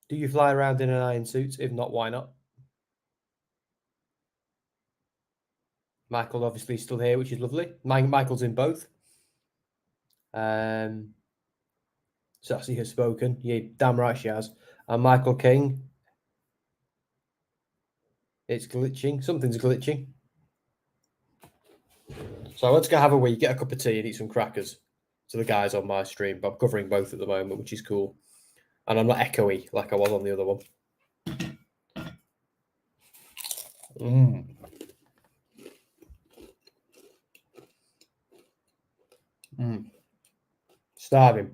Do you fly around in an iron suit? If not, why not? Michael obviously still here, which is lovely. Michael's in both. Sassy has spoken. Yeah, damn right she has. And Michael King. It's glitching. Something's glitching. So let's go have a wee, get a cup of tea and eat some crackers to the guys on my stream. But I'm covering both at the moment, which is cool. And I'm not echoey like I was on the other one. Starving.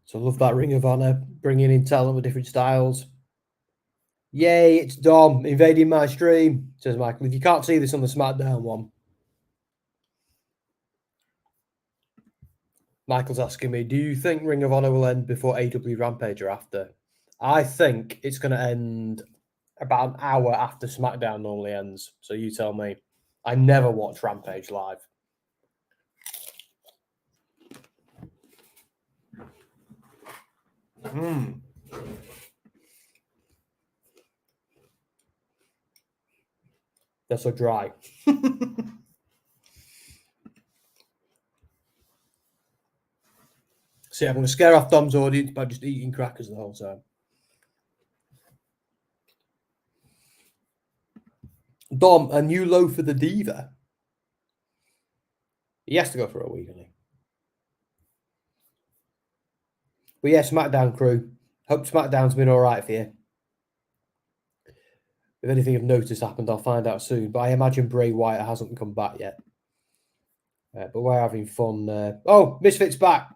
So I love that Ring of Honor, bringing in talent with different styles. Yay, it's Dom invading my stream, says Michael. If you can't see this on the SmackDown one. Michael's asking me, do you think Ring of Honor will end before AW Rampage or after? I think it's going to end about an hour after SmackDown normally ends. So you tell me. I never watch Rampage live. They're so dry. See, I'm going to scare off Dom's audience by just eating crackers the whole time. Dom, a new low for the diva. He has to go for a week, doesn't he? But yeah, SmackDown crew. Hope SmackDown's been all right for you. If anything of note has happened, I'll find out soon. But I imagine Bray Wyatt hasn't come back yet. But we're having fun. Oh, Misfit's back.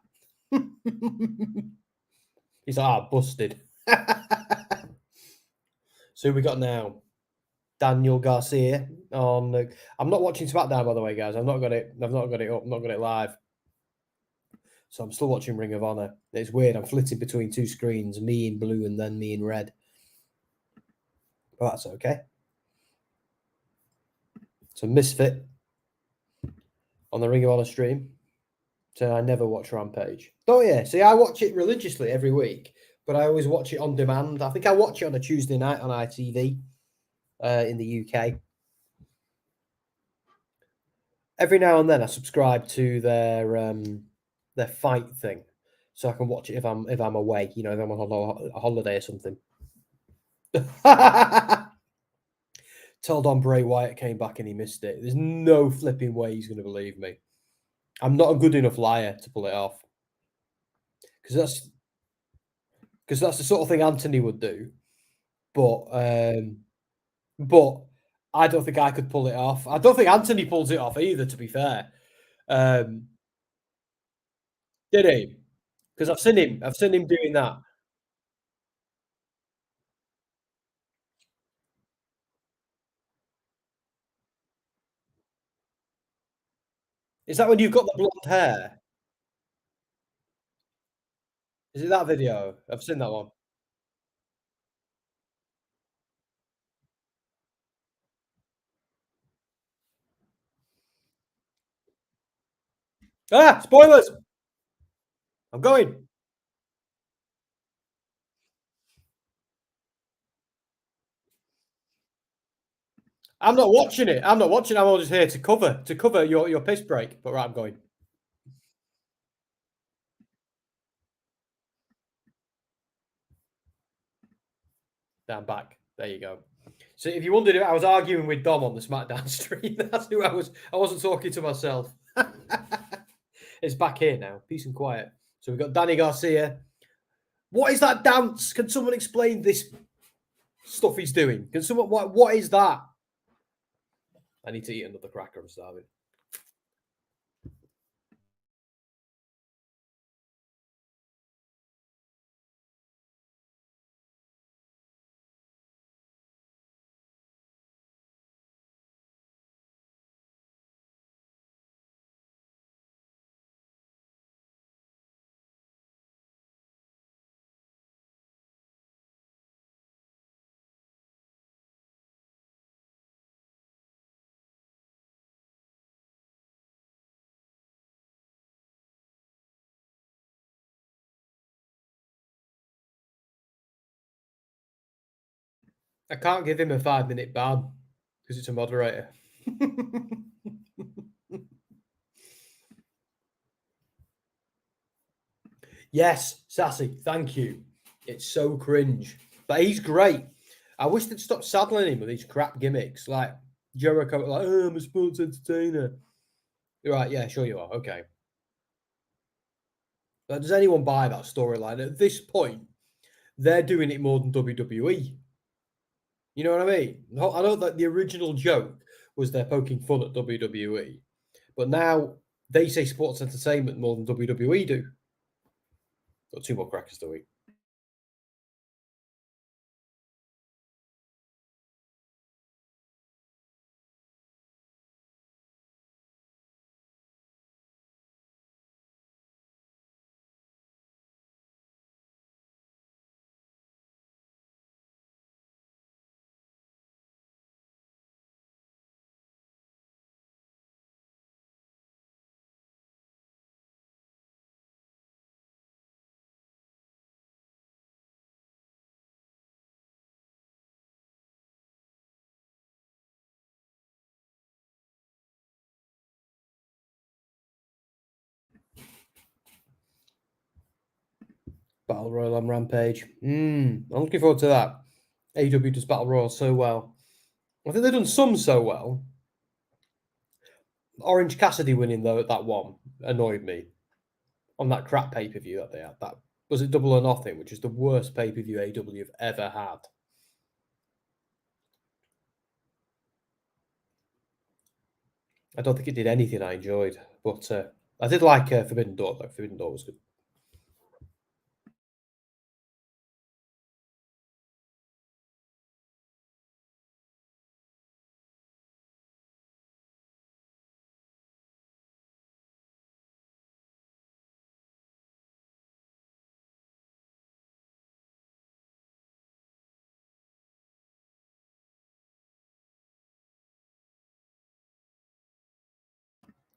He's like, busted. So we got now Daniel Garcia on. I'm not watching SmackDown, by the way, guys. I've not got it up. I've not got it live. So I'm still watching Ring of Honor. It's weird. I'm flitting between two screens, me in blue and then me in red. But that's okay. So Misfit on the Ring of Honor stream. So I never watch Rampage. Oh yeah, see, I watch it religiously every week, but I always watch it on demand. I think I watch it on a Tuesday night on ITV in the UK. Every now and then I subscribe to their fight thing, so I can watch it if I'm away. You know, if I'm on a holiday or something. Told on Bray Wyatt came back and he missed it. There's no flipping way he's going to believe me. I'm not a good enough liar to pull it off. Because that's the sort of thing Anthony would do. But I don't think I could pull it off. I don't think Anthony pulls it off either, to be fair. Did he? Because I've seen him doing that. Is that when you've got the blonde hair? Is it that video? I've seen that one. Ah, spoilers! I'm going. I'm not watching it. I'm not watching. I'm all just here to cover your piss break. But right, I'm going. I'm back. There you go. So if you wondered if I was arguing with Dom on the SmackDown stream, that's who I was. I wasn't talking to myself. It's back here now. Peace and quiet. So we've got Danny Garcia. What is that dance? Can someone explain this stuff he's doing? Can someone what is that? I need to eat another cracker. I'm starving. I can't give him a 5-minute ban because it's a moderator. Yes, Sassy, thank you. It's so cringe. But he's great. I wish they'd stop saddling him with these crap gimmicks. Like Jericho, like, oh, I'm a sports entertainer. You're right, yeah, sure you are. Okay. But does anyone buy that storyline? At this point, they're doing it more than WWE. You know what I mean? I know that the original joke was they're poking fun at WWE, but now they say sports entertainment more than WWE do. Got 2 more crackers to eat. Battle Royal on Rampage. I'm looking forward to that. AEW does Battle Royal so well. I think they've done some so well. Orange Cassidy winning though that one annoyed me on that crap pay-per-view that they had. That was it, Double or Nothing, which is the worst pay-per-view AEW have ever had. I don't think it did anything I enjoyed, but I did like Forbidden Door, though. Forbidden Door was good.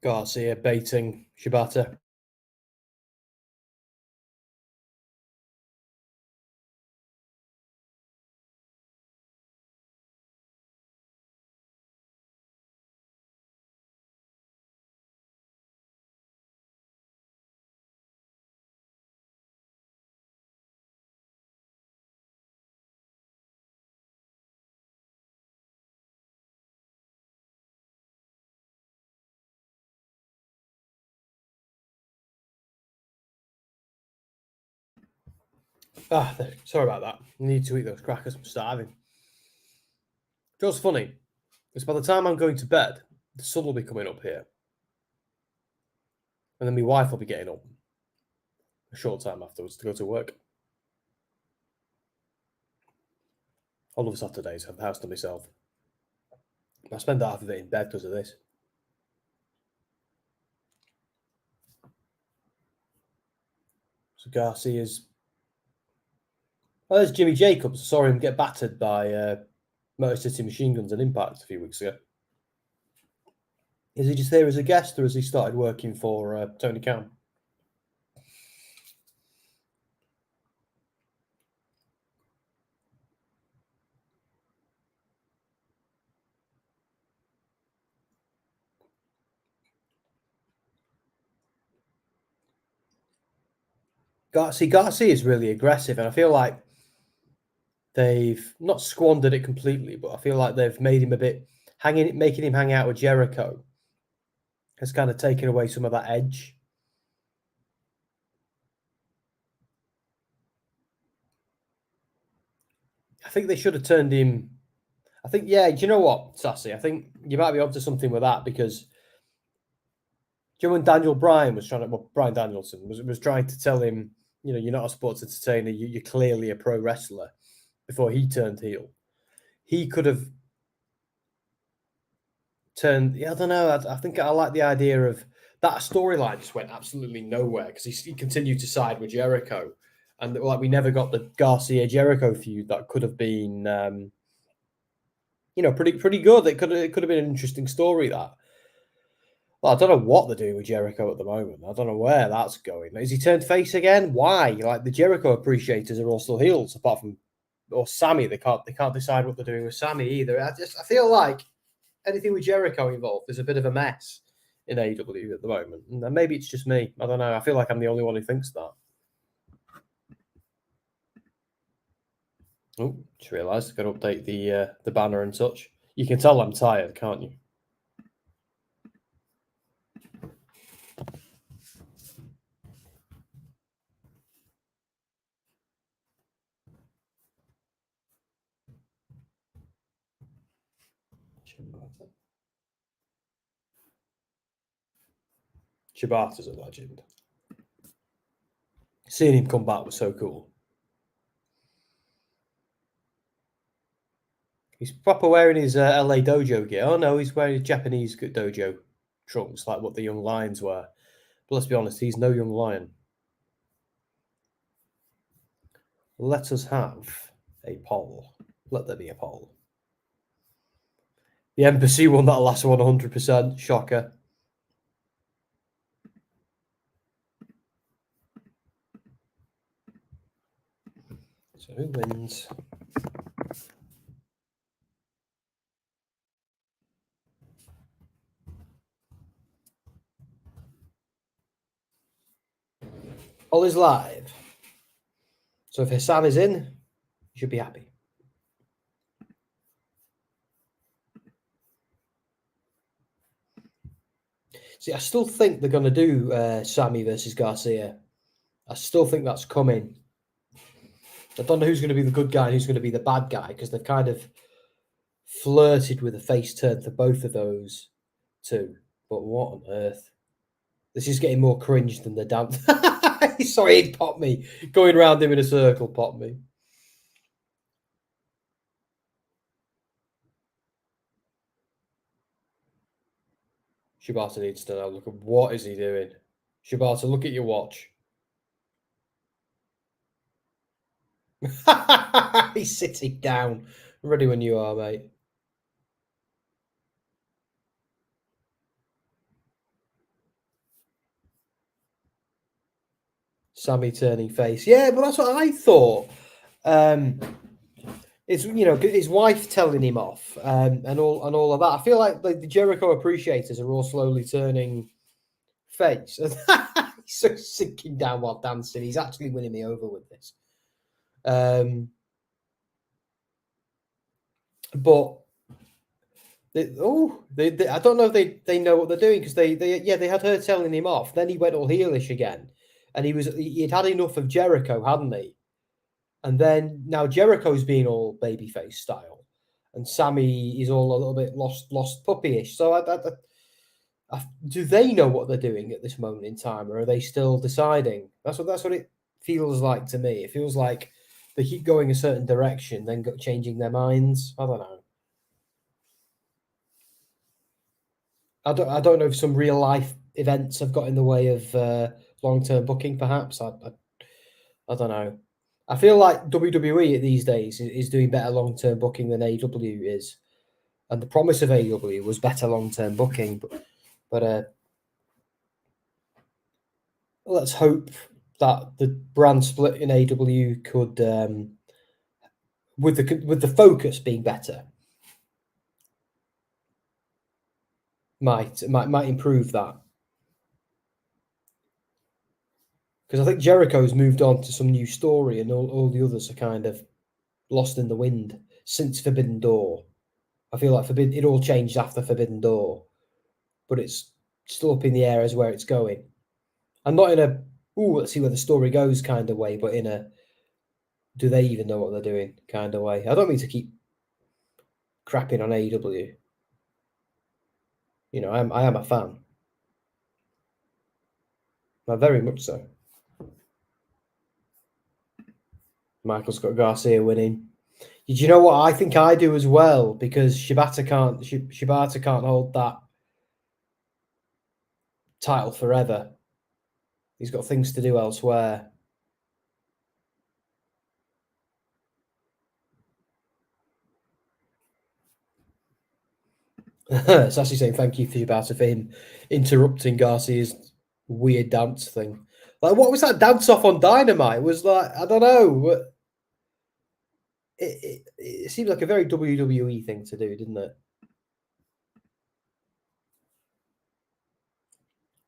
Garcia baiting Shibata. Sorry about that. I need to eat those crackers. I'm starving. Just funny. It's by the time I'm going to bed, the sun will be coming up here. And then my wife will be getting up a short time afterwards to go to work. I love Saturdays. I have the house to myself. I spend half of it in bed because of this. So Garcia's... Oh, there's Jimmy Jacobs. I saw him get battered by Motor City Machine Guns and Impact a few weeks ago. Is he just here as a guest, or has he started working for Tony Khan? Garcia is really aggressive, and I feel like they've not squandered it completely, but I feel like they've made him a bit making him hang out with Jericho has kind of taken away some of that edge. I think they should have turned him. I think, yeah, do you know what, Sassy? I think you might be onto something with that, because do you know when Daniel Bryan was trying to, well, Bryan Danielson was trying to tell him, you know, you're not a sports entertainer, you're clearly a pro wrestler, before he turned heel. He could have turned, yeah, I don't know. I think I like the idea of that storyline just went absolutely nowhere because he continued to side with Jericho. And like we never got the Garcia Jericho feud that could have been, you know, pretty good. It could have been an interesting story. That. Well, I don't know what they're doing with Jericho at the moment. I don't know where that's going. Is he turned face again? Why? Like the Jericho appreciators are all still heels, apart from or Sammy. They can't decide what they're doing with Sammy either. I feel like anything with Jericho involved is a bit of a mess in AEW at the moment. And maybe it's just me. I don't know. I feel like I'm the only one who thinks that. Oh, just realised I've got to update the banner and such. You can tell I'm tired, can't you? Shibata's a legend. Seeing him come back was so cool. He's proper wearing his LA dojo gear. Oh no, he's wearing his Japanese dojo trunks, like what the Young Lions were. But let's be honest, he's no Young Lion. Let us have a poll. Let there be a poll. The Embassy won that last one 100%. Shocker. So who wins? All is live. So if Hassan is in, you should be happy. See, I still think they're going to do Sammy versus Garcia. I still think that's coming. I don't know who's going to be the good guy and who's going to be the bad guy, because they've kind of flirted with a face turn for both of those two. But what on earth? This is getting more cringe than the dance. Sorry, it popped me. Going around him in a circle popped me. Shibata needs to now look at what is he doing. Shibata, look at your watch. He's sitting down. Ready when you are, mate. Sammy turning face. Yeah, but that's what I thought. It's his wife telling him off, and all of that. I feel like the Jericho appreciators are all slowly turning face. He's so sinking down while dancing. He's actually winning me over with this. But I don't know if they know what they're doing, because they had her telling him off. Then he went all heelish again, and he'd had enough of Jericho, hadn't he? And then now Jericho's being all babyface style, and Sammy is all a little bit lost puppyish. So do they know what they're doing at this moment in time, or are they still deciding? That's what it feels like to me. It feels like they keep going a certain direction, then changing their minds. I don't know. I don't know if some real life events have got in the way of long-term booking. Perhaps I don't know. I feel like WWE these days is doing better long-term booking than AEW is, and the promise of AEW was better long-term booking. But let's hope that the brand split in AEW could, with the focus being better, might improve that. Because I think Jericho's moved on to some new story, and all the others are kind of lost in the wind since Forbidden Door. I feel like it all changed after Forbidden Door, but it's still up in the air as where it's going. And not in a, let's see where the story goes kind of way, but in a, do they even know what they're doing kind of way. I don't mean to keep crapping on AEW. I am a fan. Very much so. Michael's got Garcia winning. Did you know what I think I do as well? Because Shibata can't hold that title forever. He's got things to do elsewhere. It's actually saying thank you for Shibata for him interrupting Garcia's weird dance thing. Like, what was that dance off on Dynamite? It was like, I don't know. It seemed like a very WWE thing to do, didn't it?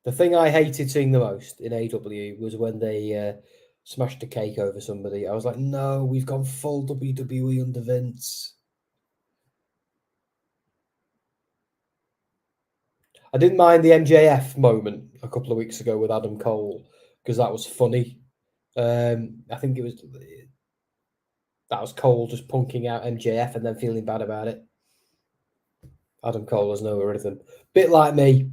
The thing I hated seeing the most in AEW was when they smashed a cake over somebody. I was like, no, we've gone full WWE under Vince. I didn't mind the MJF moment a couple of weeks ago with Adam Cole, because that was funny. I think that was Cole just punking out MJF and then feeling bad about it. Adam Cole has no rhythm. Bit like me.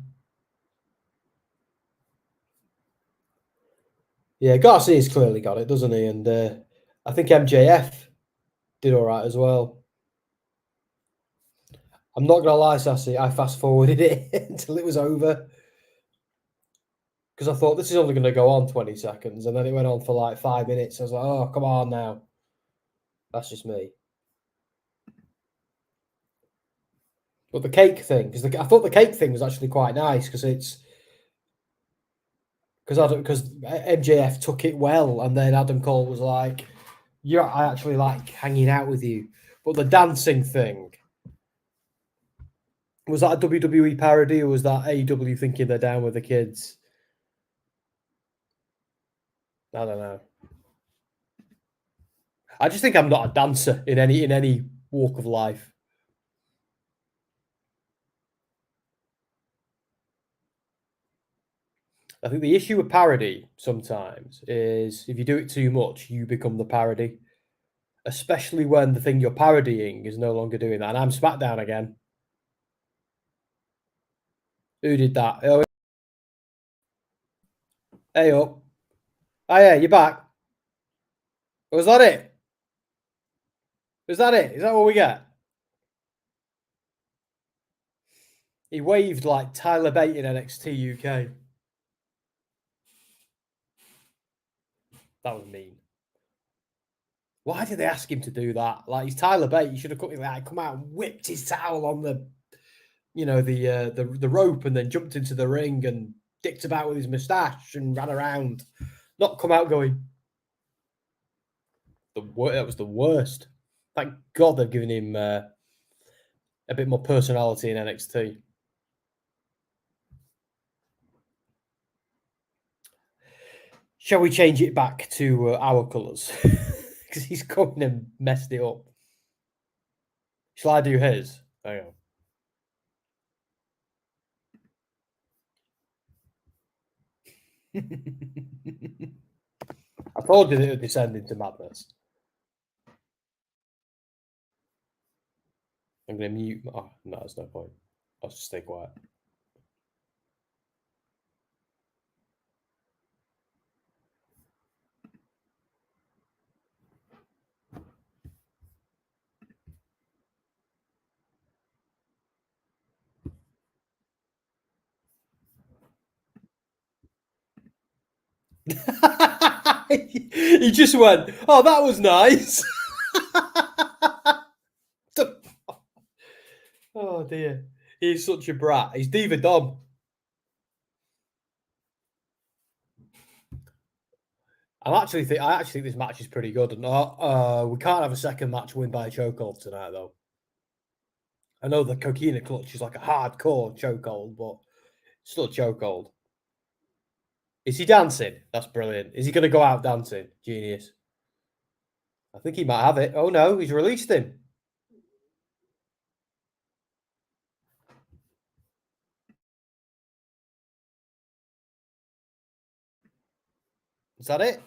Yeah, Garcia's clearly got it, doesn't he? And I think MJF did all right as well. I'm not going to lie, Sassy, I fast-forwarded it until it was over, because I thought this is only going to go on 20 seconds, and then it went on for like 5 minutes. I was like, oh, come on now. That's just me. But the cake thing, because I thought the cake thing was actually quite nice, because MJF took it well, and then Adam Cole was like, "Yeah, I actually like hanging out with you." But the dancing thing, was that a WWE parody, or was that AEW thinking they're down with the kids? I don't know. I just think I'm not a dancer in any walk of life. I think the issue with parody sometimes is if you do it too much, you become the parody. Especially when the thing you're parodying is no longer doing that. And I'm SmackDown again. Who did that? Oh, hey up. Oh yeah, you're back. Was that it? Was that it? Is that what we get? He waved like Tyler Bate in NXT UK. That was mean. Why did they ask him to do that? Like, he's Tyler Bate. He should have come out and whipped his towel on the, the rope, and then jumped into the ring and dicked about with his moustache and ran around. Not come out going. That was the worst. Thank God they've given him a bit more personality in NXT. Shall we change it back to our colours? Because he's come and messed it up. Shall I do his? Hang on. I told you that it would descend into madness. I'm going to mute. Oh, no, there's no point. I'll just stay quiet. He just went, oh, that was nice. Oh, dear. He's such a brat. He's Diva Dom. I actually think this match is pretty good. And we can't have a second match win by a chokehold tonight, though. I know the Coquina clutch is like a hardcore chokehold, but still a chokehold. Is he dancing? That's brilliant. Is he going to go out dancing? Genius. I think he might have it. Oh, no, he's released him. Is that it?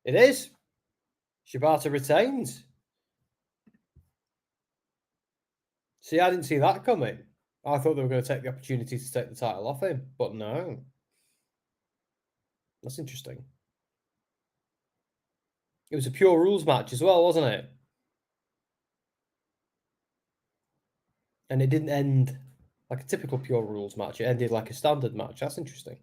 It is. Shibata retains. See, I didn't see that coming. I thought they were going to take the opportunity to take the title off him, but no. That's interesting. It was a pure rules match as well, wasn't it? And it didn't end like a typical pure rules match. It ended like a standard match. That's interesting.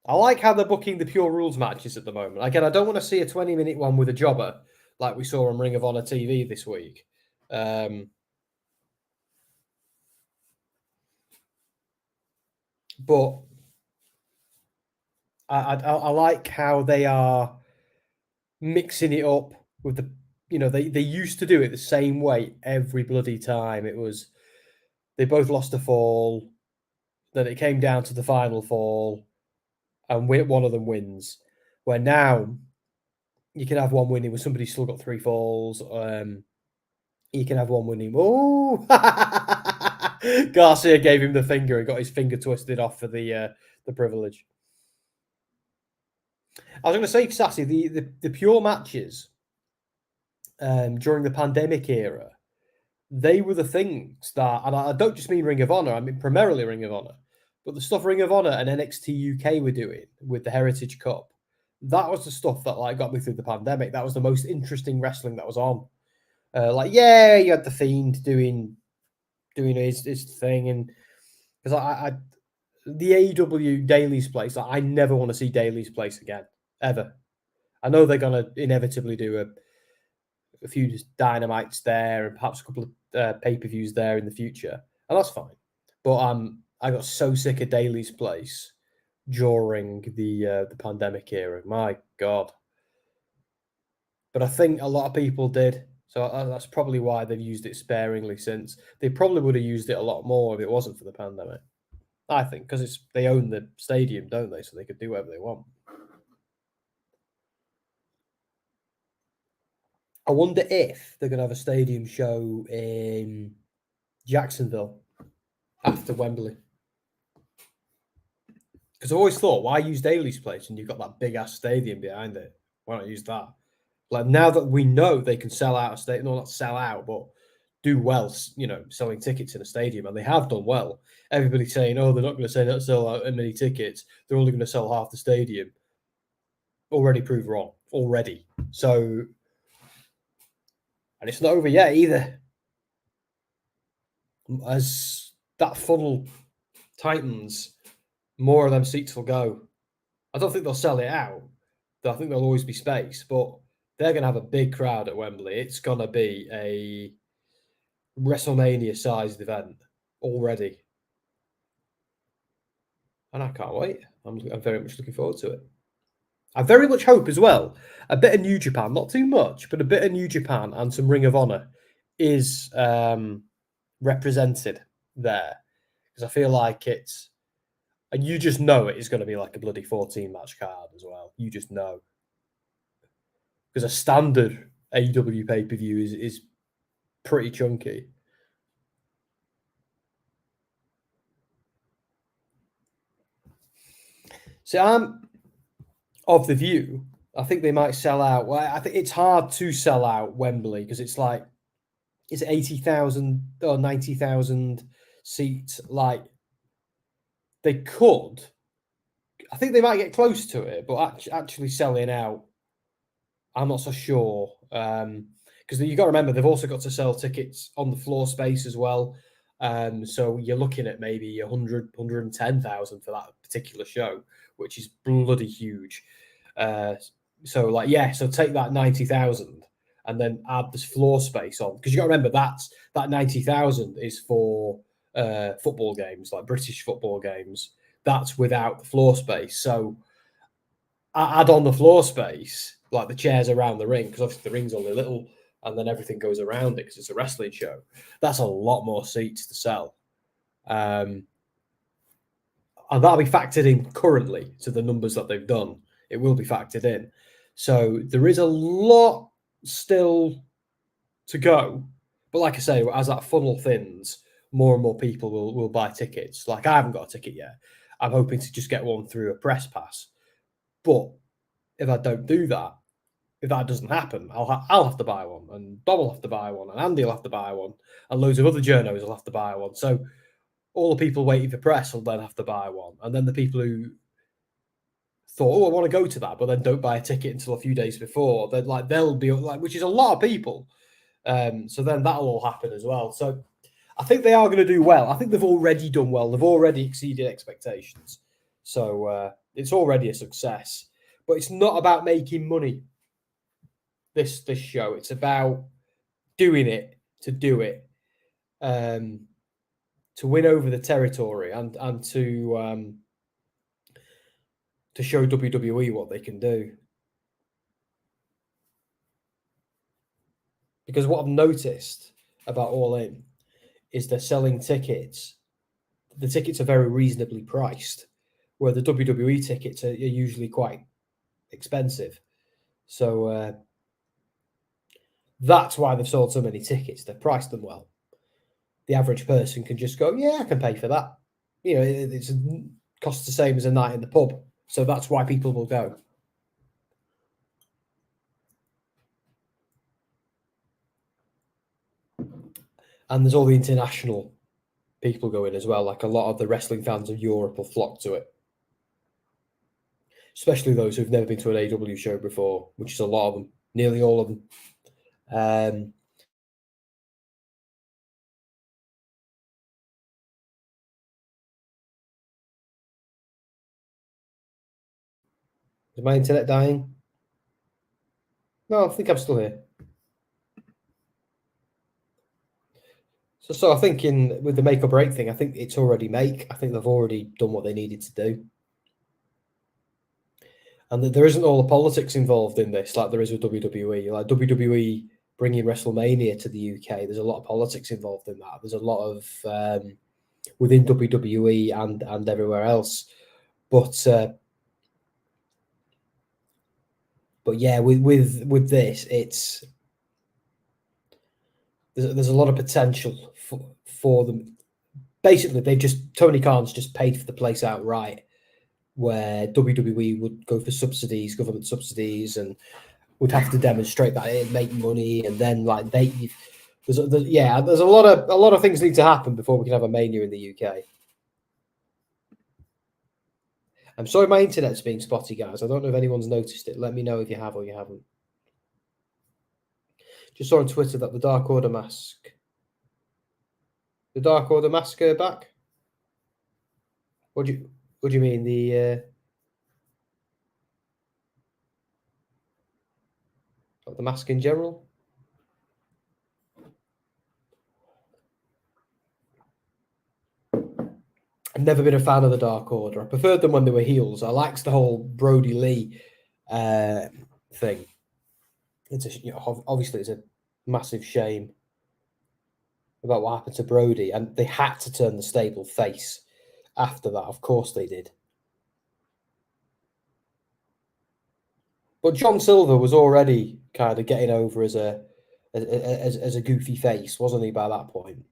I like how they're booking the pure rules matches at the moment. Again, I don't want to see a 20-minute one with a jobber like we saw on Ring of Honor TV this week. But I like how they are mixing it up with the, they used to do it the same way every bloody time. It was, they both lost a fall, then it came down to the final fall, and one of them wins. Where now you can have one winning with somebody still got 3 falls. You can have one winning. Oh, Garcia gave him the finger and got his finger twisted off for the privilege. I was going to say, Sassy, the pure matches during the pandemic era, they were the things that, and I don't just mean Ring of Honor, I mean primarily Ring of Honor, but the stuff Ring of Honor and NXT UK were doing with the Heritage Cup, that was the stuff that like got me through the pandemic. That was the most interesting wrestling that was on. You had the Fiend doing his thing, and because the AEW Daily's place, I never want to see Daily's place again, ever. I know they're gonna inevitably do a few Dynamites there and perhaps a couple of pay-per-views there in the future, and that's fine. But I got so sick of Daily's place during the pandemic era. My God. But I think a lot of people did. So that's probably why they've used it sparingly since. They probably would have used it a lot more if it wasn't for the pandemic. I think, because they own the stadium, don't they? So they could do whatever they want. I wonder if they're going to have a stadium show in Jacksonville after Wembley. Because I've always thought, why use Daily's place and you've got that big-ass stadium behind it? Why not use that? Like, now that we know they can sell out a stadium, no, not sell out, but do well, selling tickets in a stadium, and they have done well. Everybody's saying, "Oh, they're not going to sell out many tickets. They're only going to sell half the stadium." Already proved wrong. Already. So, and it's not over yet either. As that funnel tightens, more of them seats will go. I don't think they'll sell it out. I think there'll always be space, but they're going to have a big crowd at Wembley. It's going to be a WrestleMania-sized event already. And I can't wait. I'm very much looking forward to it. I very much hope as well, a bit of New Japan, not too much, but a bit of New Japan and some Ring of Honor is represented there. Because I feel like it's, and you just know it is going to be like a bloody 14-match card as well. You just know. Because a standard AEW pay-per-view is pretty chunky. So I'm of the view, I think they might sell out. Well, I think it's hard to sell out Wembley because it's like, it's 80,000 or 90,000 seats. Like, they could. I think they might get close to it, but actually selling out, I'm not so sure. Because you've got to remember, they've also got to sell tickets on the floor space as well. So you're looking at maybe 100, 110,000 for that particular show, which is bloody huge. So take that 90,000 and then add this floor space on. Because you got to remember, that 90,000 is for football games, like British football games. That's without the floor space. So add on the floor space, like the chairs around the ring, because obviously the ring's only little, and then everything goes around it because it's a wrestling show. That's a lot more seats to sell. And that'll be factored in currently to the numbers that they've done. It will be factored in. So there is a lot still to go. But like I say, as that funnel thins, more and more people will buy tickets. Like, I haven't got a ticket yet. I'm hoping to just get one through a press pass. But if I don't do that, if that doesn't happen, I'll have to buy one, and Dom will have to buy one, and Andy will have to buy one, and loads of other journos will have to buy one. So all the people waiting for press will then have to buy one. And then the people who thought, oh, I want to go to that, but then don't buy a ticket until a few days before, then they'll be like, which is a lot of people. So then that'll all happen as well. So I think they are going to do well. I think they've already done well. They've already exceeded expectations. So it's already a success. But it's not about making money, this show. It's about doing it to do it, to win over the territory and to show WWE what they can do. Because what I've noticed about All In is they're selling tickets. The tickets are very reasonably priced, where the WWE tickets are usually quite expensive. So that's why they've sold so many tickets. They've priced them well. The average person can just go, yeah, I can pay for that. You know, it costs the same as a night in the pub. So that's why people will go. And there's all the international people going as well. Like, a lot of the wrestling fans of Europe will flock to it. Especially those who've never been to an AW show before, which is a lot of them, nearly all of them. Is my internet dying? No, I think I'm still here. So I think with the make or break thing, I think it's already make. I think they've already done what they needed to do. And there isn't all the politics involved in this like there is with WWE. Like WWE bringing WrestleMania to the UK, there's a lot of politics involved in that. There's a lot of within WWE and everywhere else. But yeah, with this, it's there's a lot of potential for them. Basically, Tony Khan's just paid for the place outright, where WWE would go for subsidies, government subsidies, and would have to demonstrate that it'd make money, and then There's a lot of things need to happen before we can have a Mania in the UK. I'm sorry my internet's being spotty, guys. I don't know if anyone's noticed it. Let me know if you have or you haven't. Just saw on Twitter that the Dark Order mask are back. What do you mean? The mask in general? I've never been a fan of the Dark Order. I preferred them when they were heels. I liked the whole Brody Lee thing. It's obviously it's a massive shame about what happened to Brody, and they had to turn the stable face after that. Of course they did. But John Silver was already kind of getting over as a goofy face, wasn't he, by that point?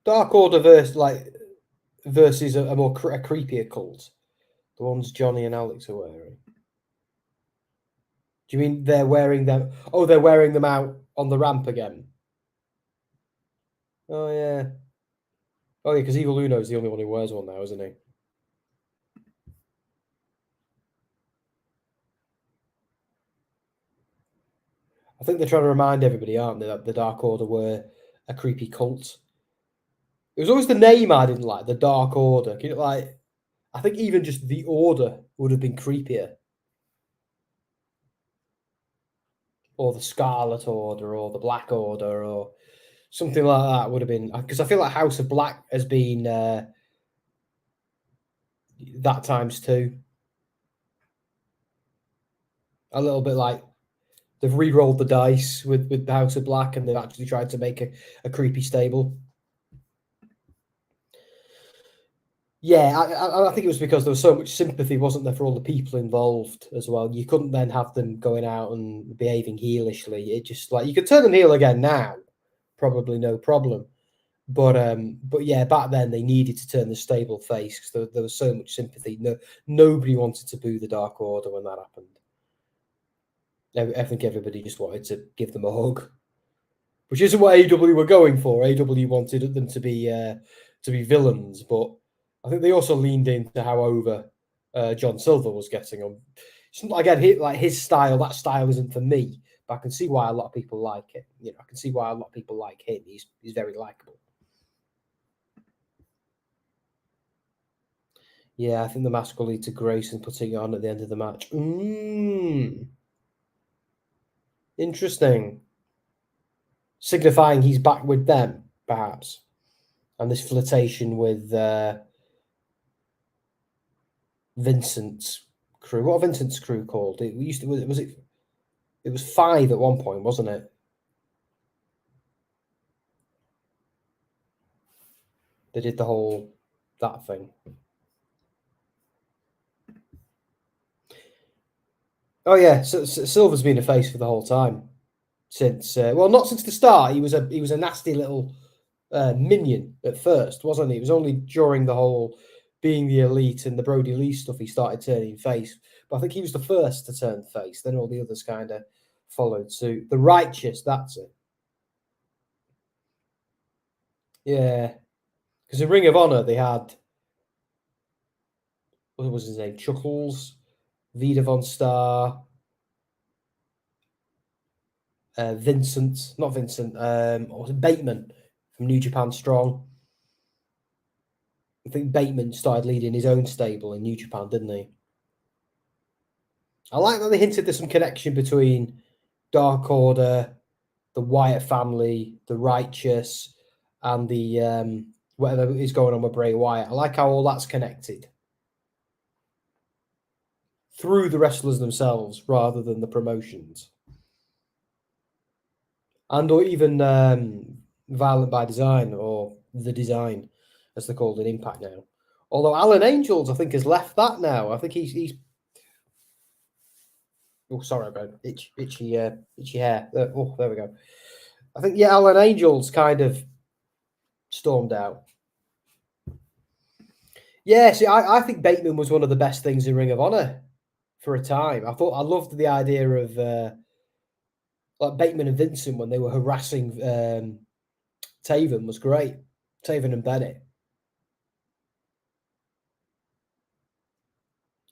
Dark Order versus a more creepier cult. The ones Johnny and Alex are wearing. Do you mean they're wearing them? Oh, they're wearing them out on the ramp again. Oh, yeah. Oh, yeah, because Evil Uno's the only one who wears one now, isn't he? I think they're trying to remind everybody, aren't they, that the Dark Order were a creepy cult. It was always the name I didn't like, the Dark Order. I think even just the Order would have been creepier. Or the Scarlet Order, or the Black Order, or something like that would have been... Because I feel like House of Black has been that times two. A little bit like they've re-rolled the dice with the House of Black, and they've actually tried to make a creepy stable. Yeah, I think it was because there was so much sympathy, wasn't there, for all the people involved as well. You couldn't then have them going out and behaving heelishly. It just you could turn them heel again now, probably no problem. But yeah, back then they needed to turn the stable face because there was so much sympathy. Nobody wanted to boo the Dark Order when that happened. I think everybody just wanted to give them a hug, which isn't what AEW were going for. AEW wanted them to be villains, but I think they also leaned into how over John Silver was getting on. Again, his style, that style isn't for me, but I can see why a lot of people like it. I can see why a lot of people like him. He's very likable. Yeah, I think the mask will lead to Grayson putting it on at the end of the match. Interesting. Signifying he's back with them, perhaps. And this flirtation with Vincent's crew. What are Vincent's crew called? It was 5 at one point, wasn't it? They did the whole that thing. Oh yeah, so Silver's been a face for the whole time since. Not since the start. He was a nasty little minion at first, wasn't he? It was only during the whole being the elite and the Brody Lee stuff he started turning face. But I think he was the first to turn face. Then all the others kind of followed suit. The Righteous, that's it. Yeah, because in Ring of Honor they had, what was his name? Chuckles, Vita Von Star, Vincent, not Vincent, what was it? Bateman from New Japan Strong. I think Bateman started leading his own stable in New Japan, didn't he? I like that they hinted there's some connection between Dark Order, the Wyatt family, the Righteous, and the whatever is going on with Bray Wyatt. I like how all that's connected through the wrestlers themselves rather than the promotions. And or even Violent by Design, or The Design, as they're called in Impact now. Although Alan Angels, I think, has left that now. I think he's oh, sorry about itchy hair. Oh, there we go. I think, yeah, Alan Angels kind of stormed out. Yeah, see, I think Bateman was one of the best things in Ring of Honor for a time. I loved the idea of like Bateman and Vincent when they were harassing Taven was great. Taven and Bennett.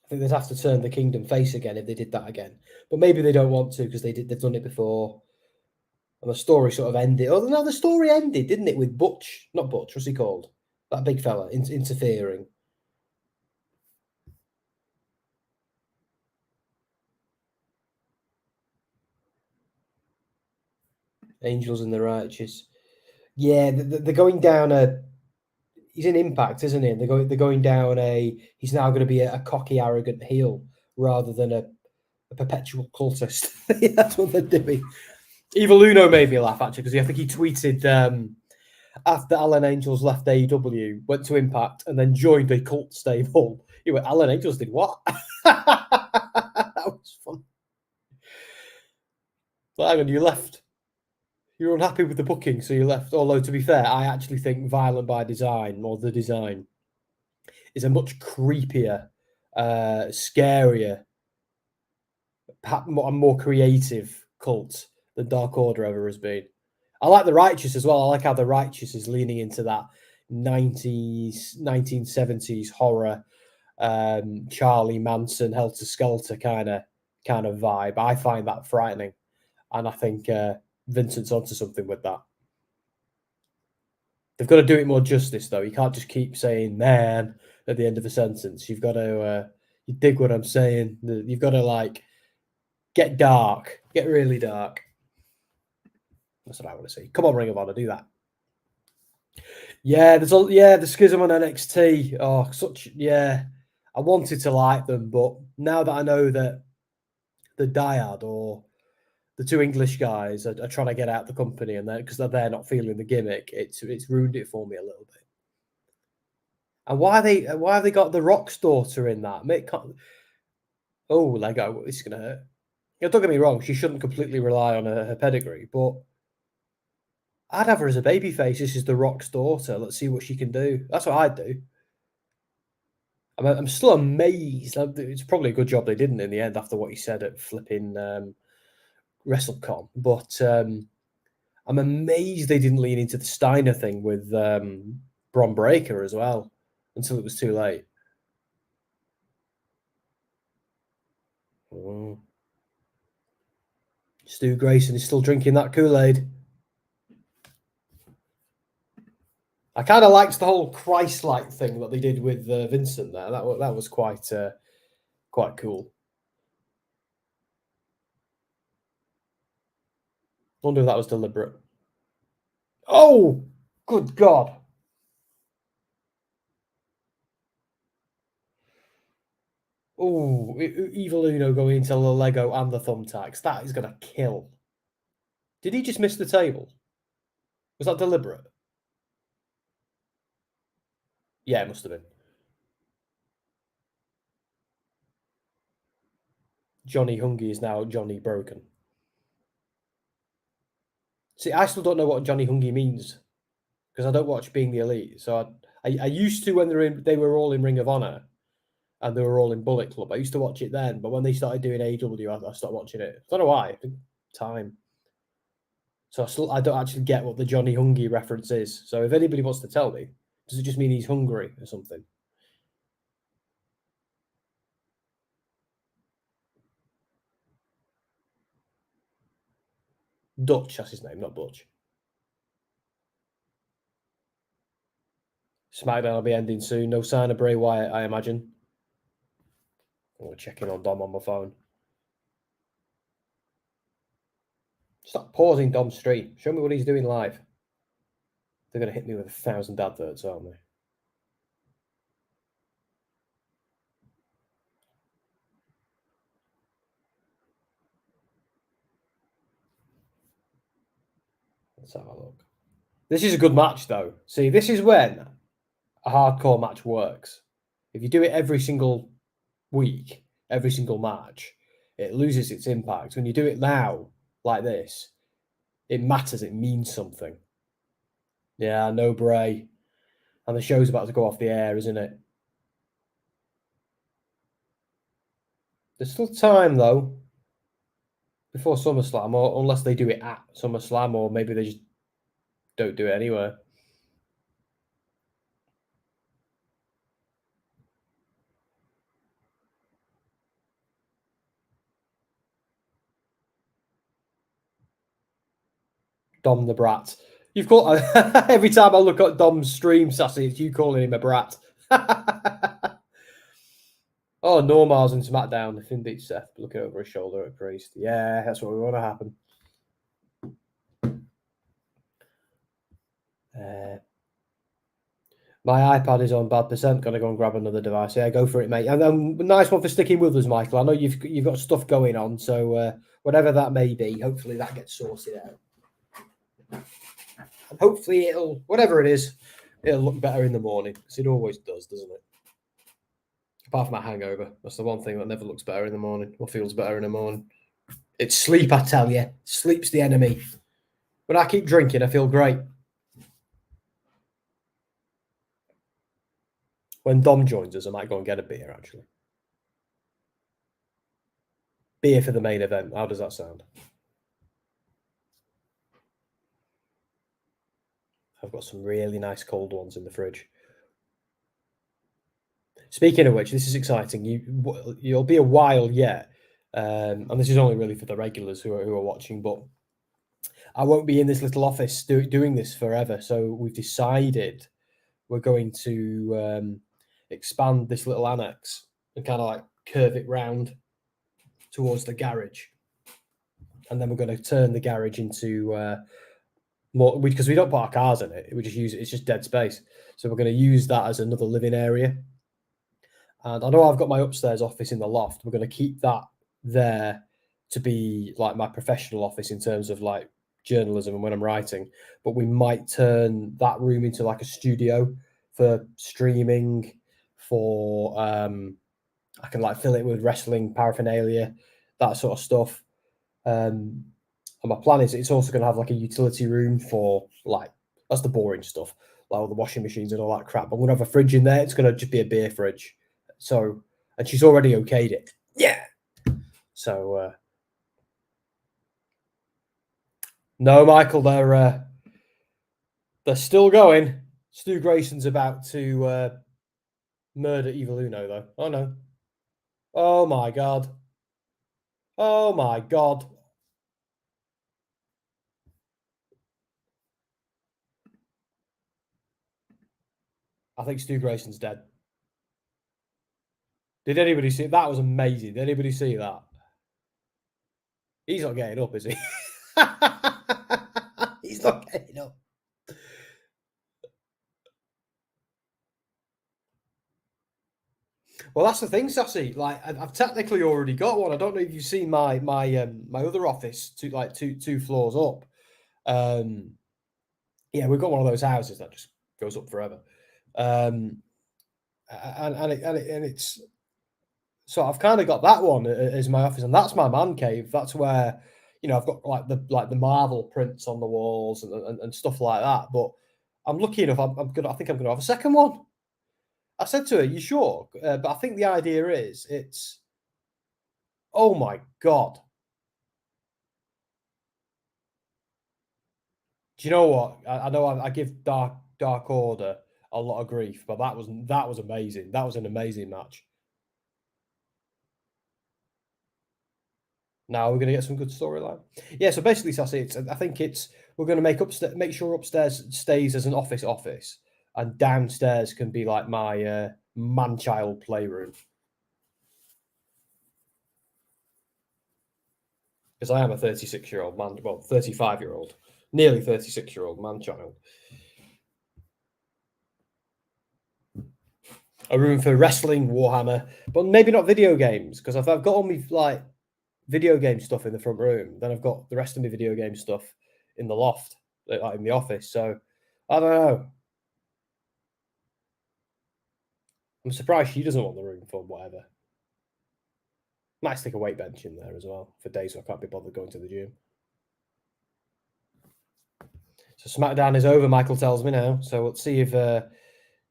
I think they'd have to turn the Kingdom face again if they did that again. But maybe they don't want to because they've done it before. And the story sort of ended. Oh no, the story ended, didn't it? With Butch, not Butch. What's he called? That big fella interfering. Angels and the Righteous. Yeah, they're going down a. He's in Impact, isn't he? And they're going down a. He's now going to be a cocky, arrogant heel rather than a perpetual cultist. That's what they're doing. Evil Uno made me laugh actually because I think he tweeted after Alan Angels left AEW, went to Impact, and then joined a cult stable. He went, Alan Angels did what? That was fun. But hang on, you left. You're unhappy with the booking, so you left. Although, to be fair, I actually think Violent by Design, or The Design, is a much creepier, scarier, and more creative cult than Dark Order ever has been. I like The Righteous as well. I like how The Righteous is leaning into that 1970s horror, Charlie Manson, Helter Skelter kind of vibe. I find that frightening. And I think Vincent's onto something with that. They've got to do it more justice, though. You can't just keep saying "man" at the end of a sentence. You've got to, you dig what I'm saying. You've got to like get dark, get really dark. That's what I want to see. Come on, Ring of Honor, do that. Yeah, the schism on NXT. Oh, I wanted to like them, but now that I know that the Dyad or the two English guys are trying to get out the company, and because they're not feeling the gimmick, it's ruined it for me a little bit. And why have they got the Rock's daughter in that? Oh, Lego, it's gonna hurt. Don't get me wrong, she shouldn't completely rely on her pedigree, but I'd have her as a babyface. This is the Rock's daughter. Let's see what she can do. That's what I'd do. I'm still amazed. It's probably a good job they didn't in the end after what he said at flipping WrestleCon. But I'm amazed they didn't lean into the Steiner thing with Bron Breakker as well until it was too late. Stu Grayson is still drinking that Kool-Aid. I kind of liked the whole Christ-like thing that they did with Vincent there. That was quite cool. Wonder if that was deliberate. Oh, good God. Oh, Evil Uno going into the Lego and the thumbtacks. That is going to kill. Did he just miss the table? Was that deliberate? Yeah, it must have been. Johnny Hungy is now Johnny Broken. See, I still don't know what Johnny Hungy means because I don't watch Being the Elite. So I used to when they were all in Ring of Honor and they were all in Bullet Club. I used to watch it then, but when they started doing AEW, I stopped watching it. I don't know why. I think time. So I don't actually get what the Johnny Hungy reference is. So if anybody wants to tell me, does it just mean he's hungry or something? Dutch, that's his name, not Butch. SmackDown will be ending soon. No sign of Bray Wyatt, I imagine. I'm checking on Dom on my phone. Stop pausing Dom's stream. Show me what he's doing live. They're going to hit me with 1,000 adverts, aren't they? Let's have a look. This is a good match, though. See, this is when a hardcore match works. If you do it every single week, every single match, it loses its impact. When you do it now, like this, it matters. It means something. Yeah, I know, Bray. And the show's about to go off the air, isn't it? There's still time, though. before SummerSlam, or unless they do it at SummerSlam, or maybe they just don't do it anywhere. Dom the Brat. You've got every time I look at Dom's stream, Sassy, it's you calling him a brat. Oh, Normars and SmackDown. The Finn beats Seth, looking over his shoulder at Priest. Yeah, that's what we want to happen. My iPad is on bad percent. Gonna go and grab another device. Yeah, go for it, mate. And nice one for sticking with us, Michael. I know you've got stuff going on, so whatever that may be, hopefully that gets sorted out. And hopefully whatever it is, it'll look better in the morning, because it always does, doesn't it? Apart from a hangover, that's the one thing that never looks better in the morning or feels better in the morning. It's sleep, I tell you. Sleep's the enemy. When I keep drinking, I feel great. When Dom joins us, I might go and get a beer, actually. Beer for the main event. How does that sound? I've got some really nice cold ones in the fridge. Speaking of which, this is exciting. You'll be a while yet, and this is only really for the regulars who are watching. But I won't be in this little office doing this forever. So we've decided we're going to expand this little annex and kind of like curve it round towards the garage, and then we're going to turn the garage into more, because we don't put our cars in it. We just use it. It's just dead space. So we're going to use that as another living area. And I know I've got my upstairs office in the loft. We're going to keep that there to be like my professional office in terms of like journalism and when I'm writing. But we might turn that room into like a studio for streaming, for I can like fill it with wrestling paraphernalia, that sort of stuff. And my plan is it's also going to have like a utility room for like, that's the boring stuff, like all the washing machines and all that crap. I'm going to have a fridge in there. It's going to just be a beer fridge. So, and she's already okayed it. Yeah. So, no, Michael, they're still going. Stu Grayson's about to murder Evil Uno, though. Oh, no. Oh, my God. Oh, my God. I think Stu Grayson's dead. Did anybody see it? That was amazing. Did anybody see that? He's not getting up, is he? He's not getting up. Well, that's the thing, Sassy. Like, I've technically already got one. I don't know if you've seen my other office, two floors up. Yeah, we've got one of those houses that just goes up forever. And it's so I've kind of got that one as my office, and that's my man cave. That's where, you know, I've got like the Marvel prints on the walls and stuff like that. But I'm lucky enough. I think I'm gonna have a second one. I said to her, "You sure?" But I think the idea is it's. Oh my God! Do you know what? I know I give Dark Order a lot of grief, but that was amazing. That was an amazing match. Now we're going to get some good storyline. Yeah, so basically, Sassy, I think we're going to make sure upstairs stays as an office, and downstairs can be like my man-child playroom. Because I am a 36-year-old man, well, 35-year-old, nearly 36-year-old man-child. A room for wrestling, Warhammer, but maybe not video games, because if I've got all my like video game stuff in the front room, then I've got the rest of my video game stuff in the loft, like in the office. So I don't know. I'm surprised she doesn't want the room for whatever. Might stick a weight bench in there as well for days where I can't be bothered going to the gym. So SmackDown is over, Michael tells me now. So let's see if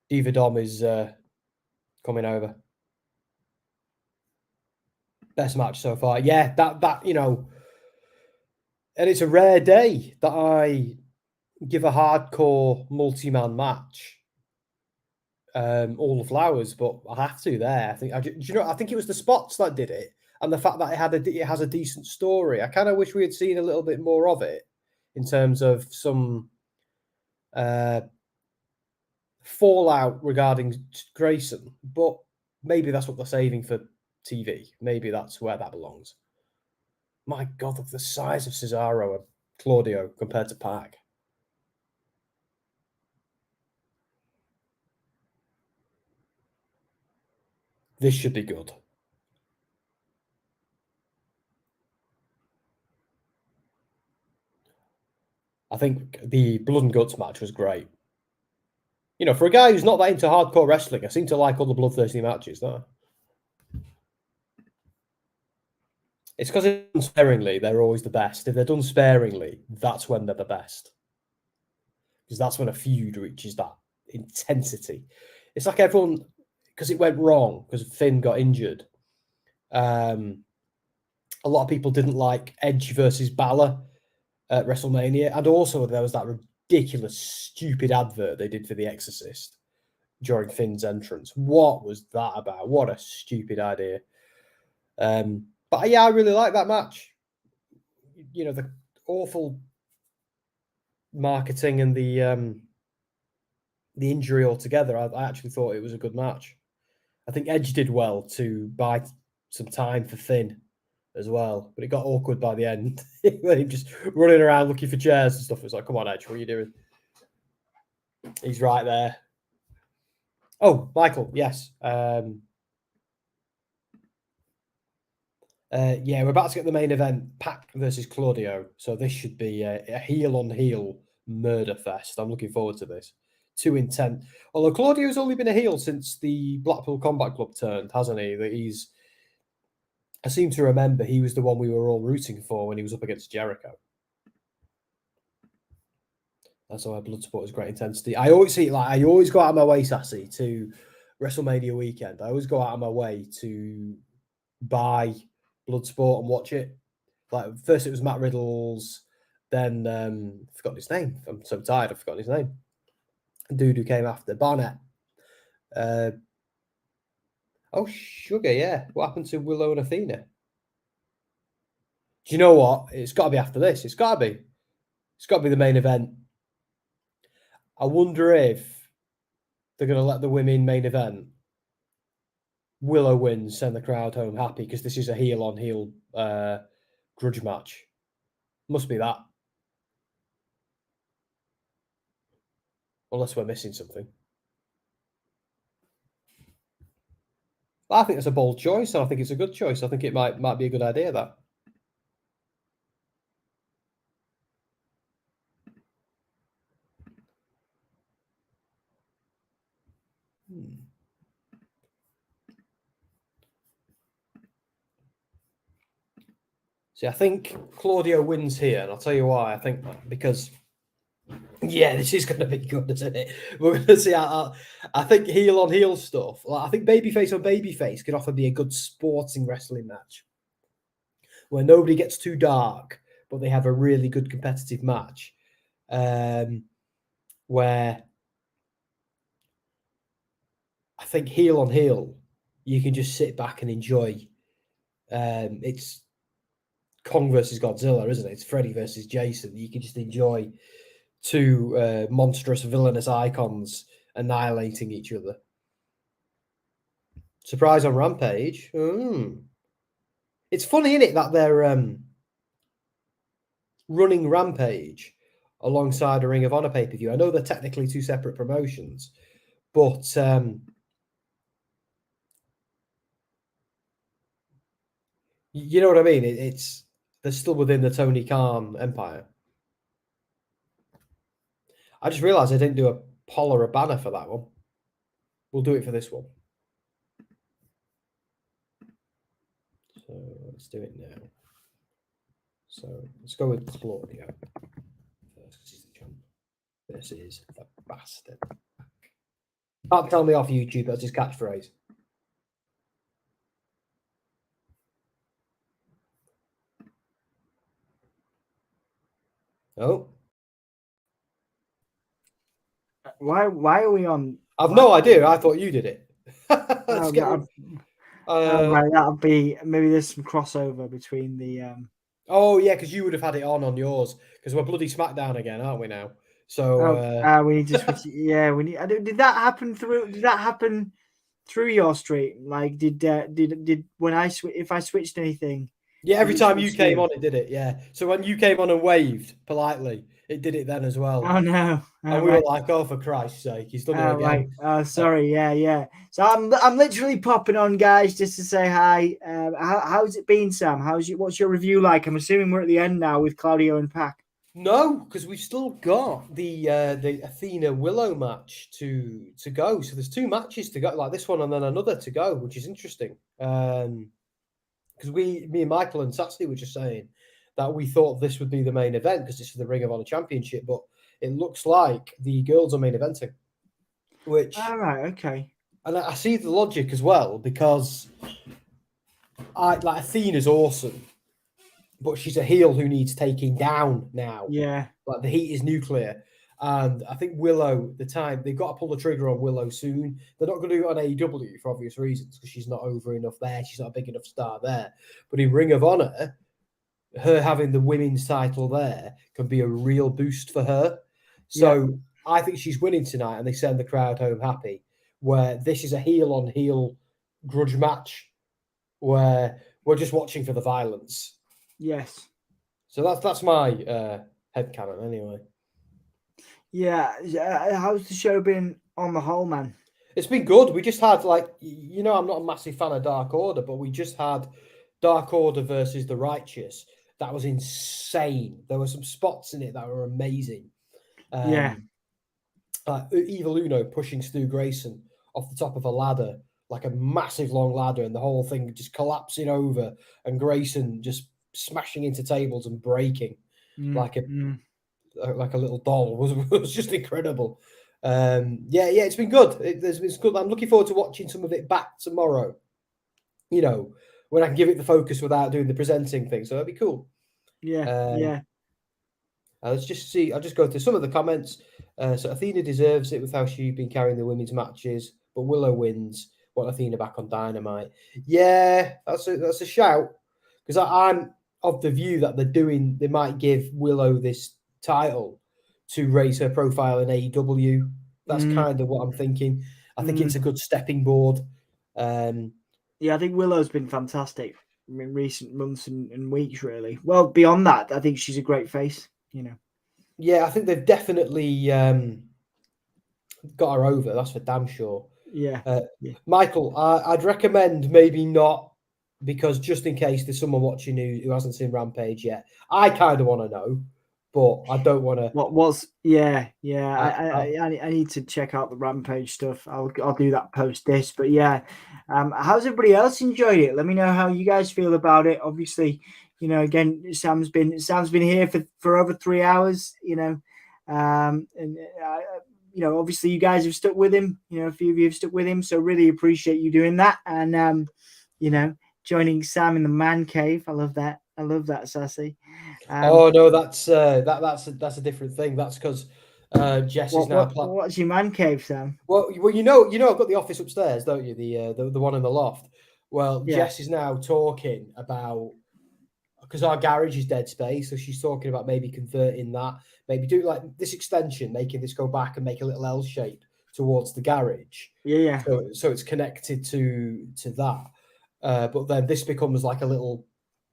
Diva Dom is coming over. Best match so far. Yeah, that you know, And it's a rare day that I give a hardcore multi-man match all the flowers, but I have to there. I think do you know? I think it was the spots that did it, and the fact that it has a decent story. I kind of wish we had seen a little bit more of it in terms of some fallout regarding Grayson, but maybe that's what they're saving for TV. Maybe that's where that belongs. My God, look at the size of Cesaro and Claudio compared to PAC. This should be good. I think the Blood and Guts match was great. You know, for a guy who's not that into hardcore wrestling, I seem to like all the bloodthirsty matches, don't I? It's because if done sparingly, they're always the best. If they're done sparingly, that's when they're the best. Because that's when a feud reaches that intensity. It's like everyone, because it went wrong, because Finn got injured. A lot of people didn't like Edge versus Balor at WrestleMania. And also there was that ridiculous, stupid advert they did for The Exorcist during Finn's entrance. What was that about? What a stupid idea. But yeah, I really like that match. You know, the awful marketing and the injury altogether. I actually thought it was a good match. I think Edge did well to buy some time for Finn as well, but it got awkward by the end. Him just running around looking for chairs and stuff. It was like, come on, Edge, what are you doing? He's right there. Oh, Michael, yes. Yeah, we're about to get the main event, PAC versus Claudio. So this should be a heel-on-heel murder fest. I'm looking forward to this. 2 in 10. Although Claudio's only been a heel since the Blackpool Combat Club turned, hasn't he? I seem to remember he was the one we were all rooting for when he was up against Jericho. That's why Bloodsport is great intensity. I always go out of my way, Sassy, to WrestleMania weekend. I always go out of my way to buy Bloodsport and watch it. Like first it was Matt Riddle's, then I've forgotten his name. I'm so tired, I've forgotten his name. Dude who came after Barnett. Sugar, yeah. What happened to Willow and Athena? Do you know what? It's got to be after this. It's got to be. It's got to be the main event. I wonder if they're going to let the women main event. Willow wins, send the crowd home happy because this is a heel-on-heel grudge match. Must be that. Unless we're missing something. I think it's a bold choice, and I think it's a good choice. I think it might be a good idea, that. See, I think Claudio wins here, and I'll tell you why. I think because, yeah, this is going to be good, isn't it? We're going to see how. I think heel-on-heel stuff. Like, I think babyface on babyface can often be a good sporting wrestling match where nobody gets too dark, but they have a really good competitive match. Where I think heel-on-heel, you can just sit back and enjoy. It's Kong versus Godzilla, isn't it? It's Freddy versus Jason. You can just enjoy two monstrous villainous icons annihilating each other. Surprise on Rampage. It's funny, isn't it, that they're running Rampage alongside a Ring of Honor pay-per-view. I know they're technically two separate promotions, but you know what I mean? They're still within the Tony Khan empire. I just realised I didn't do a poll or a banner for that one. We'll do it for this one. So let's do it now. So let's go with Claudio first. This is the bastard. Can't tell me off YouTube, that's his catchphrase. Oh, Why are we on? I've no idea. I thought you did it. Let's get. Right, that'll be maybe there's some crossover between the. Oh yeah, because you would have had it on yours because we're bloody SmackDown again, aren't we now? So we need to switch. Yeah, we need. Did that happen through? Did that happen through your stream? Like, did when if I switched anything? yeah, every did it time you switch came you? on, it did it. Yeah. So when you came on and waved politely, it did it then as well. Oh no! And we were like, "Oh, for Christ's sake, he's done it Right. again." Oh, sorry. Yeah. So I'm literally popping on, guys, just to say hi. How's it been, Sam? What's your review like? I'm assuming we're at the end now with Claudio and PAC. No, because we've still got the Athena Willow match to go. So there's 2 matches to go, like this one and then another to go, which is interesting. Because me and Michael and Satsy were just saying that we thought this would be the main event because this is the Ring of Honor Championship, but it looks like the girls are main eventing. Which, all right, okay, and I see the logic as well because Athena's awesome, but she's a heel who needs taking down now. yeah, Like the heat is nuclear. And I think Willow, they've got to pull the trigger on Willow soon. They're not going to do it on AEW for obvious reasons because she's not over enough there. She's not a big enough star there. But in Ring of Honor, her having the women's title there can be a real boost for her. So I think she's winning tonight and they send the crowd home happy. Where this is a heel on heel grudge match where we're just watching for the violence. yes. So that's my headcanon anyway. Yeah, how's the show been on the whole, man? It's been good. We just had I'm not a massive fan of Dark Order, but we just had Dark Order versus the Righteous. That was insane. There were some spots in it that were amazing. Evil Uno pushing Stu Grayson off the top of a ladder, like a massive long ladder, and the whole thing just collapsing over, and Grayson just smashing into tables and breaking like a little doll was just incredible. It's been good. It's good. I'm looking forward to watching some of it back tomorrow. You know, when I can give it the focus without doing the presenting thing. So that'd be cool. Yeah. Let's just see. I'll just go through some of the comments. So Athena deserves it with how she's been carrying the women's matches, but Willow wins. Want Athena back on Dynamite? Yeah, that's a shout because I'm of the view that they might give Willow this title to raise her profile in AEW. That's kind of what I'm thinking. I think it's a good stepping board. I think Willow's been fantastic in recent months and weeks, really. Well, beyond that, I think she's a great face, you know. Yeah, I think they've definitely got her over. That's for damn sure. Yeah. Michael, I'd recommend maybe not, because just in case there's someone watching who hasn't seen Rampage yet. I kind of want to know, but I don't want to. I need to check out the Rampage stuff. I'll do that post this. But yeah, how's everybody else enjoyed it? Let me know how you guys feel about it. Obviously, you know, again, Sam's been here for over 3 hours. You know, you know, obviously you guys have stuck with him. You know, a few of you have stuck with him, so really appreciate you doing that. And you know, joining Sam in the man cave. I love that, Sassy. Oh no, that's a different thing. That's because Jess is now. What's your man cave, Sam? Well, you know, I've got the office upstairs, don't you? The one in the loft. Well, Jess is now talking about, because our garage is dead space, so she's talking about maybe converting that, maybe do like this extension, making this go back and make a little L shape towards the garage. Yeah. So it's connected to that, but then this becomes like a little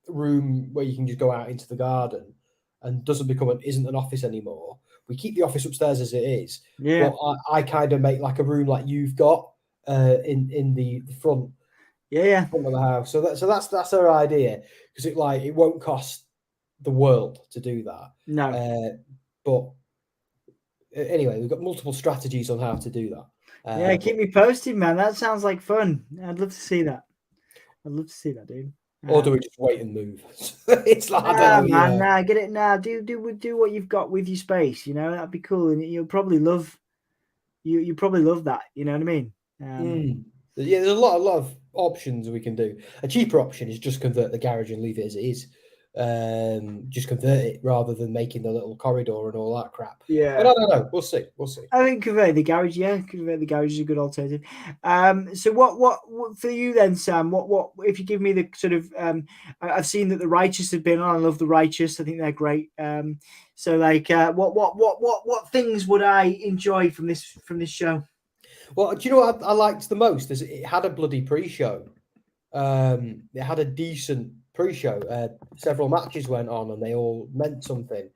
room where you can just go out into the garden, and isn't an office anymore. We keep the office upstairs as it is. Yeah. But I kind of make like a room like you've got in the front. Yeah. Front of the house. So that's our idea, because it won't cost the world to do that. No. But anyway, we've got multiple strategies on how to do that. Keep me posted, man. That sounds like fun. I'd love to see that. Dude. Or do we just wait and move? It's like, get it now. Do what you've got with your space. You know, that'd be cool, and you'll probably love. You probably love that. You know what I mean? There's a lot of options we can do. A cheaper option is just convert the garage and leave it as it is. just convert it rather than making the little corridor and all that crap. Yeah. But I don't know. We'll see. We'll see. I think convert the garage, convert the garage is a good alternative. So what for you then, Sam? What if you give me the sort of I've seen that the Righteous have been on. I love the Righteous. I think they're great. So like, what things would I enjoy from this show? Well, do you know what I liked the most? Is it had a bloody pre-show. It had a decent pre-show. Several matches went on, and they all meant something.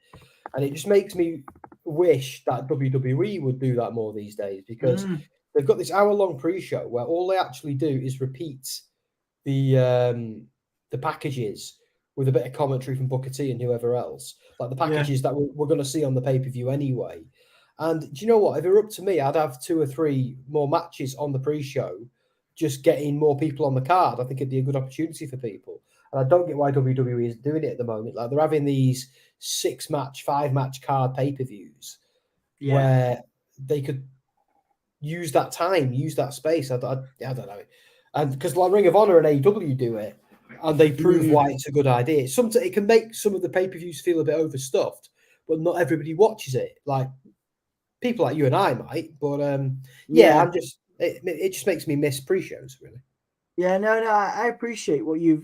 And it just makes me wish that WWE would do that more these days, because they've got this hour-long pre-show where all they actually do is repeat the packages with a bit of commentary from Booker T and whoever else, like the packages that we're going to see on the pay-per-view anyway. And do you know what? If it were up to me, I'd have 2 or 3 more matches on the pre-show, just getting more people on the card. I think it'd be a good opportunity for people. And I don't get why WWE is doing it at the moment. Like, they're having these 6-match, 5-match card pay-per-views where they could use that time, use that space. I don't know. And because like Ring of Honor and AEW do it, and they prove why it's a good idea. It can make some of the pay-per-views feel a bit overstuffed, but not everybody watches it. Like, people like you and I might, but I'm just it just makes me miss pre-shows, really. Yeah, no, I appreciate what you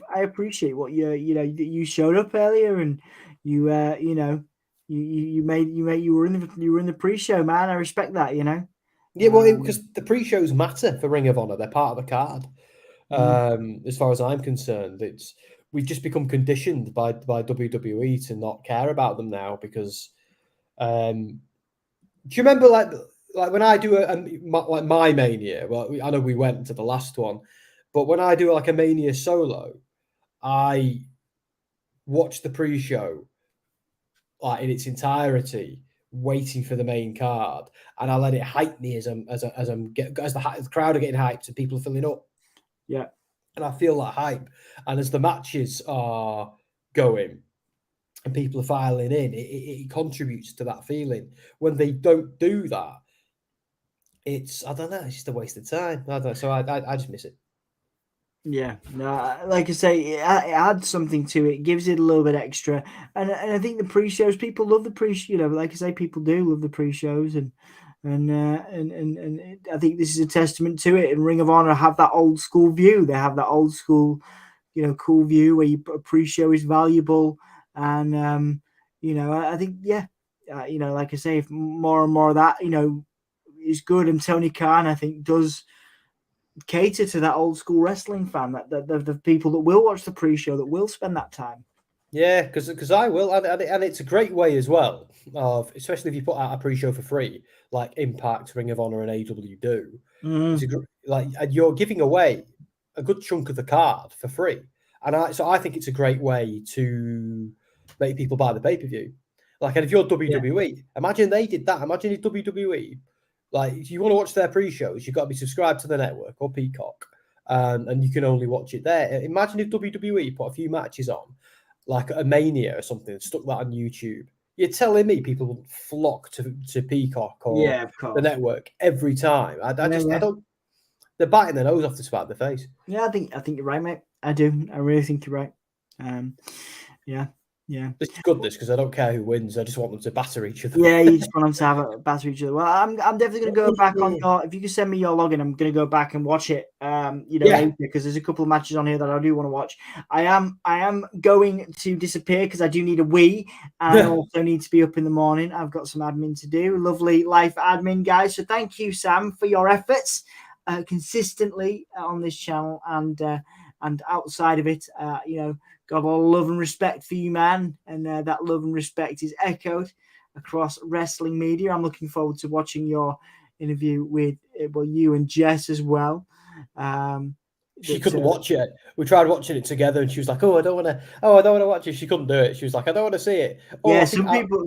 showed up earlier, and you were in the pre-show, man. I respect that, Yeah, well, because the pre-shows matter for Ring of Honor. They're part of the card. As far as I'm concerned, we've just become conditioned by WWE to not care about them now, because do you remember like when I do like my Mania? Well, I know we went to the last one, but when I do like a Mania solo, I watch the pre-show like in its entirety, waiting for the main card, and I let it hype me as the crowd are getting hyped and people are filling up. Yeah, and I feel that hype, and as the matches are going and people are filing in, it contributes to that feeling. When they don't do that, it's just a waste of time. I don't know, so I just miss it. Yeah, no, like I say, it adds something to it, gives it a little bit extra, and I think the pre-shows, people love the pre-show. Like I say, people do love the pre-shows, and I think this is a testament to it. And Ring of Honor have that old school view. They have that old school, cool view where a pre-show is valuable, and I think like I say, if more and more of that is good, and Tony Khan, I think, does cater to that old school wrestling fan, that the people that will watch the pre-show, that will spend that time. Yeah, because I will, and it's a great way as well, of especially if you put out a pre-show for free, like Impact, Ring of Honor, and AEW do. And you're giving away a good chunk of the card for free, and I think it's a great way to make people buy the pay-per-view. Like, and if you're WWE, imagine they did that. Imagine if WWE, like, if you want to watch their pre-shows, you've got to be subscribed to the network or Peacock, and you can only watch it there. Imagine if WWE put a few matches on, like a Mania or something, stuck that on YouTube. You're telling me people would flock to Peacock or the network every time? I don't. They're biting their nose off to spite their face. Yeah, I think you're right, mate. I do. I really think you're right. Yeah. This is good, because I don't care who wins. I just want them to batter each other. Yeah, you just want them to have a batter each other. Well, I'm definitely going to go back on your. If you can send me your login, I'm going to go back and watch it. Because there's a couple of matches on here that I do want to watch. I am going to disappear because I do need a wee, and I also need to be up in the morning. I've got some admin to do. Lovely life admin, guys. So thank you, Sam, for your efforts consistently on this channel and outside of it. Got a lot of love and respect for you, man. And that love and respect is echoed across wrestling media. I'm looking forward to watching your interview with you and Jess as well. She couldn't watch it. We tried watching it together, and she was like, "Oh, I don't want to watch it." She couldn't do it. She was like, "I don't want to see it."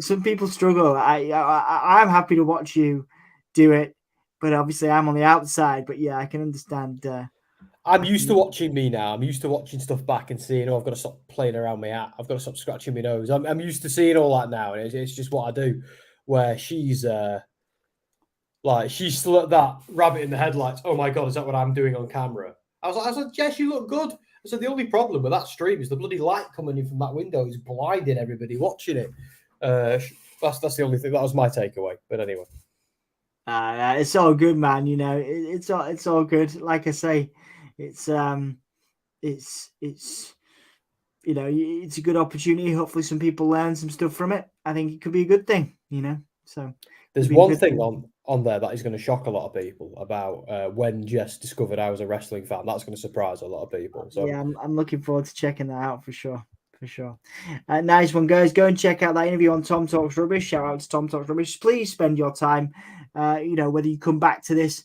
Some people struggle. I'm happy to watch you do it, but obviously I'm on the outside. But yeah, I can understand. I'm used to watching me now. I'm used to watching stuff back and seeing, I've got to stop playing around my hat. I've got to stop scratching my nose. I'm used to seeing all that now. And it's just what I do. Where she's still at that rabbit in the headlights. Oh my God, is that what I'm doing on camera? I was like, Jess, you look good. So the only problem with that stream is the bloody light coming in from that window is blinding everybody watching it. That's the only thing. That was my takeaway. But anyway, it's all good, man. You know, it's all good. Like I say, it's you know, it's a good opportunity. Hopefully, some people learn some stuff from it. I think it could be a good thing. You know, so there's one thing on there that is going to shock a lot of people about when Jess discovered I was a wrestling fan. That's going to surprise a lot of people. So yeah, I'm looking forward to checking that out for sure. For sure. Nice one, guys. Go and check out that interview on Tom Talks Rubbish. Shout out to Tom Talks Rubbish. Please spend your time, you know, whether you come back to this,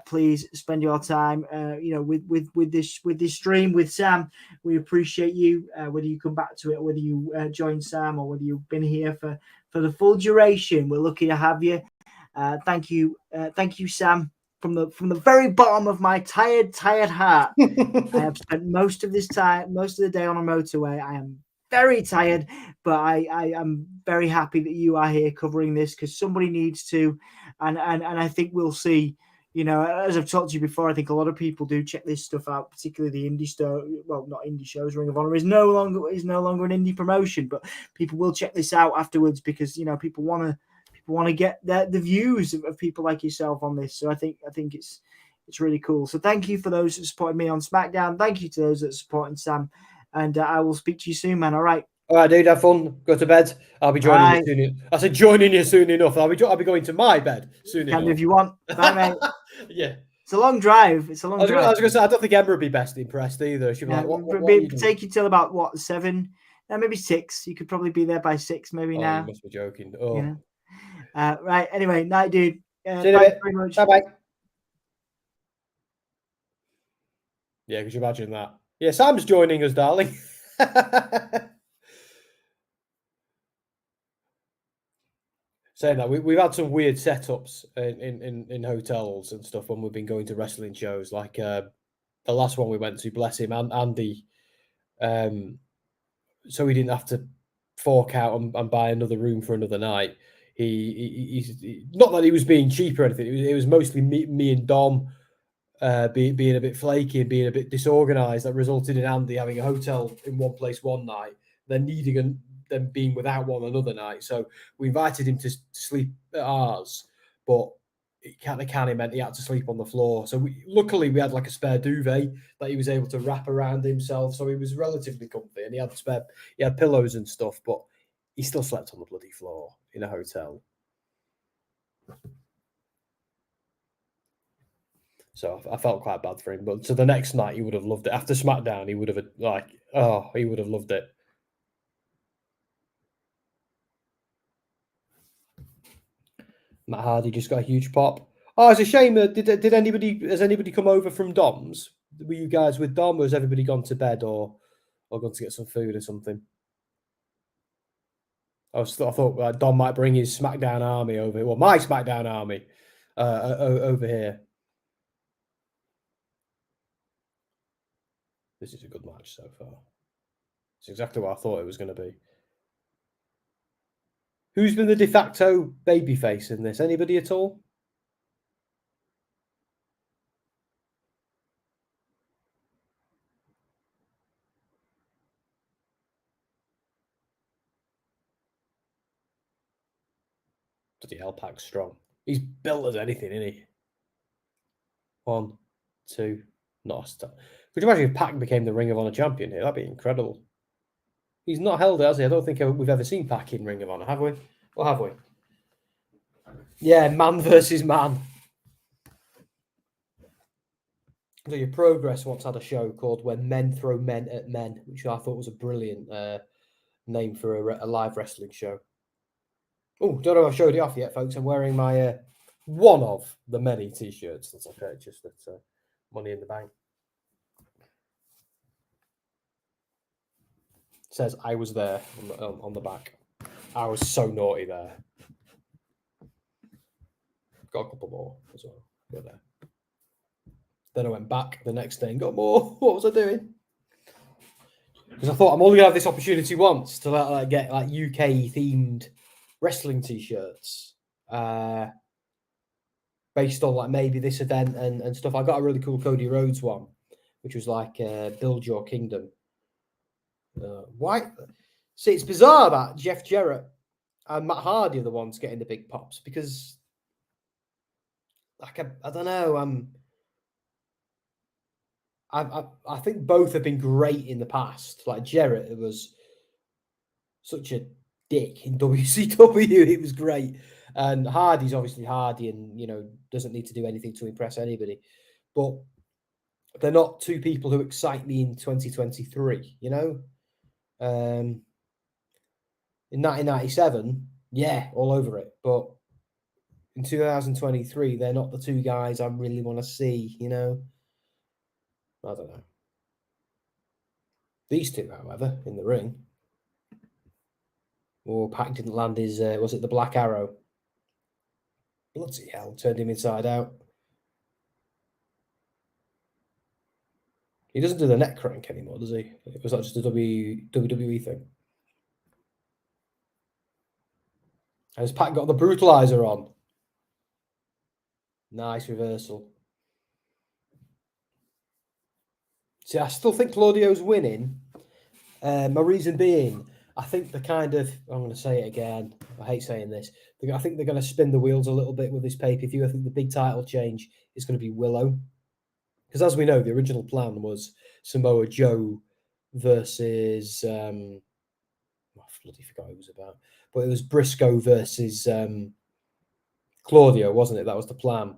please spend your time, you know, with this stream with Sam. We appreciate you, whether you come back to it, whether you join Sam, or whether you've been here for the full duration. We're lucky to have you. Thank you, Sam. From the very bottom of my tired heart, I have spent most of the day on a motorway. I am very tired, but I am very happy that you are here covering this, because somebody needs to, and I think we'll see. You know, as I've talked to you before, I think a lot of people do check this stuff out, particularly the indie show. Well, not indie shows. Ring of Honor is no longer an indie promotion, but people will check this out afterwards, because you know people want to get the views of people like yourself on this. So I think it's really cool. So thank you for those that supported me on SmackDown. Thank you to those that are supporting Sam, and I will speak to you soon, man. All right, dude, have fun. Go to bed. I'll be joining you soon. I said joining you soon enough. I'll be going to my bed soon enough. If you want. Bye, mate. Yeah. It's a long drive. I was going to say, I don't think Emma would be best impressed either. She'd be like, what take you till about 7, maybe 6. You could probably be there by 6, maybe now. You must be joking. Oh. You know? Right. Anyway, night, dude. See you in a bit. Very much. Bye. Yeah, could you imagine that? Yeah, Sam's joining us, darling. Saying that, we've had some weird setups in hotels and stuff when we've been going to wrestling shows. Like the last one we went to, bless him, Andy. So we didn't have to fork out and buy another room for another night. He's not that he was being cheap or anything. It was mostly me and Dom being a bit flaky and being a bit disorganized that resulted in Andy having a hotel in one place one night, then needing them being without one another night. So we invited him to sleep at ours, but it kind of meant he had to sleep on the floor. So luckily we had like a spare duvet that he was able to wrap around himself, so he was relatively comfy, and he had pillows and stuff, but he still slept on the bloody floor in a hotel. So I felt quite bad for him. But so the next night he would have loved it. After SmackDown, he would have he would have loved it. Matt Hardy just got a huge pop. Oh, it's a shame. Has anybody come over from Dom's? Were you guys with Dom, or has everybody gone to bed or gone to get some food or something? I thought Dom might bring his SmackDown army over here. Well, my SmackDown army over here. This is a good match so far. It's exactly what I thought it was going to be. Who's been the de facto babyface in this? Anybody at all? Bloody hell, PAC's strong. He's built as anything, isn't he? 1, 2, not a start. Could you imagine if PAC became the Ring of Honor champion here? That'd be incredible. He's not held it, has he? I don't think we've ever seen PAC in Ring of Honor, have we? Or have we? Yeah, man versus man. So your Progress once had a show called When Men Throw Men at Men, which I thought was a brilliant name for a live wrestling show. Oh, don't know if I've showed it off yet, folks. I'm wearing my one of the many T-shirts that I purchased at Money in the Bank. It says I was there on the back. I was so naughty there. Got a couple more as well. Go there. Then I went back the next day and got more. What was I doing? Because I thought I'm only going to have this opportunity once to get like UK themed wrestling T-shirts based on like maybe this event and stuff. I got a really cool Cody Rhodes one, which was like Build Your Kingdom. Why? See, it's bizarre that Jeff Jarrett and Matt Hardy are the ones getting the big pops because, like, I don't know. I think both have been great in the past. Like Jarrett was such a dick in WCW; it was great. And Hardy's obviously Hardy, and doesn't need to do anything to impress anybody. But they're not two people who excite me in 2023. In 1997, yeah, all over it. But in 2023, they're not the two guys I really want to see. I don't know. These two, however, in the ring. PAC didn't land his, was it the Black Arrow? Bloody hell, turned him inside out. He doesn't do the neck crank anymore, does he? Was that just a WWE thing? Has PAC got the brutalizer on? Nice reversal. See, I still think Claudio's winning. My reason being, I think the I'm going to say it again. I hate saying this. I think they're going to spin the wheels a little bit with this pay-per-view. I think the big title change is going to be Willow. Because as we know, the original plan was Samoa Joe versus... I bloody forgot who it was about. But it was Briscoe versus Claudio, wasn't it? That was the plan.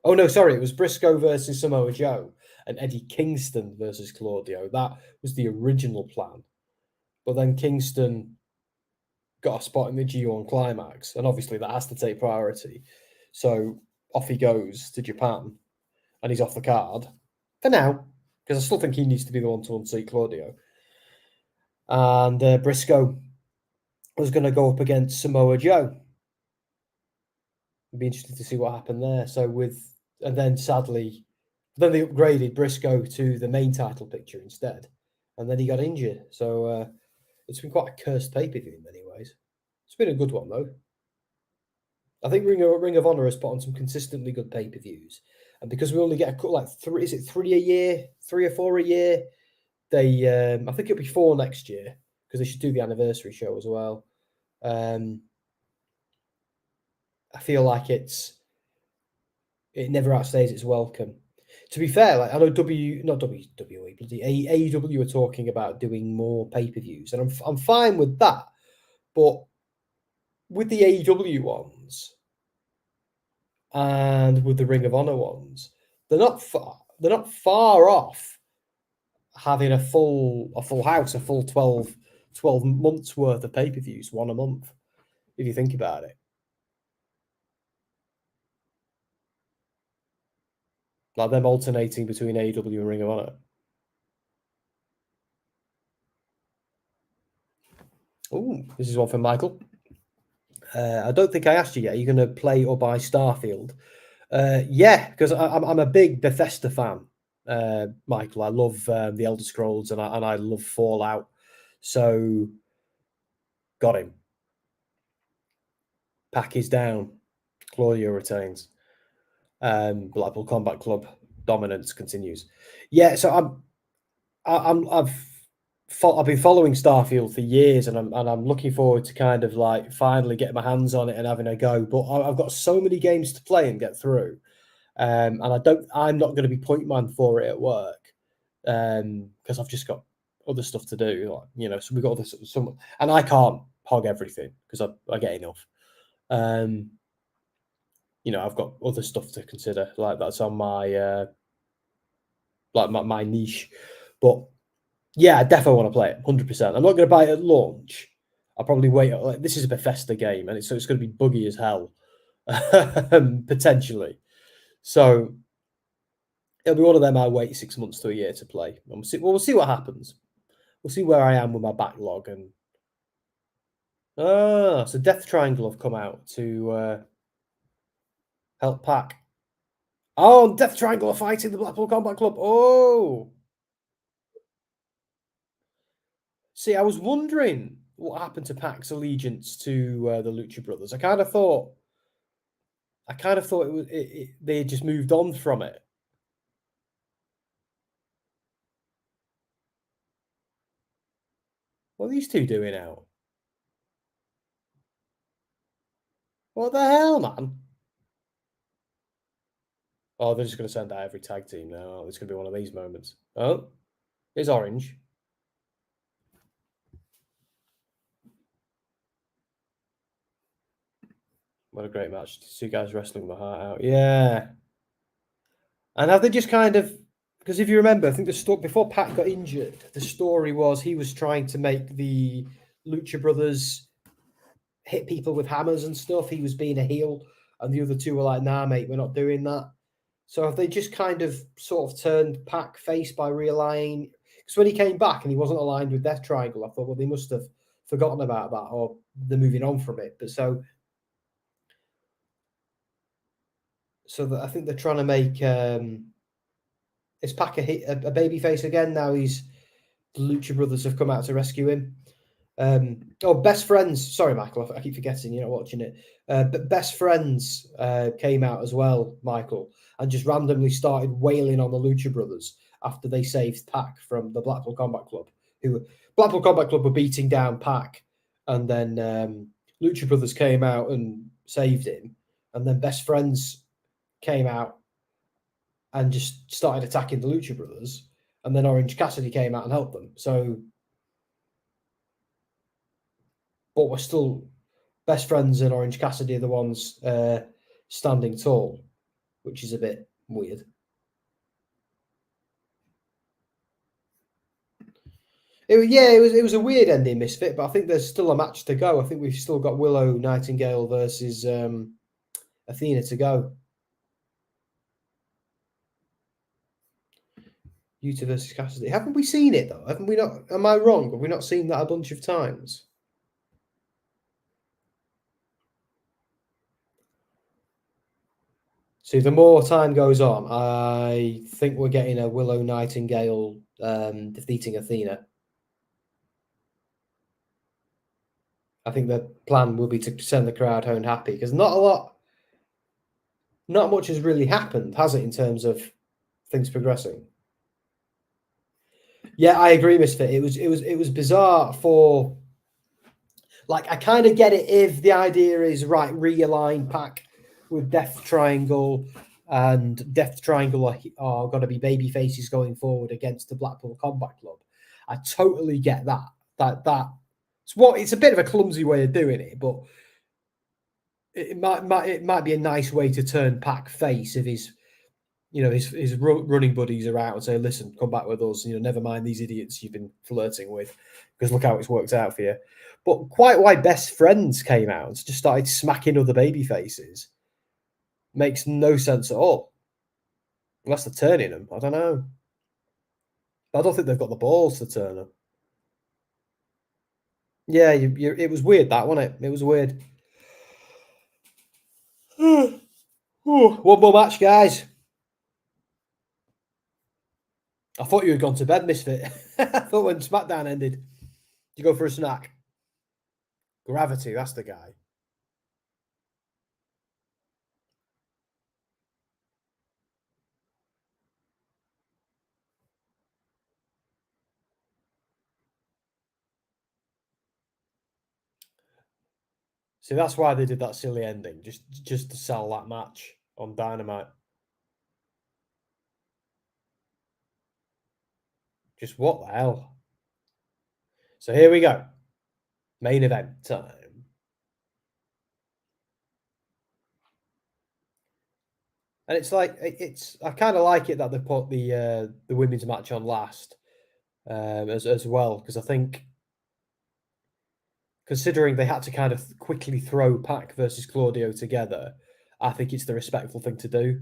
Oh, no, sorry. It was Briscoe versus Samoa Joe and Eddie Kingston versus Claudio. That was the original plan. But then Kingston got a spot in the G1 Climax, and obviously that has to take priority. So off he goes to Japan, and he's off the card for now, because I still think he needs to be the one to unseat Claudio. And Briscoe was going to go up against Samoa Joe. It'd be interesting to see what happened there. And then sadly, then they upgraded Briscoe to the main title picture instead, and then he got injured. So it's been quite a cursed pay-per-view in many ways. It's been a good one though. I think Ring of Honor has put on some consistently good pay-per-views, and because we only get three a year, 3 or 4 a year, they I think it'll be 4 next year because they should do the anniversary show as well. I feel like it never outstays its welcome. To be fair, I know WWE, bloody AEW are talking about doing more pay-per-views, and I'm fine with that. But with the AEW ones and with the Ring of Honor ones, they're not far off having a full house, a full 12 months worth of pay-per-views, one a month, if you think about it. Like them alternating between AEW and Ring of Honor. Oh, this is one from Michael. I don't think I asked you yet. Are you going to play or buy Starfield? Yeah, because I'm a big Bethesda fan, Michael. I love the Elder Scrolls and I love Fallout. So, got him. PAC is down. Claudio retains. Blackpool Combat Club dominance continues. Yeah, so I've been following Starfield for years, and I'm looking forward to kind of like finally getting my hands on it and having a go. But I've got so many games to play and get through, and I'm not going to be point man for it at work, because I've just got other stuff to do. So we've got some, and I can't hog everything because I get enough. I've got other stuff to consider, like that's on my my niche. But yeah, I definitely want to play it 100%. I'm not going to buy it at launch. I'll probably wait. This is a Bethesda game, and it's going to be buggy as hell, potentially. So it'll be one of them I wait 6 months to a year to play. And we'll see what happens. We'll see where I am with my backlog. And so Death Triangle have come out to help PAC. Oh, Death Triangle are fighting the Blackpool Combat Club. Oh. See, I was wondering what happened to PAC's allegiance to the Lucha Brothers. I kind of thought it was they had just moved on from it. What are these two doing out? What the hell, man? Oh, they're just going to send out every tag team now. Oh, it's going to be one of these moments. Oh, here's Orange. What a great match. Two guys wrestling the heart out. Yeah. And have they just kind of... Because if you remember, I think before PAC got injured, the story was he was trying to make the Lucha Brothers hit people with hammers and stuff. He was being a heel, and the other two were like, nah, mate, we're not doing that. So have they just kind of sort of turned PAC face by realigning? Because when he came back and he wasn't aligned with Death Triangle, I thought, well, they must have forgotten about that, or they're moving on from it. But so that I think they're trying to make is PAC a baby face again? Now the Lucha Brothers have come out to rescue him. Best Friends. Sorry, Michael, I keep forgetting you're not watching it. But Best Friends came out as well, Michael, and just randomly started wailing on the Lucha Brothers after they saved PAC from the Blackpool Combat Club. Blackpool Combat Club were beating down PAC, and then Lucha Brothers came out and saved him, and then Best Friends came out and just started attacking the Lucha Brothers, and then Orange Cassidy came out and helped them. So, but we're still Best Friends and Orange Cassidy are the ones standing tall, which is a bit weird. It was a weird ending, Misfit, but I think there's still a match to go. I think we've still got Willow Nightingale versus Athena to go. Yuta versus Cassidy. Haven't we seen it though? Haven't we not? Am I wrong? Have we not seen that a bunch of times? See, the more time goes on, I think we're getting a Willow Nightingale defeating Athena. I think the plan will be to send the crowd home happy because not much has really happened, has it, in terms of things progressing? Yeah, I agree, Misfit. It was bizarre for, like, I kind of get it if the idea is right, realign PAC with Death Triangle, and Death Triangle are going to be baby faces going forward against the Blackpool Combat Club. I totally get that. It's a bit of a clumsy way of doing it, but it might be a nice way to turn PAC face if his running buddies are out and say, listen, come back with us, never mind these idiots you've been flirting with, because look how it's worked out for you. But quite why Best Friends came out and just started smacking other baby faces makes no sense at all. Unless they're turning them. I don't know. I don't think they've got the balls to turn them. Yeah, it was weird, that, wasn't it? It was weird. One more match, guys. I thought you had gone to bed, Misfit. I thought when SmackDown ended, you go for a snack. Gravity, that's the guy. See, that's why they did that silly ending, just to sell that match on Dynamite. Just what the hell? So here we go. Main event time. And it's like, I kind of like it that they put the women's match on last as well, because I think, considering they had to kind of quickly throw PAC versus Claudio together, I think it's the respectful thing to do.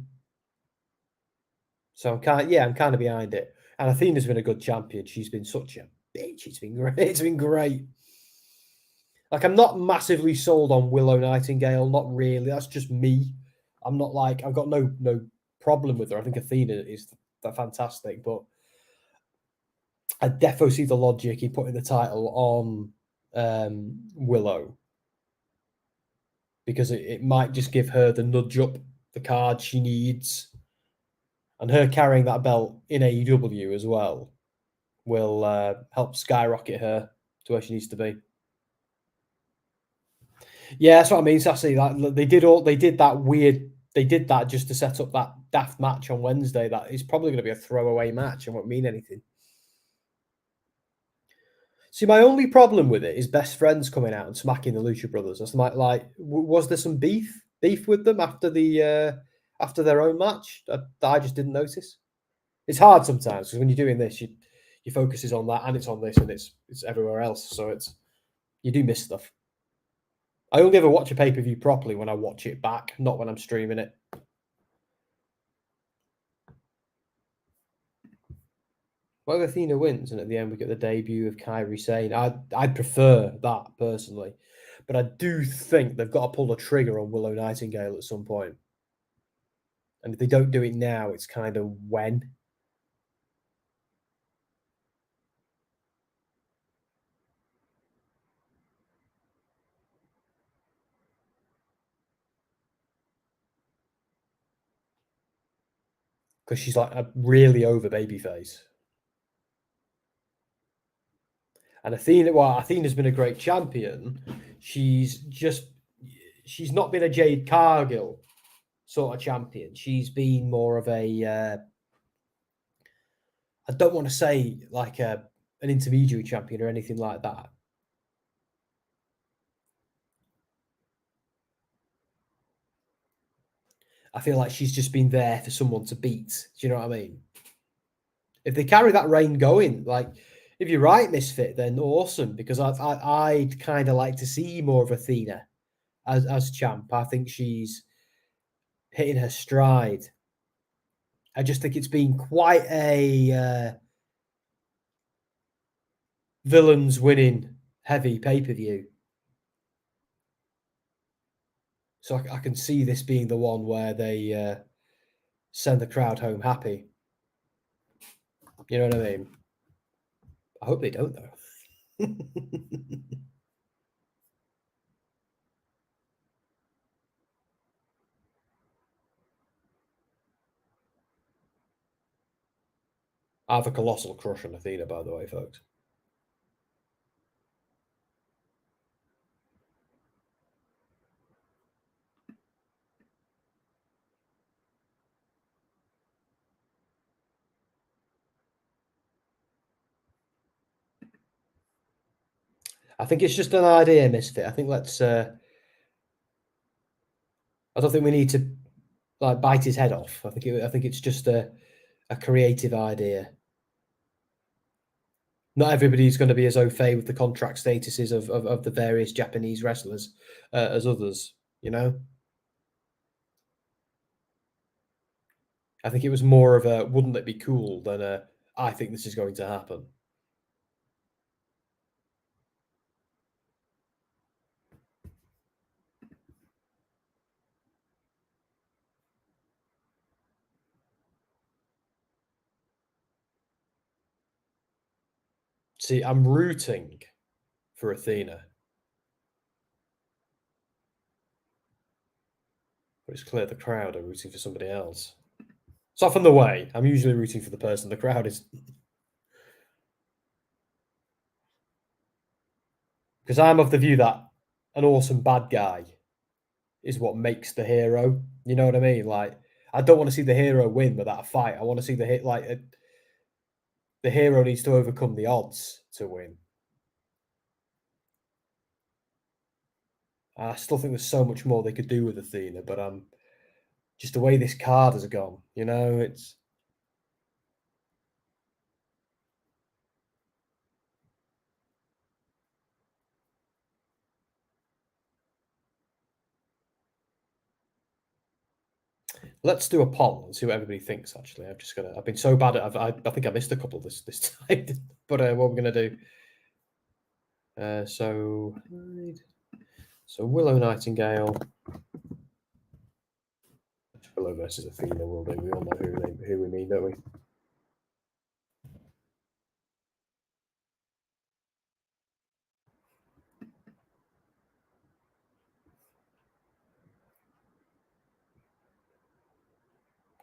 So I'm kind of behind it. And Athena's been a good champion. She's been such a bitch. It's been great. It's been great. Like, I'm not massively sold on Willow Nightingale. Not really. That's just me. I'm not like, I've got no problem with her. I think Athena is fantastic, but I defo see the logic in putting the title on Willow, because it might just give her the nudge up the card she needs, and her carrying that belt in AEW as well will help skyrocket her to where she needs to be. Yeah, that's what I mean, Sassy. Like, they did that just to set up that daft match on Wednesday. That is probably going to be a throwaway match and won't mean anything. See, my only problem with it is best friends coming out and smacking the Lucha brothers. That's was there some beef with them after their own match that I just didn't notice? It's hard sometimes because when you're doing this, your focus is on that and it's on this and it's everywhere else. So you do miss stuff. I only ever watch a pay-per-view properly when I watch it back, not when I'm streaming it. Well, Athena wins, and at the end we get the debut of Kairi Sane. I'd prefer that personally, but I do think they've got to pull the trigger on Willow Nightingale at some point. And if they don't do it now, it's kind of when. Because she's like a really over babyface. And Athena's been a great champion. She's not been a Jade Cargill sort of champion. She's been more of a, I don't want to say like an intermediary champion or anything like that. I feel like she's just been there for someone to beat. Do you know what I mean? If they carry that reign going, like if you're right, Misfit, then awesome. Because I'd kind of like to see more of Athena as champ. I think she's hitting her stride. I just think it's been quite a villains winning heavy pay-per-view. So I can see this being the one where they send the crowd home happy. You know what I mean? I hope they don't, though. I have a colossal crush on Athena, by the way, folks. I think it's just an idea, Misfit. I think let's. I don't think we need to like bite his head off. I think it's just a creative idea. Not everybody's going to be as au fait with the contract statuses of the various Japanese wrestlers as others. You know. I think it was more of a "wouldn't it be cool" than a "I think this is going to happen." See, I'm rooting for Athena. But it's clear the crowd are rooting for somebody else. It's often the way. I'm usually rooting for the person the crowd is. Because I'm of the view that an awesome bad guy is what makes the hero. You know what I mean? Like, I don't want to see the hero win without a fight. I want to see the hero needs to overcome the odds to win. I still think there's so much more they could do with Athena, but just the way this card has gone, you know, it's. Let's do a poll and see what everybody thinks. Actually, I've been so bad at. I think I missed a couple this time, but what we're gonna do. So Willow Nightingale. Willow versus Athena will do. We all know who we mean, don't we?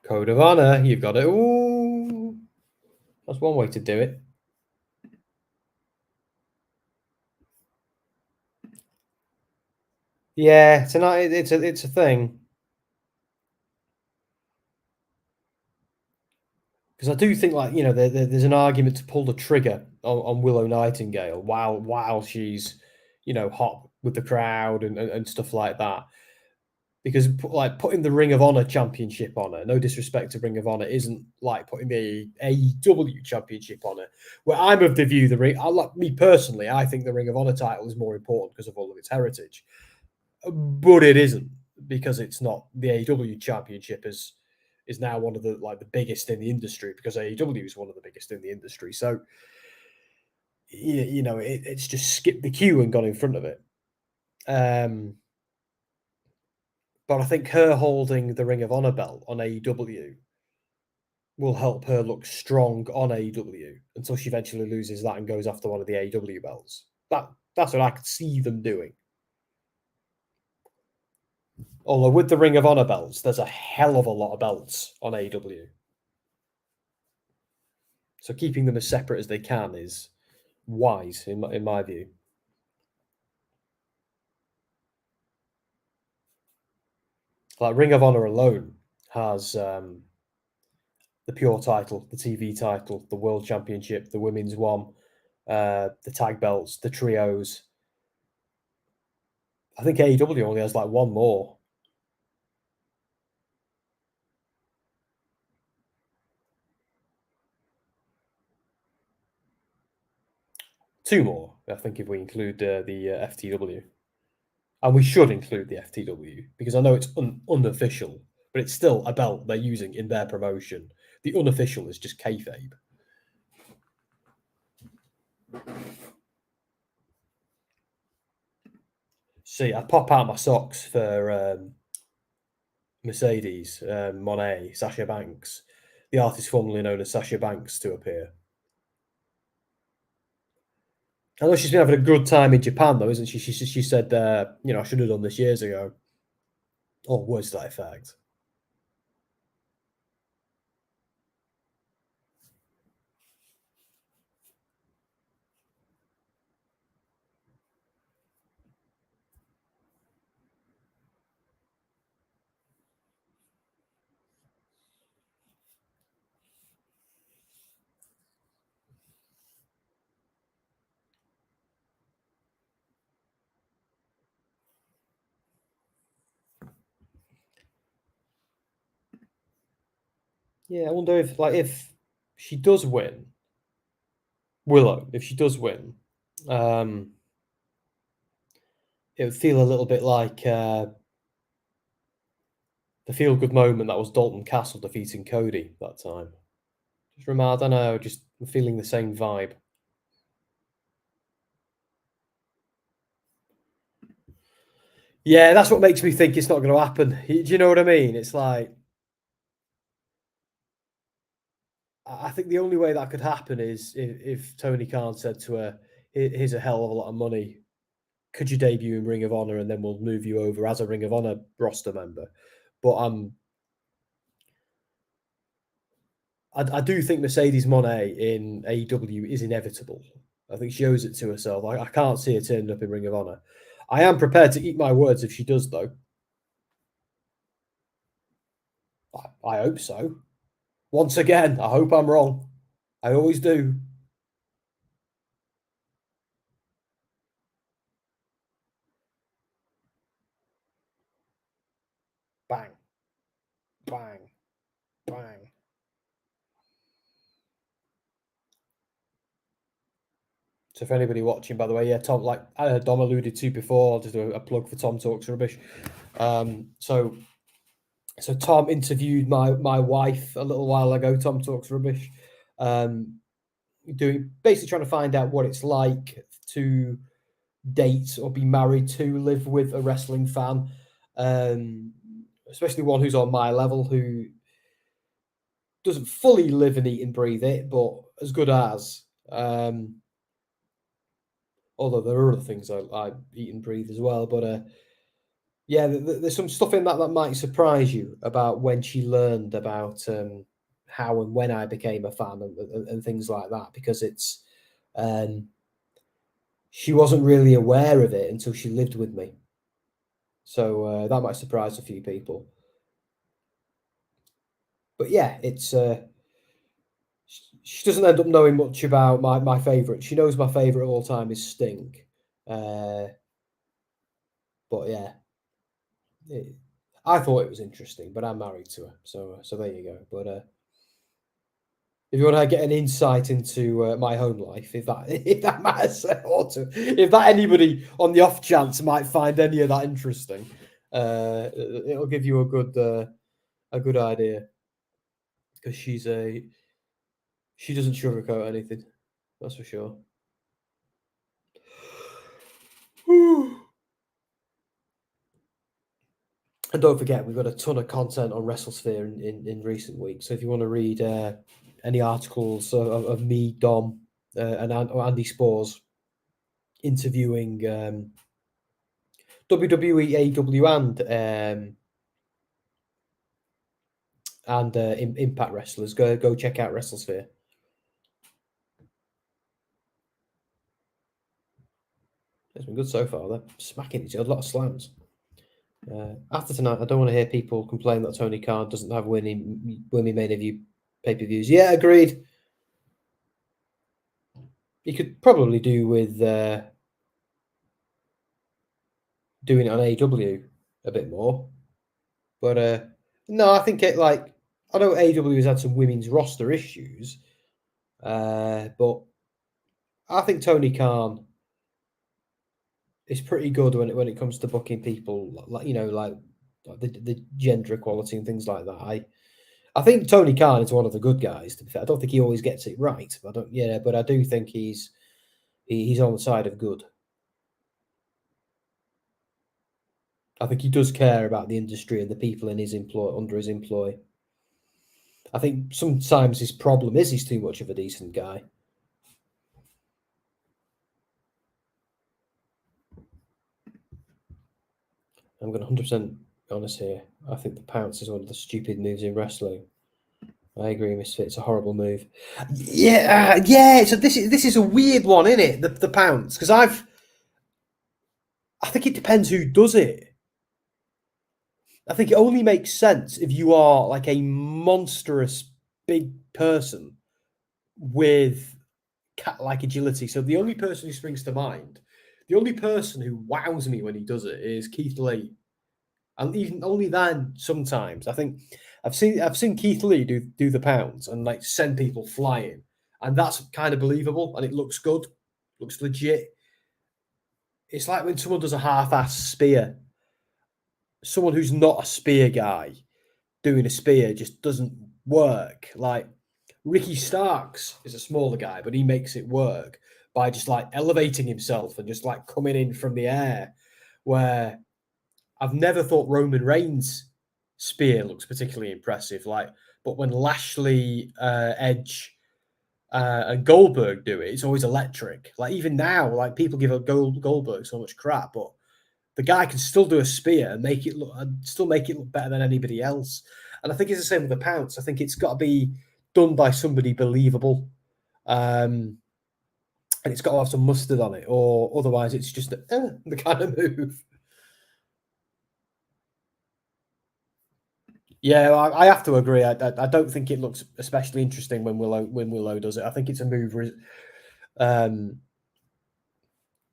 Code of honor. You've got it. Ooh, that's one way to do it. Yeah, tonight it's a thing. Because I do think, like, you know, there's an argument to pull the trigger on Willow Nightingale while she's, you know, hot with the crowd and stuff like that. Because like putting the Ring of Honor championship on her, no disrespect to Ring of Honor, isn't like putting the AEW championship on her. Where I'm of the view, me personally, I think the Ring of Honor title is more important because of all of its heritage, but it isn't, because it's not. The AEW championship is now one of the biggest in the industry, because AEW is one of the biggest in the industry. So you know, it's just skipped the queue and gone in front of it. But I think her holding the Ring of Honor belt on AEW will help her look strong on AEW until she eventually loses that and goes after one of the AEW belts. That's what I could see them doing. Although with the Ring of Honor belts, there's a hell of a lot of belts on AEW. So keeping them as separate as they can is wise, in my view. Like Ring of Honor alone has the pure title, the TV title, the World Championship, the Women's one, the tag belts, the trios. I think AEW only has like one more. Two more, I think, if we include the FTW. And we should include the FTW, because I know it's unofficial, but it's still a belt they're using in their promotion. The unofficial is just kayfabe. See, I pop out my socks for Mercedes Monet, Sasha Banks, the artist formerly known as Sasha Banks, to appear. I know she's been having a good time in Japan, though, isn't she? She said, you know, I should have done this years ago. Or words to that effect. Yeah, I wonder if she does win, Willow, if she does win, it would feel a little bit like the feel-good moment that was Dalton Castle defeating Cody that time. Just I don't know, just feeling the same vibe. Yeah, that's what makes me think it's not going to happen. Do you know what I mean? It's like, I think the only way that could happen is if Tony Khan said to her, here's a hell of a lot of money. Could you debut in Ring of Honor, and then we'll move you over as a Ring of Honor roster member? But I do think Mercedes Moné in AEW is inevitable. I think she owes it to herself. I can't see her turning up in Ring of Honor. I am prepared to eat my words if she does, though. I hope so. Once again, I hope I'm wrong. I always do. Bang. Bang. Bang. So for anybody watching, by the way, yeah, Tom, like Dom alluded to before, I'll just do a plug for Tom Talks Rubbish. So Tom interviewed my wife a little while ago. Tom Talks Rubbish, basically trying to find out what it's like to date or be married to, live with a wrestling fan, especially one who's on my level, who doesn't fully live and eat and breathe it, but as good as. Although there are other things I eat and breathe as well, but yeah, there's some stuff in that might surprise you about when she learned about how and when I became a fan and things like that, because it's she wasn't really aware of it until she lived with me. So that might surprise a few people. But yeah, it's she doesn't end up knowing much about my favourite. She knows my favourite of all time is Sting. But yeah, I thought it was interesting, but I'm married to her, so there you go. But if you want to get an insight into my home life, if that matters, or if that anybody on the off chance might find any of that interesting, it'll give you a good idea, because she doesn't sugarcoat anything, that's for sure. And don't forget, we've got a ton of content on WrestleSphere in recent weeks. So if you want to read any articles of me, Dom, and Andy Spores interviewing WWE, AEW, and Impact wrestlers, go check out WrestleSphere. It's been good so far. They're smacking each other, a lot of slams. After tonight, I don't want to hear people complain that Tony Khan doesn't have winning main event pay-per-views. Yeah, agreed. You could probably do with doing it on AEW a bit more, but no, I think I know AEW has had some women's roster issues, but I think Tony Khan is pretty good when it comes to booking people, like the gender equality and things like that. I think Tony Khan is one of the good guys. To be fair, I don't think he always gets it right. But I do think he's on the side of good. I think he does care about the industry and the people in his employ, under his employ. I think sometimes his problem is he's too much of a decent guy. I'm going to 100% honest here. I think the pounce is one of the stupid moves in wrestling. I agree, Misfit. It's a horrible move. Yeah. So this is a weird one, isn't it? The pounce, because I think it depends who does it. I think it only makes sense if you are like a monstrous big person with cat-like agility. So the only person who springs to mind, the only person who wows me when he does it is Keith Lee, and even only then sometimes. I think I've seen Keith Lee do the pounds and like send people flying, and that's kind of believable, and it looks good, looks legit. It's like when someone does a half-ass spear. Someone who's not a spear guy doing a spear just doesn't work. Like Ricky Starks is a smaller guy, but he makes it work by just like elevating himself and just like coming in from the air. Where I've never thought Roman Reigns' spear looks particularly impressive. But when Lashley, Edge, and Goldberg do it, it's always electric. Like even now, like people give Goldberg so much crap, but the guy can still do a spear and make it look better than anybody else. And I think it's the same with the pounce. I think it's got to be done by somebody believable, and it's got to have some mustard on it, or otherwise it's just the kind of move. Yeah, I have to agree. I don't think it looks especially interesting when Willow does it. I think it's a move.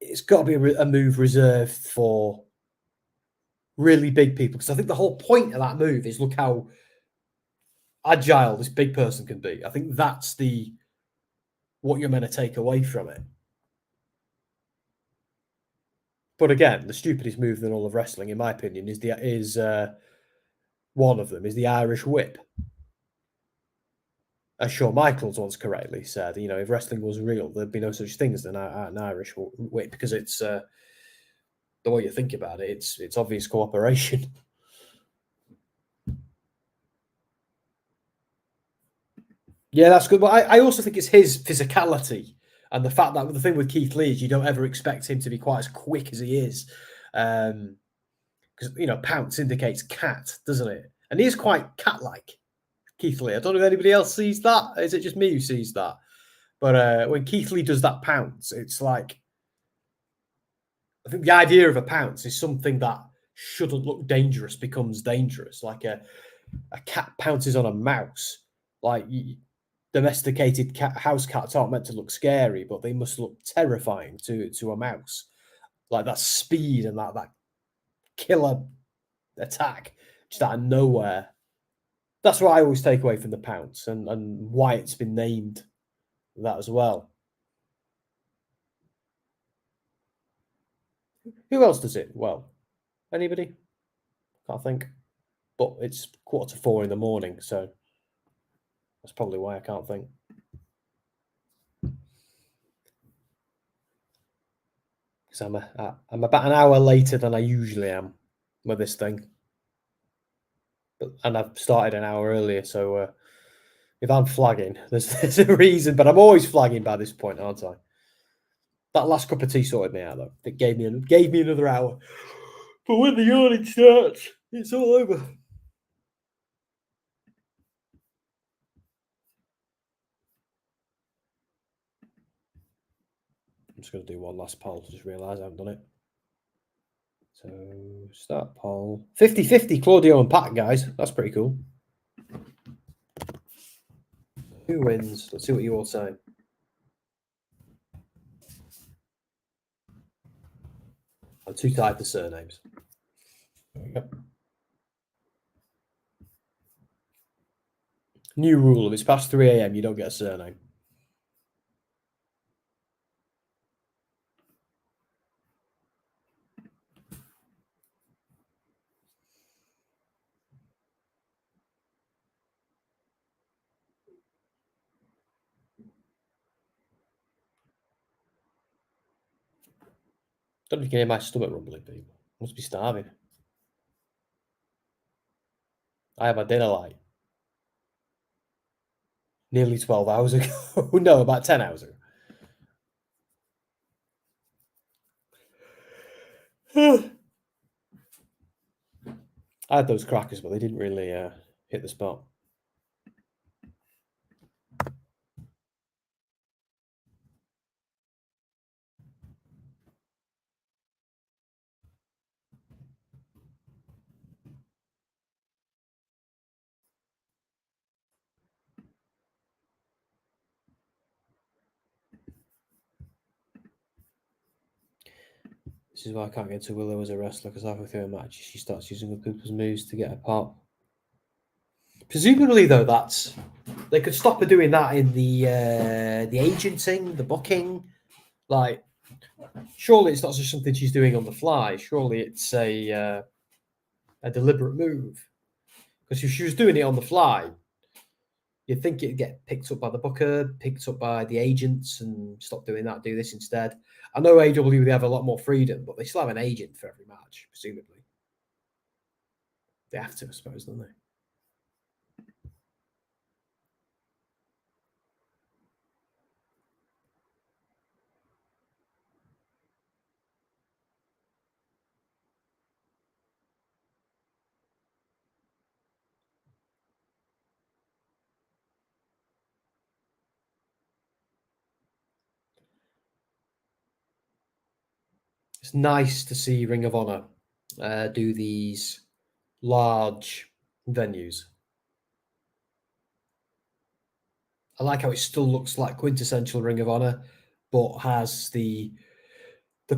It's got to be a move reserved for really big people, because I think the whole point of that move is look how agile this big person can be. I think that's what you're meant to take away from it. But again, the stupidest move in all of wrestling, in my opinion, is one of them is the Irish whip. As Shawn Michaels once correctly said, if wrestling was real, there'd be no such thing as an Irish whip, because it's the way you think about it, it's obvious cooperation. Yeah, that's good. But I also think it's his physicality and the fact that the thing with Keith Lee is you don't ever expect him to be quite as quick as he is. Because, pounce indicates cat, doesn't it? And he is quite cat-like, Keith Lee. I don't know if anybody else sees that. Is it just me who sees that? But when Keith Lee does that pounce, it's like, I think the idea of a pounce is something that shouldn't look dangerous becomes dangerous. Like a cat pounces on a mouse. Like domesticated house cats aren't meant to look scary, but they must look terrifying to a mouse. Like that speed and that killer attack just out of nowhere. That's what I always take away from the pounce and why it's been named that as well. Who else does it? Well, anybody? Can't think. But it's 3:45 in the morning, so that's probably why I can't think. Because I'm about an hour later than I usually am with this thing. And I've started an hour earlier, so if I'm flagging, there's a reason, but I'm always flagging by this point, aren't I? That last cup of tea sorted me out, though. It gave me another hour. But when the yawning starts, it's all over. I'm just going to do one last poll. Just realise I haven't done it. So, start poll. 50-50 Claudio and PAC, guys. That's pretty cool. Who wins? Let's see what you all say. And 2 types of surnames. Yep. New rule: if it's past 3 a.m., you don't get a surname. Don't know if you can hear my stomach rumbling, people. Must be starving. I had my dinner like nearly 12 hours ago. No, about 10 hours ago. I had those crackers, but they didn't really hit the spot. This is why I can't get to Willow as a wrestler, because halfway through a match, she starts using other people's moves to get a pop. Presumably, though, they could stop her doing that in the agenting, the booking. Like, surely it's not just something she's doing on the fly. Surely it's a deliberate move. Because if she was doing it on the fly, you'd think it'd get picked up by the booker, picked up by the agents, and stop doing that, do this instead. I know AEW, they have a lot more freedom, but they still have an agent for every match, presumably. They have to, I suppose, don't they? It's nice to see Ring of Honor do these large venues. I like how it still looks like quintessential Ring of Honor, but has the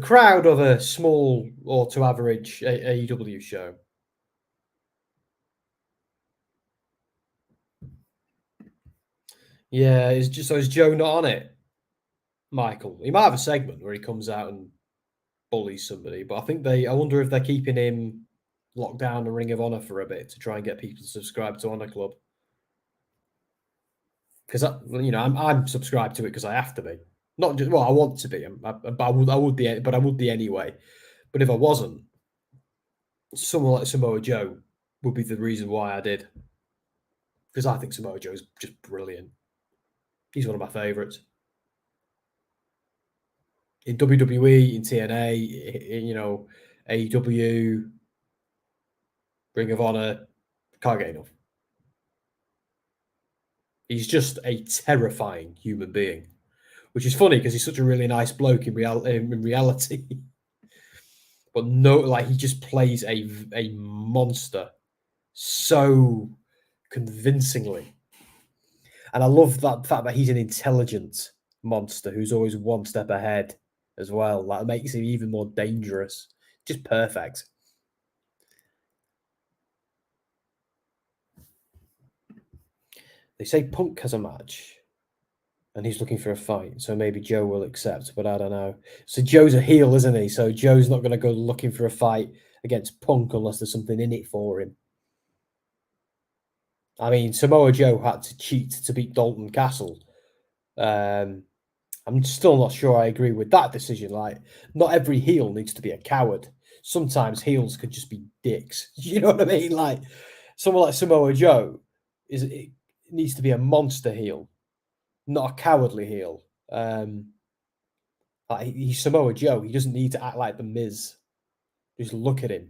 crowd of a small or to average AEW show. Yeah, is Joe not on it? Michael, he might have a segment where he comes out and bullies somebody, but I wonder if they're keeping him locked down in Ring of Honor for a bit to try and get people to subscribe to Honor Club. Because I'm subscribed to it because I have to be. Not just I want to be. I would be anyway. But if I wasn't, someone like Samoa Joe would be the reason why I did. Because I think Samoa Joe is just brilliant. He's one of my favorites. In WWE, in TNA, AEW, Ring of Honor, can't get enough. He's just a terrifying human being, which is funny because he's such a really nice bloke in reality. But no, like he just plays a monster so convincingly. And I love that fact that he's an intelligent monster who's always one step ahead as well. That makes him even more dangerous. Just perfect. They say Punk has a match and he's looking for a fight, so maybe Joe will accept, but I don't know. So Joe's a heel, isn't he? So Joe's not going to go looking for a fight against Punk unless there's something in it for him. I mean, Samoa Joe had to cheat to beat Dalton Castle. I'm still not sure I agree with that decision. Like, not every heel needs to be a coward. Sometimes heels could just be dicks. You know what I mean? Like, someone like Samoa Joe it needs to be a monster heel, not a cowardly heel. Like he's Samoa Joe. He doesn't need to act like the Miz. Just look at him.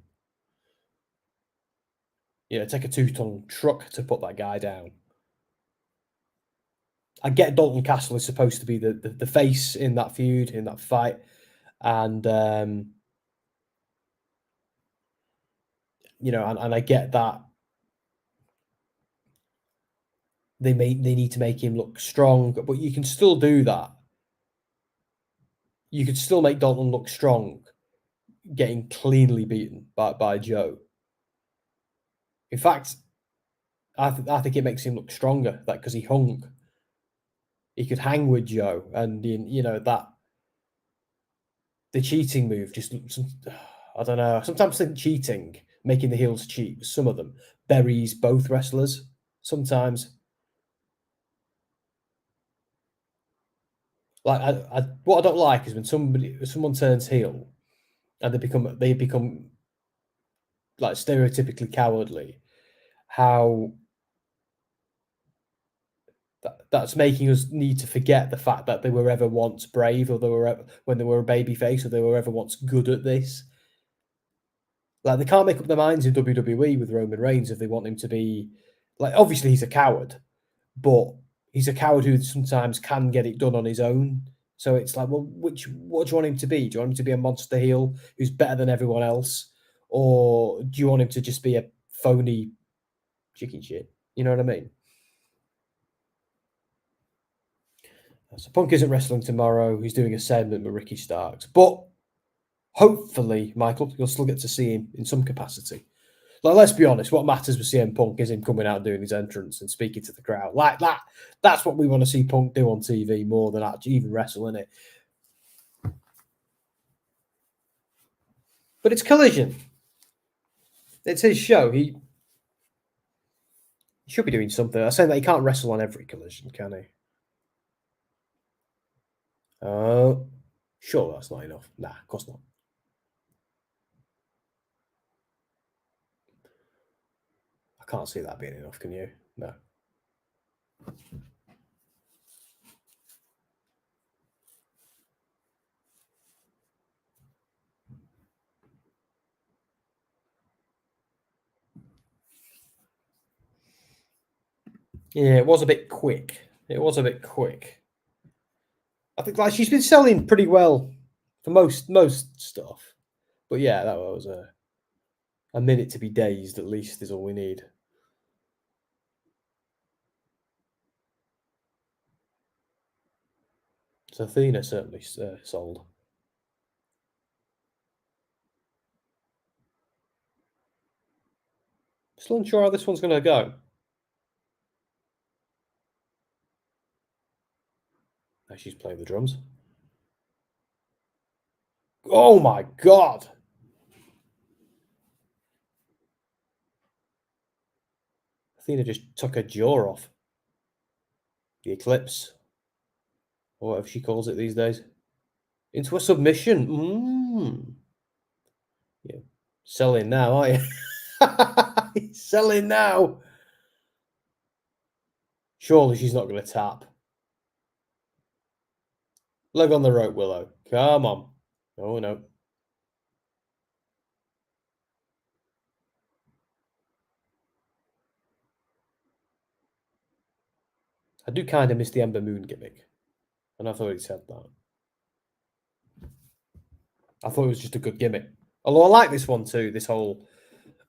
You know, take a 2-ton truck to put that guy down. I get Dalton Castle is supposed to be the face in that feud, in that fight. And, you know, and I get that they need to make him look strong, but you can still do that. You could still make Dalton look strong, getting cleanly beaten by Joe. In fact, I think it makes him look stronger, like because he hung. He could hang with Joe, and you know that the cheating move just I don't know. Sometimes I think cheating, making the heels cheat, some of them buries both wrestlers. Sometimes, like what I don't like is when someone turns heel and they become like stereotypically cowardly. How that's making us need to forget the fact that they were ever once brave, or when they were a babyface, or they were ever once good at this. Like they can't make up their minds in WWE with Roman Reigns if they want him to be like. Obviously, he's a coward, but he's a coward who sometimes can get it done on his own. So it's like, well, what do you want him to be? Do you want him to be a monster heel who's better than everyone else, or do you want him to just be a phony chicken shit? You know what I mean? So Punk isn't wrestling tomorrow. He's doing a segment with Ricky Starks, but hopefully, Michael, you'll still get to see him in some capacity. Like, let's be honest, what matters with CM Punk is him coming out and doing his entrance and speaking to the crowd. Like that, that's what we want to see Punk do on TV more than actually even wrestle, innit? But it's Collision. It's his show. He should be doing something. I'm saying that he can't wrestle on every Collision, can he? Oh, sure, that's not enough. Nah, of course not. I can't see that being enough, can you? No. Yeah, it was a bit quick. It was a bit quick. I think like she's been selling pretty well for most stuff. But yeah, that was a minute to be dazed at least is all we need. So Athena certainly sold. Still unsure how this one's going to go. Now she's playing the drums. Oh my God. Athena just took her jaw off. The Eclipse. Or whatever she calls it these days. Into a submission. Yeah. Selling now, aren't you? Selling now. Surely she's not going to tap. Leg on the rope, Willow. Come on. Oh, no. I do kind of miss the Ember Moon gimmick. And I've already said that. I thought it was just a good gimmick. Although I like this one too, this whole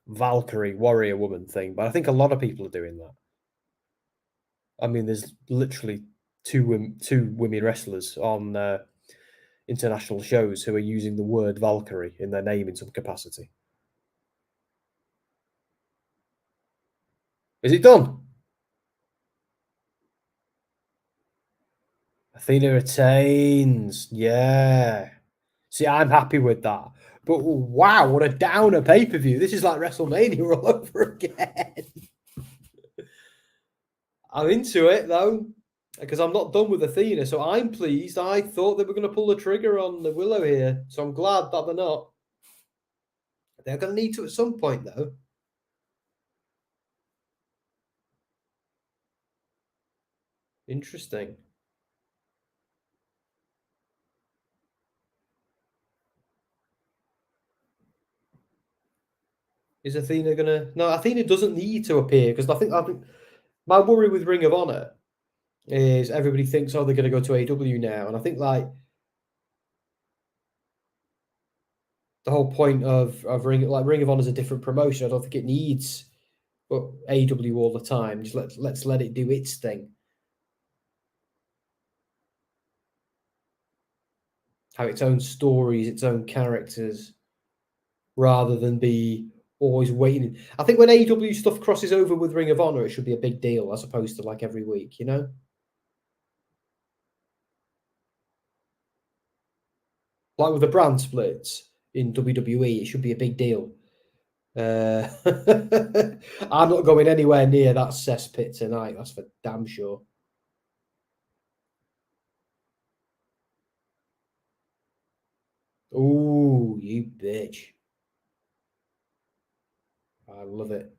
Valkyrie warrior woman thing, but I think a lot of people are doing that. I mean, there's literally two women wrestlers on international shows who are using the word Valkyrie in their name in some capacity. Is it done? Athena retains. Yeah. See, I'm happy with that. But wow, what a downer pay-per-view. This is like WrestleMania all over again. I'm into it, though, because I'm not done with Athena, so I'm pleased. I thought they were going to pull the trigger on the Willow here, so I'm glad that they're not. They're going to need to at some point, though. Interesting. Is Athena going to... No, Athena doesn't need to appear, because I think my worry with Ring of Honor is everybody thinks, oh, they're going to go to AEW now, and I think, like, the whole point of Ring of Honor is a different promotion. I don't think it needs AEW all the time. Just let's let it do its thing. Have its own stories, its own characters, rather than be always waiting. I think when AEW stuff crosses over with Ring of Honor, it should be a big deal as opposed to like every week, you know? Like with the brand splits in WWE, it should be a big deal. I'm not going anywhere near that cesspit tonight, that's for damn sure. Ooh, you bitch. I love it.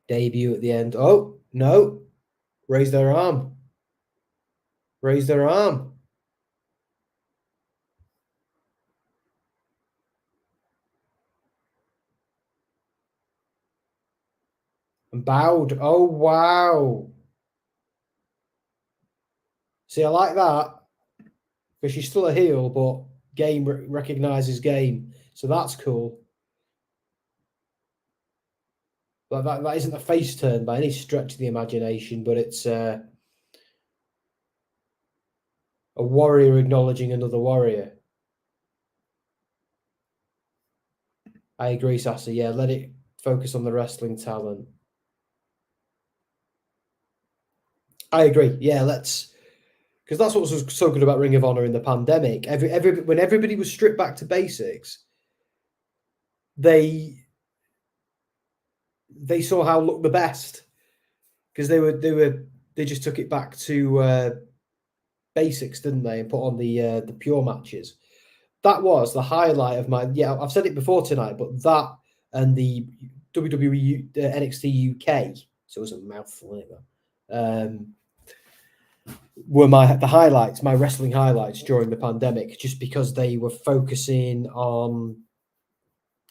Debut at the end. Oh, no. Raise their arm. Raise their arm. And bowed. Oh, wow. See, I like that. Because she's still a heel, but game recognizes game. So that's cool. But that isn't a face turn by any stretch of the imagination, but it's a warrior acknowledging another warrior. I agree, Sassy. Yeah, let it focus on the wrestling talent. I agree. Yeah, because that's what was so good about Ring of Honor in the pandemic. When everybody was stripped back to basics, they saw how looked the best because they just took it back to basics, didn't they, and put on the pure matches. That was the highlight of my. Yeah, I've said it before tonight, but that and the WWE NXT UK, so it was a mouthful anyway, were the highlights, my wrestling highlights during the pandemic, just because they were focusing on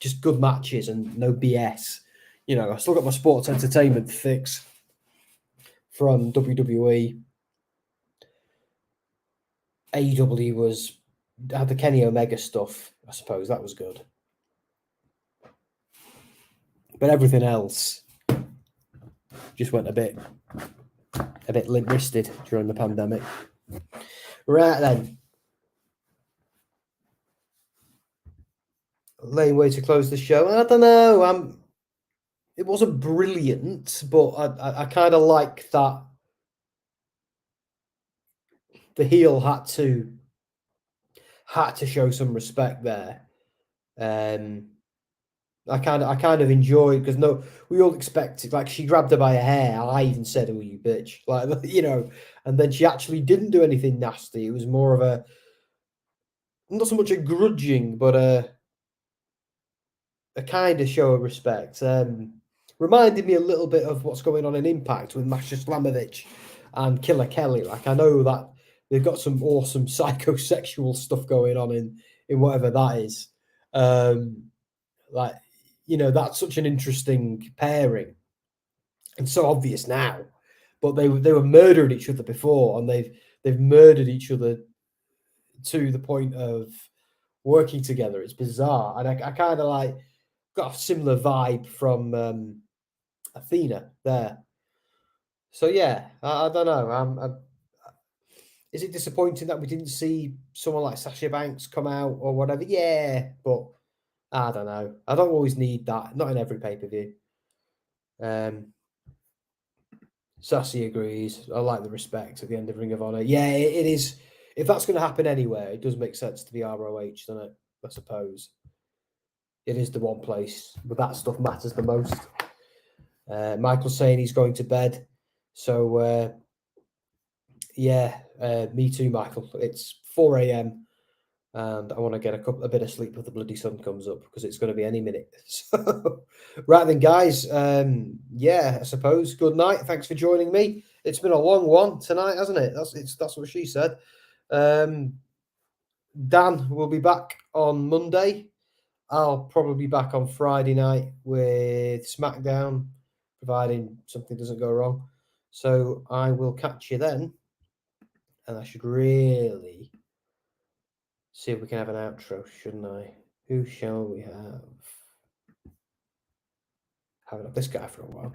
just good matches and no BS. You know, I still got my sports entertainment fix from WWE. AEW had the Kenny Omega stuff. I suppose that was good, but everything else just went a bit limp-wristed during the pandemic. Right then, lame way to close the show. I don't know. It wasn't brilliant, but I kind of like that the heel had to show some respect there. I kind of enjoyed because we all expected, like, she grabbed her by her hair. I even said, "Oh, you bitch," like, you know, and then she actually didn't do anything nasty. It was more of not so much a grudging, but a kind of show of respect. Reminded me a little bit of what's going on in Impact with Masha Slamovich and Killer Kelly. Like, I know that they've got some awesome psychosexual stuff going on in whatever that is. Like, you know, that's such an interesting pairing and so obvious now. But they were murdering each other before, and they've murdered each other to the point of working together. It's bizarre, and I kind of like got a similar vibe from Athena there. So yeah, I don't know. Is it disappointing that we didn't see someone like Sasha Banks come out or whatever? Yeah, but I don't know. I don't always need that. Not in every pay-per-view. Sassy agrees. I like the respect at the end of Ring of Honor. Yeah, it is. If that's going to happen anywhere, it does make sense to be ROH, doesn't it? I suppose. It is the one place where that stuff matters the most. Michael's saying he's going to bed. So, yeah, me too, Michael. It's 4 a.m. and I want to get a bit of sleep if the bloody sun comes up because it's going to be any minute. So, right then, guys. Yeah, I suppose. Good night. Thanks for joining me. It's been a long one tonight, hasn't it? That's what she said. Dan will be back on Monday. I'll probably be back on Friday night with SmackDown, providing something doesn't go wrong. So I will catch you then. And I should really see if we can have an outro, shouldn't I? Who shall we have? Haven't had this guy for a while.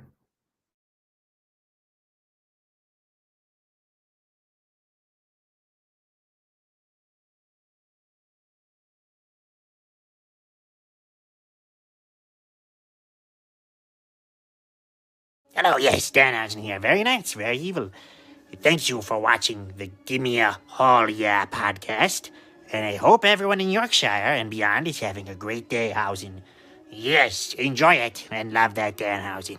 Hello, yes, Danhausen here. Very nice, very evil. Thanks you for watching the Gimme a Hall Yeah podcast. And I hope everyone in Yorkshire and beyond is having a great day housing. Yes, enjoy it and love that Danhausen.